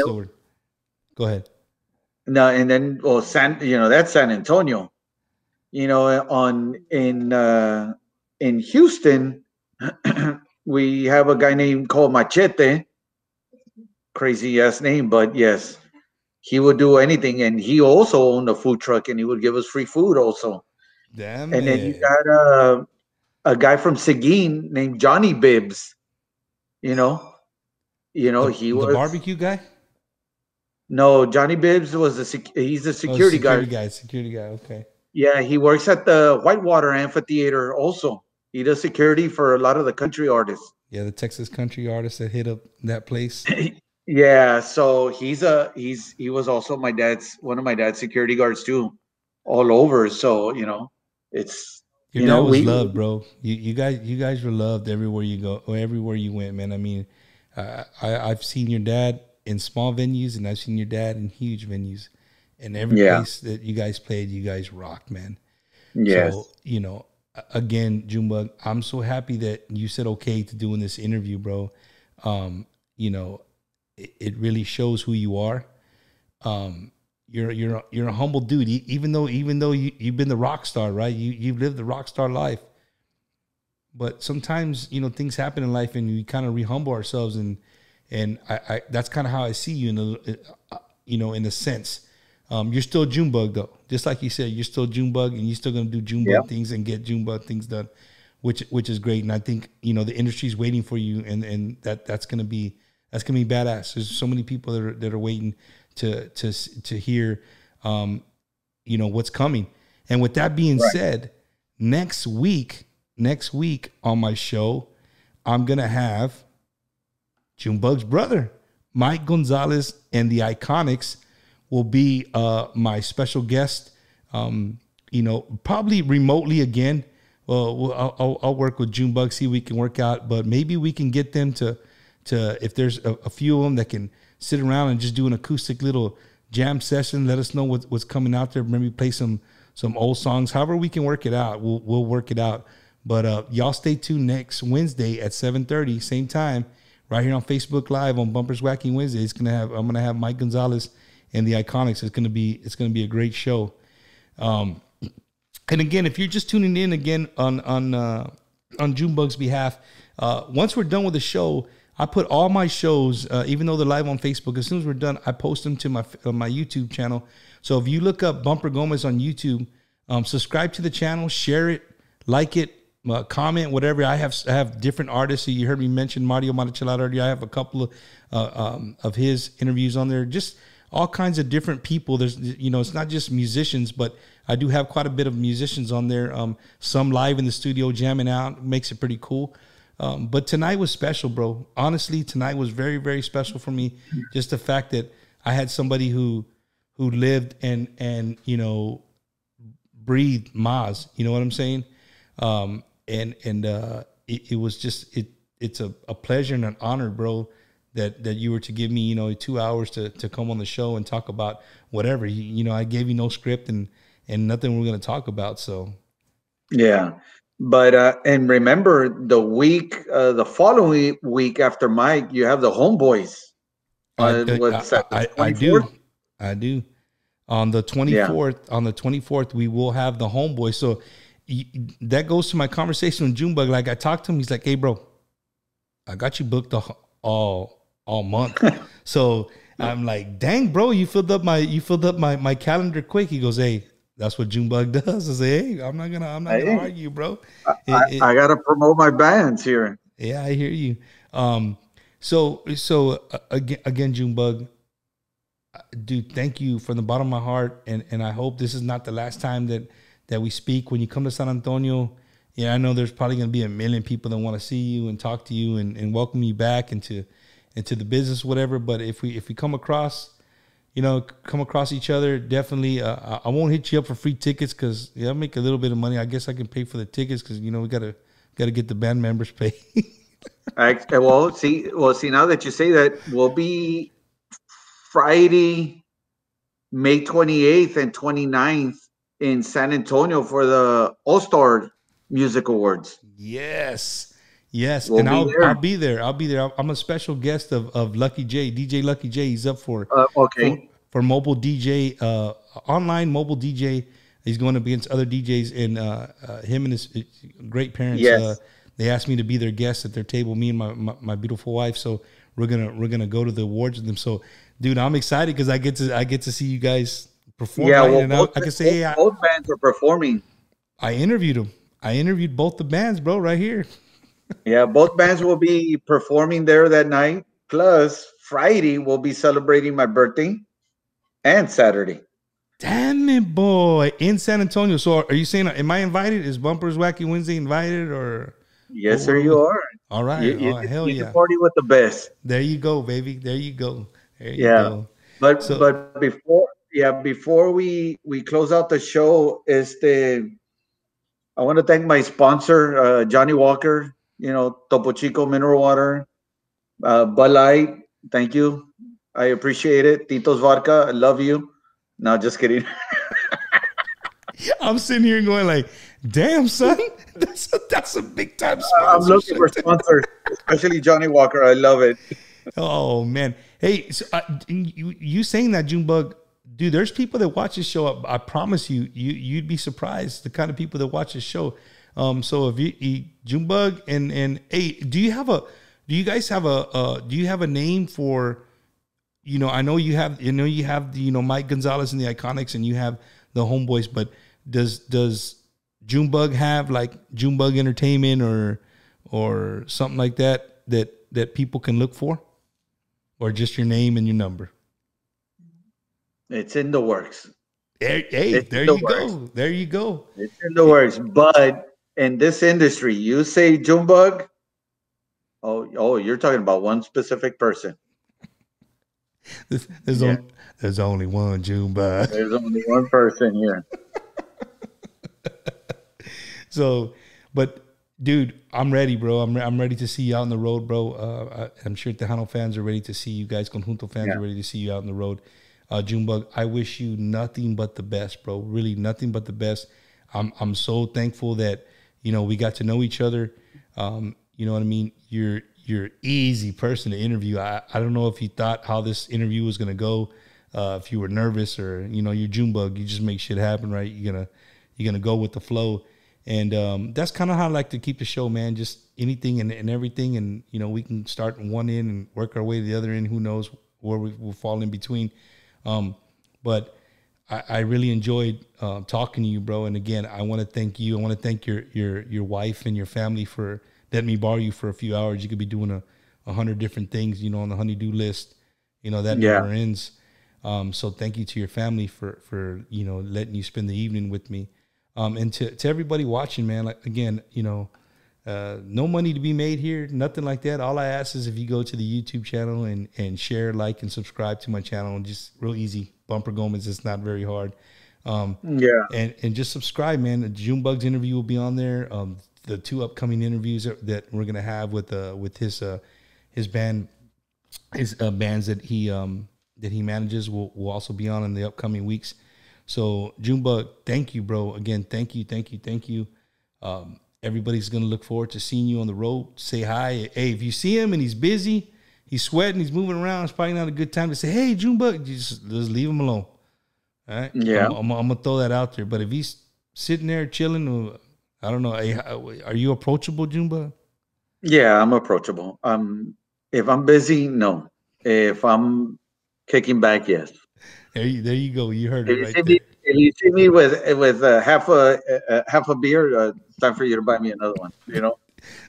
sword. Go ahead. No, and then that's San Antonio. In Houston, we have a guy named called Machete. Crazy ass name, but yes, he would do anything, and he also owned a food truck, and he would give us free food also. Damn. And then you got a guy from Seguin named Johnny Bibbs. He was the barbecue guy. No, Johnny Bibbs was he's a security guy. Security guy. Okay. Yeah, he works at the Whitewater Amphitheater also. He does security for a lot of the country artists. Yeah, the Texas country artists that hit up that place. Yeah, so he was also one of my dad's security guards too, all over. So it's your dad was loved, bro. You guys were loved everywhere you go or everywhere you went, man. I mean, I've seen your dad in small venues, and I've seen your dad in huge venues. And every place that you guys played, you guys rocked, man. Yes. So, again, Junebug, I'm so happy that you said okay to doing this interview, bro. It really shows who you are. You're a humble dude, even though you've been the rock star, right? You've lived the rock star life. But sometimes, things happen in life, and we kind of re-humble ourselves, and I that's kind of how I see you in a sense. You're still Junebug though, just like you said. You're still Junebug, and you're still gonna do Junebug things and get Junebug things done, which is great. And I think the industry's waiting for you, and that's gonna be badass. There's so many people that are waiting to hear, what's coming. And with that being said, next week on my show, I'm gonna have Junebug's brother, Mike Gonzalez, and the Iconics will be my special guest. Probably remotely again. Well, I'll work with Junebug, see if we can work out, but maybe we can get them to if there's a few of them that can sit around and just do an acoustic little jam session. Let us know what's coming out there. Maybe play some old songs. However we can work it out, we'll work it out. But y'all stay tuned next Wednesday at 7:30, same time, right here on Facebook Live on Bumpers Wacky Wednesday. I'm gonna have Mike Gonzalez and the Iconics. It's gonna be a great show. And again, if you're just tuning in again on Junebug's behalf, once we're done with the show, I put all my shows, even though they're live on Facebook, as soon as we're done, I post them to my YouTube channel. So if you look up Bumper Gomez on YouTube, subscribe to the channel, share it, like it, comment, whatever. I have different artists. You heard me mention Mario Monticello earlier. I have a couple of his interviews on there. Just all kinds of different people. There's it's not just musicians, but I do have quite a bit of musicians on there. Some live in the studio jamming out, makes it pretty cool. But tonight was special, bro. Honestly, tonight was very, very special for me. Just the fact that I had somebody who lived and you know, breathed Mazz. You know what I'm saying? It was just it's a pleasure and an honor, bro, that you were to give me, you know, 2 hours to come on the show and talk about whatever. You know, I gave you no script and nothing we're going to talk about. So Yeah. But and remember the following week after Mike, you have the homeboys. What's that? The I 24th? do. On the 24th, we will have the homeboy. So that goes to my conversation with Junebug. Like I talked to him, he's like, "Hey, bro, I got you booked all month." So I'm like, "Dang, bro, you filled up my calendar quick." He goes, "Hey, that's what Junebug does." I say, "Hey, I'm not gonna argue, bro. I gotta promote my bands here." Yeah, I hear you. So again, Junebug, dude, thank you from the bottom of my heart, and I hope this is not the last time that we speak. When you come to San Antonio, yeah, I know there's probably going to be a million people that want to see you and talk to you and welcome you back into the business, whatever. But if we come across each other, definitely, I won't hit you up for free tickets because I make a little bit of money. I guess I can pay for the tickets because we gotta get the band members paid. Well, see, now that you say that, we'll be Friday, May 28th and 29th in San Antonio for the All-Star Music Awards. Yes. We'll And be I'll be there. I'm a special guest of Lucky J, DJ Lucky J. He's up for for mobile DJ, online mobile DJ. He's going up against other DJs, and him and his great parents. Yes. They asked me to be their guest at their table. Me and my beautiful wife. So we're gonna go to the awards with them. So, dude, I'm excited because I get to see you guys perform. Yeah, right? well, And I can say, hey, both bands are performing. I interviewed them. I interviewed both the bands, bro, right here. Yeah, both bands will be performing there that night. Plus, Friday we'll be celebrating my birthday, and Saturday. Damn it, boy! In San Antonio. So, are you saying, am I invited? Is Bumpers Wacky Wednesday invited, or? Yes, sir, you are. All right. Hell you yeah! party with the best. There you go, baby. There you go. There you go. But before we close out the show, I want to thank my sponsor, Johnny Walker. You know, Topo Chico Mineral Water, Bud Light. Thank you. I appreciate it. Tito's Vodka. I love you. No, just kidding. I'm sitting here going like, damn, son, that's a big time sponsor. I'm looking for sponsors, especially Johnny Walker. I love it. Oh, man. Hey, so, you saying that, Junebug, dude, there's people that watch this show. I promise you'd be surprised the kind of people that watch this show. So if you Junebug and hey, do you guys have a name for, I know you have Mike Gonzalez and the Iconics and you have the Homeboys, but does Junebug have like Junebug Entertainment or something like that people can look for, or just your name and your number? It's in the works. There you go. There you go. It's in the works. But in this industry, you say Junebug, oh, you're talking about one specific person. There's only one Junebug. There's only one person here. So, but dude, I'm ready, bro. I'm ready to see you out on the road, bro. I'm sure Tejano fans are ready to see you guys. Conjunto fans are ready to see you out on the road. Junebug, I wish you nothing but the best, bro. Really, nothing but the best. I'm so thankful that we got to know each other. You know what I mean? You're easy person to interview. I don't know if you thought how this interview was gonna go. If you were nervous or you're Junebug, you just make shit happen, right? You're gonna go with the flow. And that's kind of how I like to keep the show, man. Just anything and everything. And, we can start in one end and work our way to the other end. Who knows where we will fall in between. But I really enjoyed talking to you, bro. And again, I want to thank you. I want to thank your wife and your family for letting me borrow you for a few hours. You could be doing 100 different things, on the honey-do list. That never ends. So thank you to your family for letting you spend the evening with me. And to everybody watching, man, like, again, No money to be made here, nothing like that. All I ask is if you go to the YouTube channel and share, like, and subscribe to my channel. Just real easy. Bumper Gomez, it's not very hard. Yeah. And just subscribe, man. The Junebug's interview will be on there. The 2 upcoming interviews that we're gonna have with his band, his bands that he manages will also be on in the upcoming weeks. So Junebug, thank you, bro. Again, thank you. Everybody's gonna look forward to seeing you on the road. Say hi. Hey, if you see him and he's busy, he's sweating, he's moving around, it's probably not a good time to say, hey, Junebug, just leave him alone. All right? Yeah. I'm gonna throw that out there. But if he's sitting there chilling, I don't know. Are you approachable, Junebug? Yeah, I'm approachable. If I'm busy, no. If I'm kicking back, yes. There you go. You heard it right If there. you see me with half a beer, it's time for you to buy me another one. You know.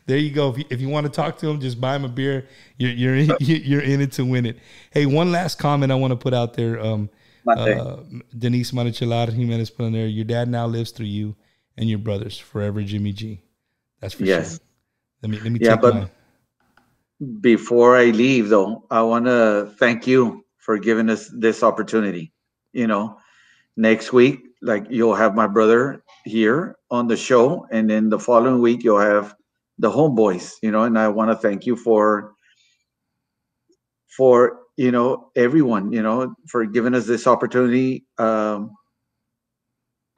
There you go. If you want to talk to him, just buy him a beer. You're in it to win it. Hey, one last comment I want to put out there. Denise Marichalar Jimenez put on there. Your dad now lives through you and your brothers forever, Jimmy G. That's for sure. Let me take mine. Before I leave, though, I want to thank you for giving us this opportunity. You know, next week, like, you'll have my brother here on the show, and then the following week you'll have the homeboys. You know, and I want to thank you for everyone. For giving us this opportunity. I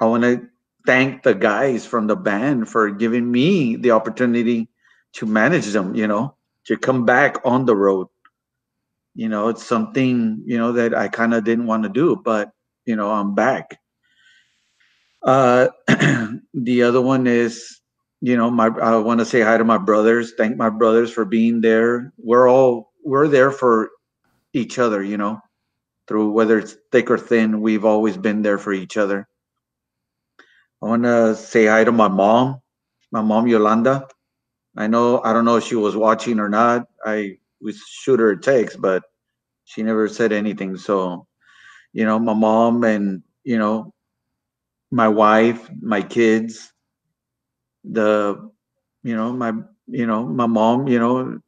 want to thank the guys from the band for giving me the opportunity to manage them. To come back on the road. It's something, that I kind of didn't want to do, but, I'm back. The other one is, I want to say hi to my brothers, thank my brothers for being there. We're there for each other, through whether it's thick or thin, we've always been there for each other. I want to say hi to my mom Yolanda. I don't know if she was watching or not. We shoot her a text, but she never said anything. So, my mom and, my wife, my kids, my mom,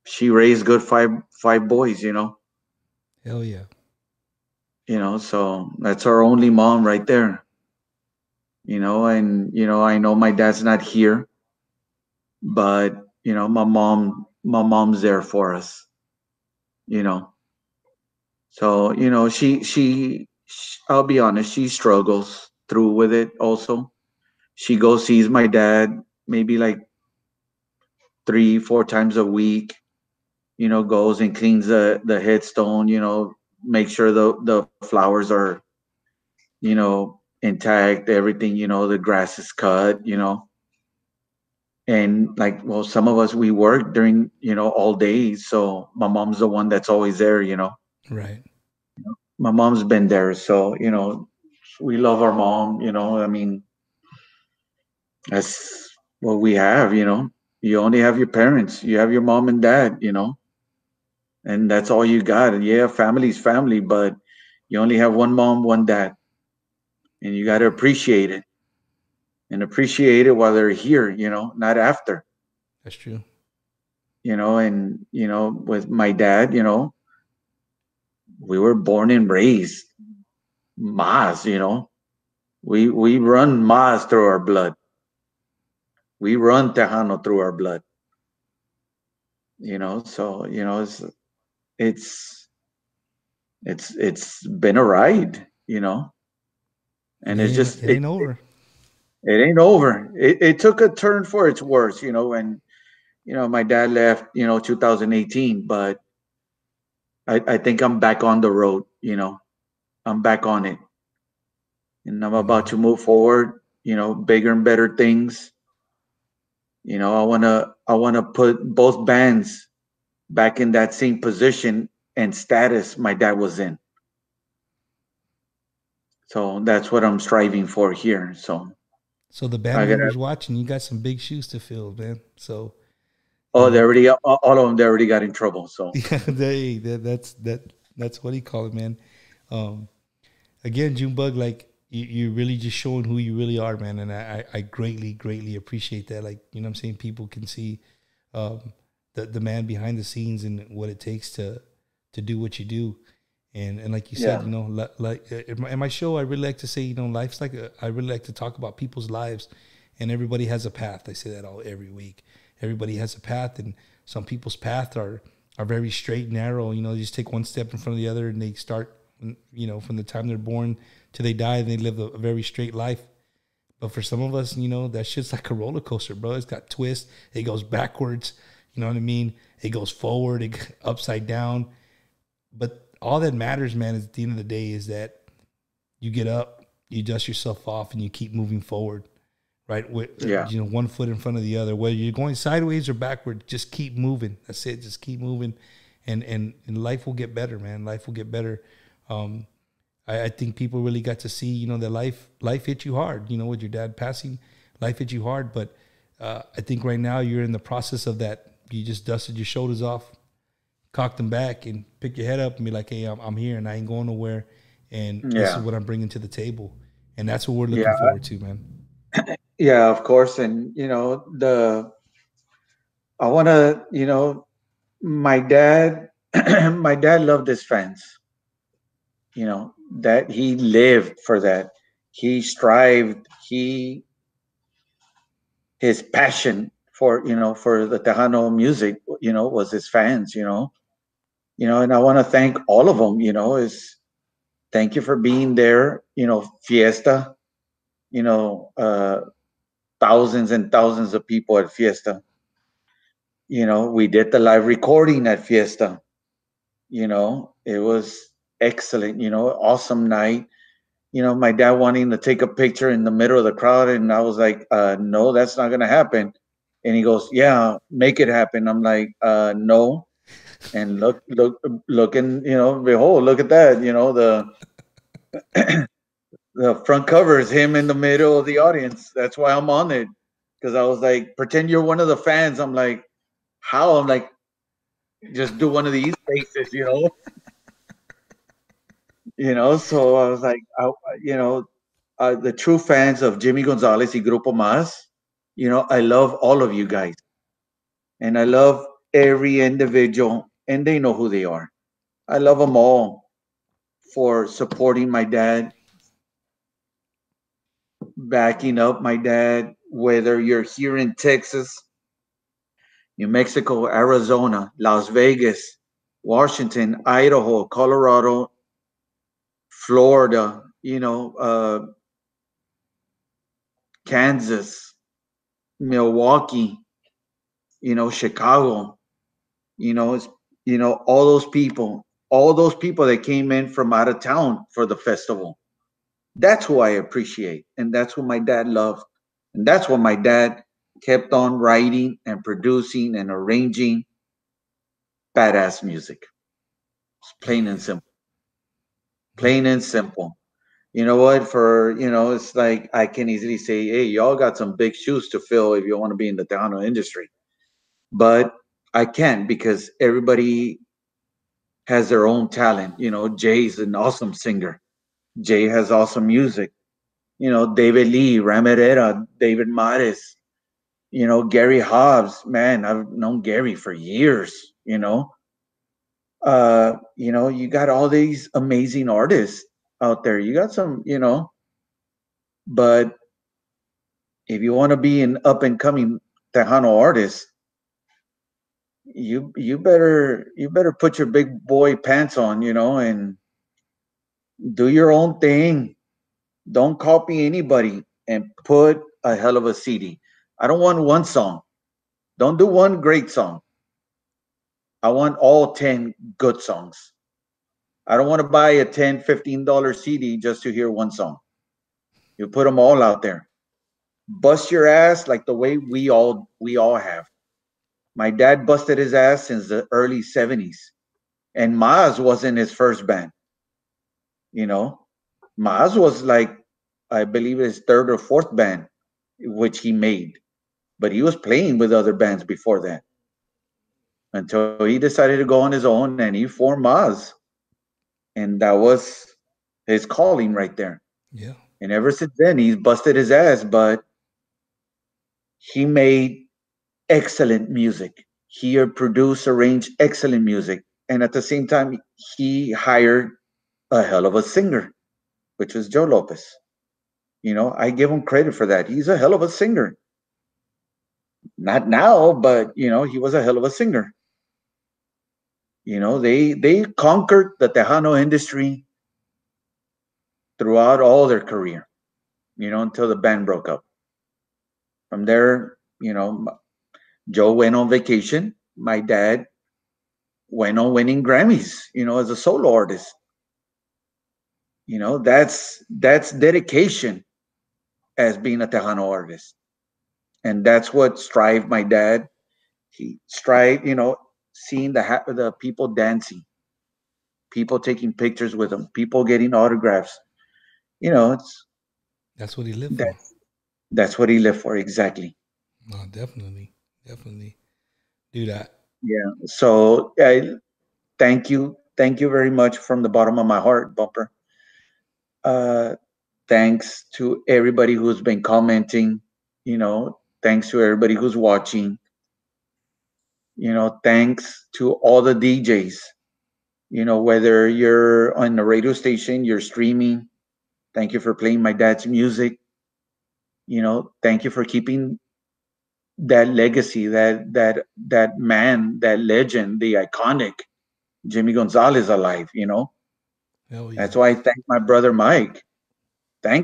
she raised good five boys, Hell yeah. So that's our only mom right there. And, I know my dad's not here, but, my mom's there for us, So, she I'll be honest, she struggles through with it also. She goes, sees my dad maybe like 3-4 times a week, goes and cleans the headstone, make sure the flowers are, intact, everything, the grass is cut, and like, well, some of us, we work during, all day. So my mom's the one that's always there, Right. My mom's been there. So, we love our mom, I mean, that's what we have, you only have your parents, you have your mom and dad, and that's all you got. And yeah, family's family, but you only have one mom, one dad, and you got to appreciate it. And appreciate it while they're here, not after. That's true. And, with my dad, we were born and raised Mazz, we run Mazz through our blood. We run Tejano through our blood. So, it's been a ride, and it's just, it ain't over. It ain't over. It took a turn for its worse, when, my dad left, 2018, but I think I'm back on the road, I'm back on it. And I'm about to move forward, bigger and better things. I wanna put both bands back in that same position and status my dad was in. So that's what I'm striving for here. So the band members watching, you got some big shoes to fill, man. So, all of them, they already got in trouble. So yeah, that's what he called it, man. Again, Junebug, like, you're really just showing who you really are, man. And I greatly, greatly appreciate that. Like, you know what I'm saying? People can see the man behind the scenes and what it takes to do what you do. And like you said, Yeah. you know, like in my show, I really like to say, you know, life's like I really like to talk about people's lives, and everybody has a path. I say that every week. Everybody has a path, and some people's paths are very straight and narrow. You know, they just take one step in front of the other, and they start, you know, from the time they're born till they die, and they live a very straight life. But for some of us, you know, that shit's like a roller coaster, bro. It's got twists. It goes backwards. You know what I mean? It goes forward. It upside down. But all that matters, man, is at the end of the day is that you get up, you dust yourself off, and you keep moving forward, right? With, Yeah. you know, one foot in front of the other. Whether you're going sideways or backward, just keep moving. That's it. Just keep moving, and life will get better, man. Life will get better. I think people really got to see, you know, that life hit you hard. You know, with your dad passing, life hit you hard. But I think right now you're in the process of that. You just dusted your shoulders off, cock them back, and pick your head up and be like, hey, I'm here and I ain't going nowhere. And this is what I'm bringing to the table. And that's what we're looking forward to, man. Yeah, of course. And, you know, I want to, you know, my dad, my dad loved his fans, you know, that he lived for that. He strived, his passion for, you know, for the Tejano music, you know, was his fans, you know, and I want to thank all of them, you know, thank you for being there, you know, Fiesta, you know, thousands and thousands of people at Fiesta. You know, we did the live recording at Fiesta. You know, it was excellent, you know, awesome night. You know, my dad wanting to take a picture in the middle of the crowd, and I was like, no, that's not gonna happen. And he goes, yeah, make it happen. I'm like, no. And look, and you know, behold, look at that. You know, the front cover is him in the middle of the audience. That's why I'm on it, because I was like, pretend you're one of the fans. I'm like, how? I'm like, just do one of these faces, you know. You know, so I was like, you know, the true fans of Jimmy Gonzalez y Grupo Mazz, you know, I love all of you guys, and I love every individual, and they know who they are. I love them all for supporting my dad, backing up my dad, whether you're here in Texas, New Mexico, Arizona, Las Vegas, Washington, Idaho, Colorado, Florida, you know, Kansas, Milwaukee, you know, Chicago, you know, you know, all those people that came in from out of town for the festival. That's who I appreciate, and that's who my dad loved, and that's what my dad kept on writing and producing and arranging badass music. It's plain and simple. Plain and simple. You know what? For you know, it's like I can easily say, "Hey, y'all got some big shoes to fill if you want to be in the Tejano industry," but I can't because everybody has their own talent. You know, Jay's an awesome singer. Jay has awesome music. You know, David Lee, Ramirera, David Mares. You know, Gary Hobbs. Man, I've known Gary for years. You know, you got all these amazing artists out there. You got some, you know, but if you want to be an up and coming Tejano artist, you better put your big boy pants on, you know, and do your own thing. Don't copy anybody and put a hell of a CD. I don't want one song. Don't do one great song. I want all 10 good songs. I don't want to buy a $10, $15 CD just to hear one song. You put them all out there. Bust your ass like the way we all have. My dad busted his ass since the early 70s. And Mazz wasn't his first band, you know. Mazz was like, I believe his third or fourth band, which he made. But he was playing with other bands before that until he decided to go on his own and he formed Mazz. And that was his calling right there. Yeah. And ever since then, he's busted his ass, but he made excellent music. He produced, arranged excellent music. And at the same time, he hired a hell of a singer, which was Joe Lopez. I give him credit for that. He's a hell of a singer. Not now, but he was a hell of a singer. They conquered the Tejano industry throughout all their career, until the band broke up. From there, Joe went on vacation. My dad went on winning Grammys, as a solo artist. That's dedication as being a Tejano artist. And that's what strived my dad. He strived, seeing the people dancing, people taking pictures with him, people getting autographs. That's what he lived for. That's what he lived for, exactly. No, definitely, do that. Yeah. So thank you very much from the bottom of my heart, Bumper. Thanks to everybody who's been commenting. Thanks to everybody who's watching. Thanks to all the DJs. Whether you're on the radio station, you're streaming. Thank you for playing my dad's music. Thank you for keeping that legacy, that man, that legend, the iconic Jimmy Gonzalez alive. Yeah. That's why I thank my brother Mike. I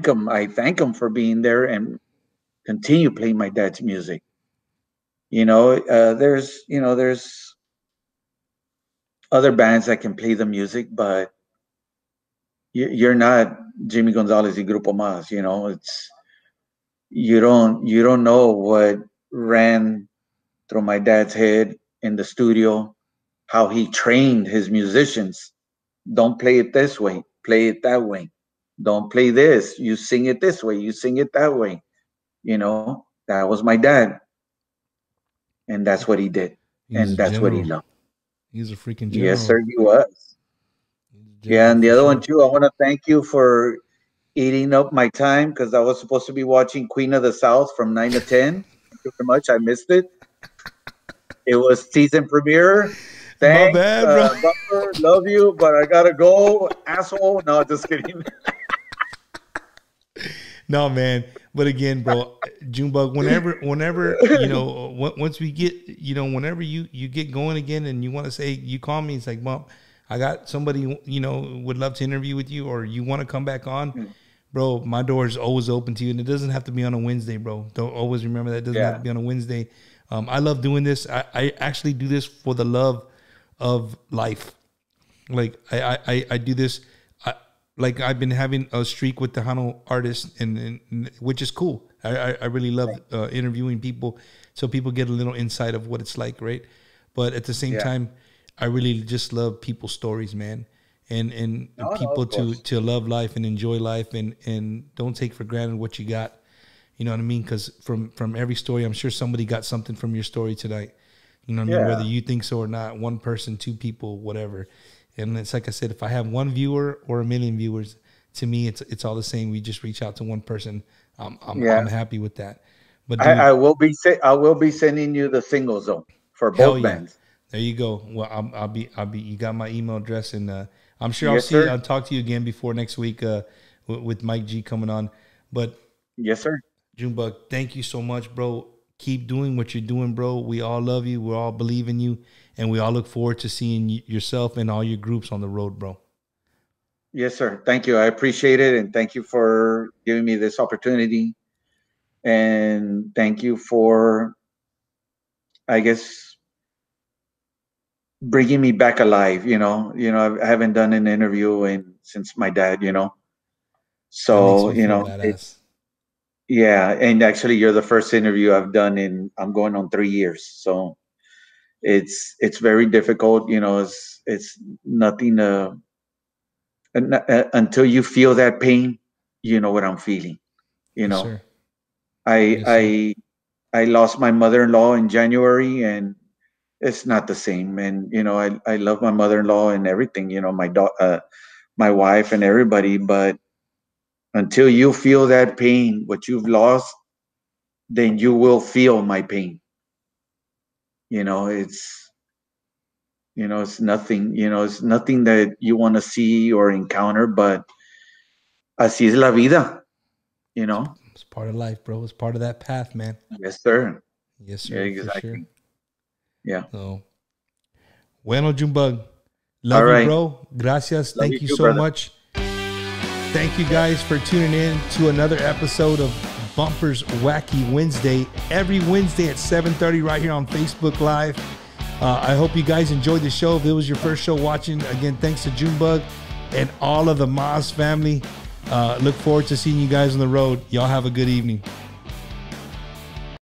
thank him for being there and continue playing my dad's music. There's other bands that can play the music, but you're not Jimmy Gonzalez y Grupo Mazz. It's you don't know what ran through my dad's head in the studio, how he trained his musicians. Don't play it this way, play it that way. Don't play this, you sing it this way, you sing it that way. That was my dad. And that's what he did. And that's what he loved. He's a freaking general. Yes, sir, he was. Yeah, and the other one too, I want to thank you for eating up my time, because I was supposed to be watching Queen of the South from 9 to 10. Thank you very much. I missed it. It was season premiere. Thanks, my bad, bro. Bumper, love you, but I gotta go, asshole. No, just kidding. No, man. But again, bro, Junebug, whenever once we get, whenever you get going again and you want to say, you call me, it's like, Mom, I got somebody, would love to interview with you, or you want to come back on, bro, my door is always open to you. And it doesn't have to be on a Wednesday, bro. Don't always remember that. It doesn't have to be on a Wednesday. I love doing this. I actually do this for the love of life. Like I do this. Like I've been having a streak with Tejano artists, and which is cool. I really love interviewing people, so people get a little insight of what it's like, right? But at the same time, I really just love people's stories, man, and people to love life and enjoy life, and don't take for granted what you got. You know what I mean? Because from every story, I'm sure somebody got something from your story tonight. You know what I mean? Whether you think so or not, one person, two people, whatever. And it's like I said, if I have one viewer or a million viewers, to me, it's all the same. We just reach out to one person. I'm happy with that. But dude, I will be sending you the singles though for both bands. There you go. Well, I'll be. You got my email address, and I'm sure I'll talk to you again before next week with Mike G coming on. But yes, sir. Junebug, thank you so much, bro. Keep doing what you're doing, bro. We all love you. We all believe in you. And we all look forward to seeing yourself and all your groups on the road, bro. Yes, sir. Thank you. I appreciate it. And thank you for giving me this opportunity. And thank you for, I guess, bringing me back alive. I haven't done an interview since my dad, So, yeah. And actually, you're the first interview I've done I'm going on 3 years. So it's very difficult. It's nothing until you feel that pain, you know what I'm feeling. Yes, sir. I lost my mother-in-law in January, and it's not the same. And I love my mother-in-law and everything. My wife and everybody, but Until you feel that pain, what you've lost, then you will feel my pain. You know, it's nothing, it's nothing that you want to see or encounter, but así es la vida, you know? It's part of life, bro. It's part of that path, man. Yes, sir. Yes, sir. Yeah, For exactly. sure. Yeah. So, bueno, Junebug. Love All you, right. bro. Gracias. Love Thank you you too, so brother. much. Thank you guys for tuning in to another episode of Bumper's Wacky Wednesday. Every Wednesday at 7:30 right here on Facebook Live. I hope you guys enjoyed the show. If it was your first show watching, again, thanks to Junebug and all of the Mazz family. Look forward to seeing you guys on the road. Y'all have a good evening.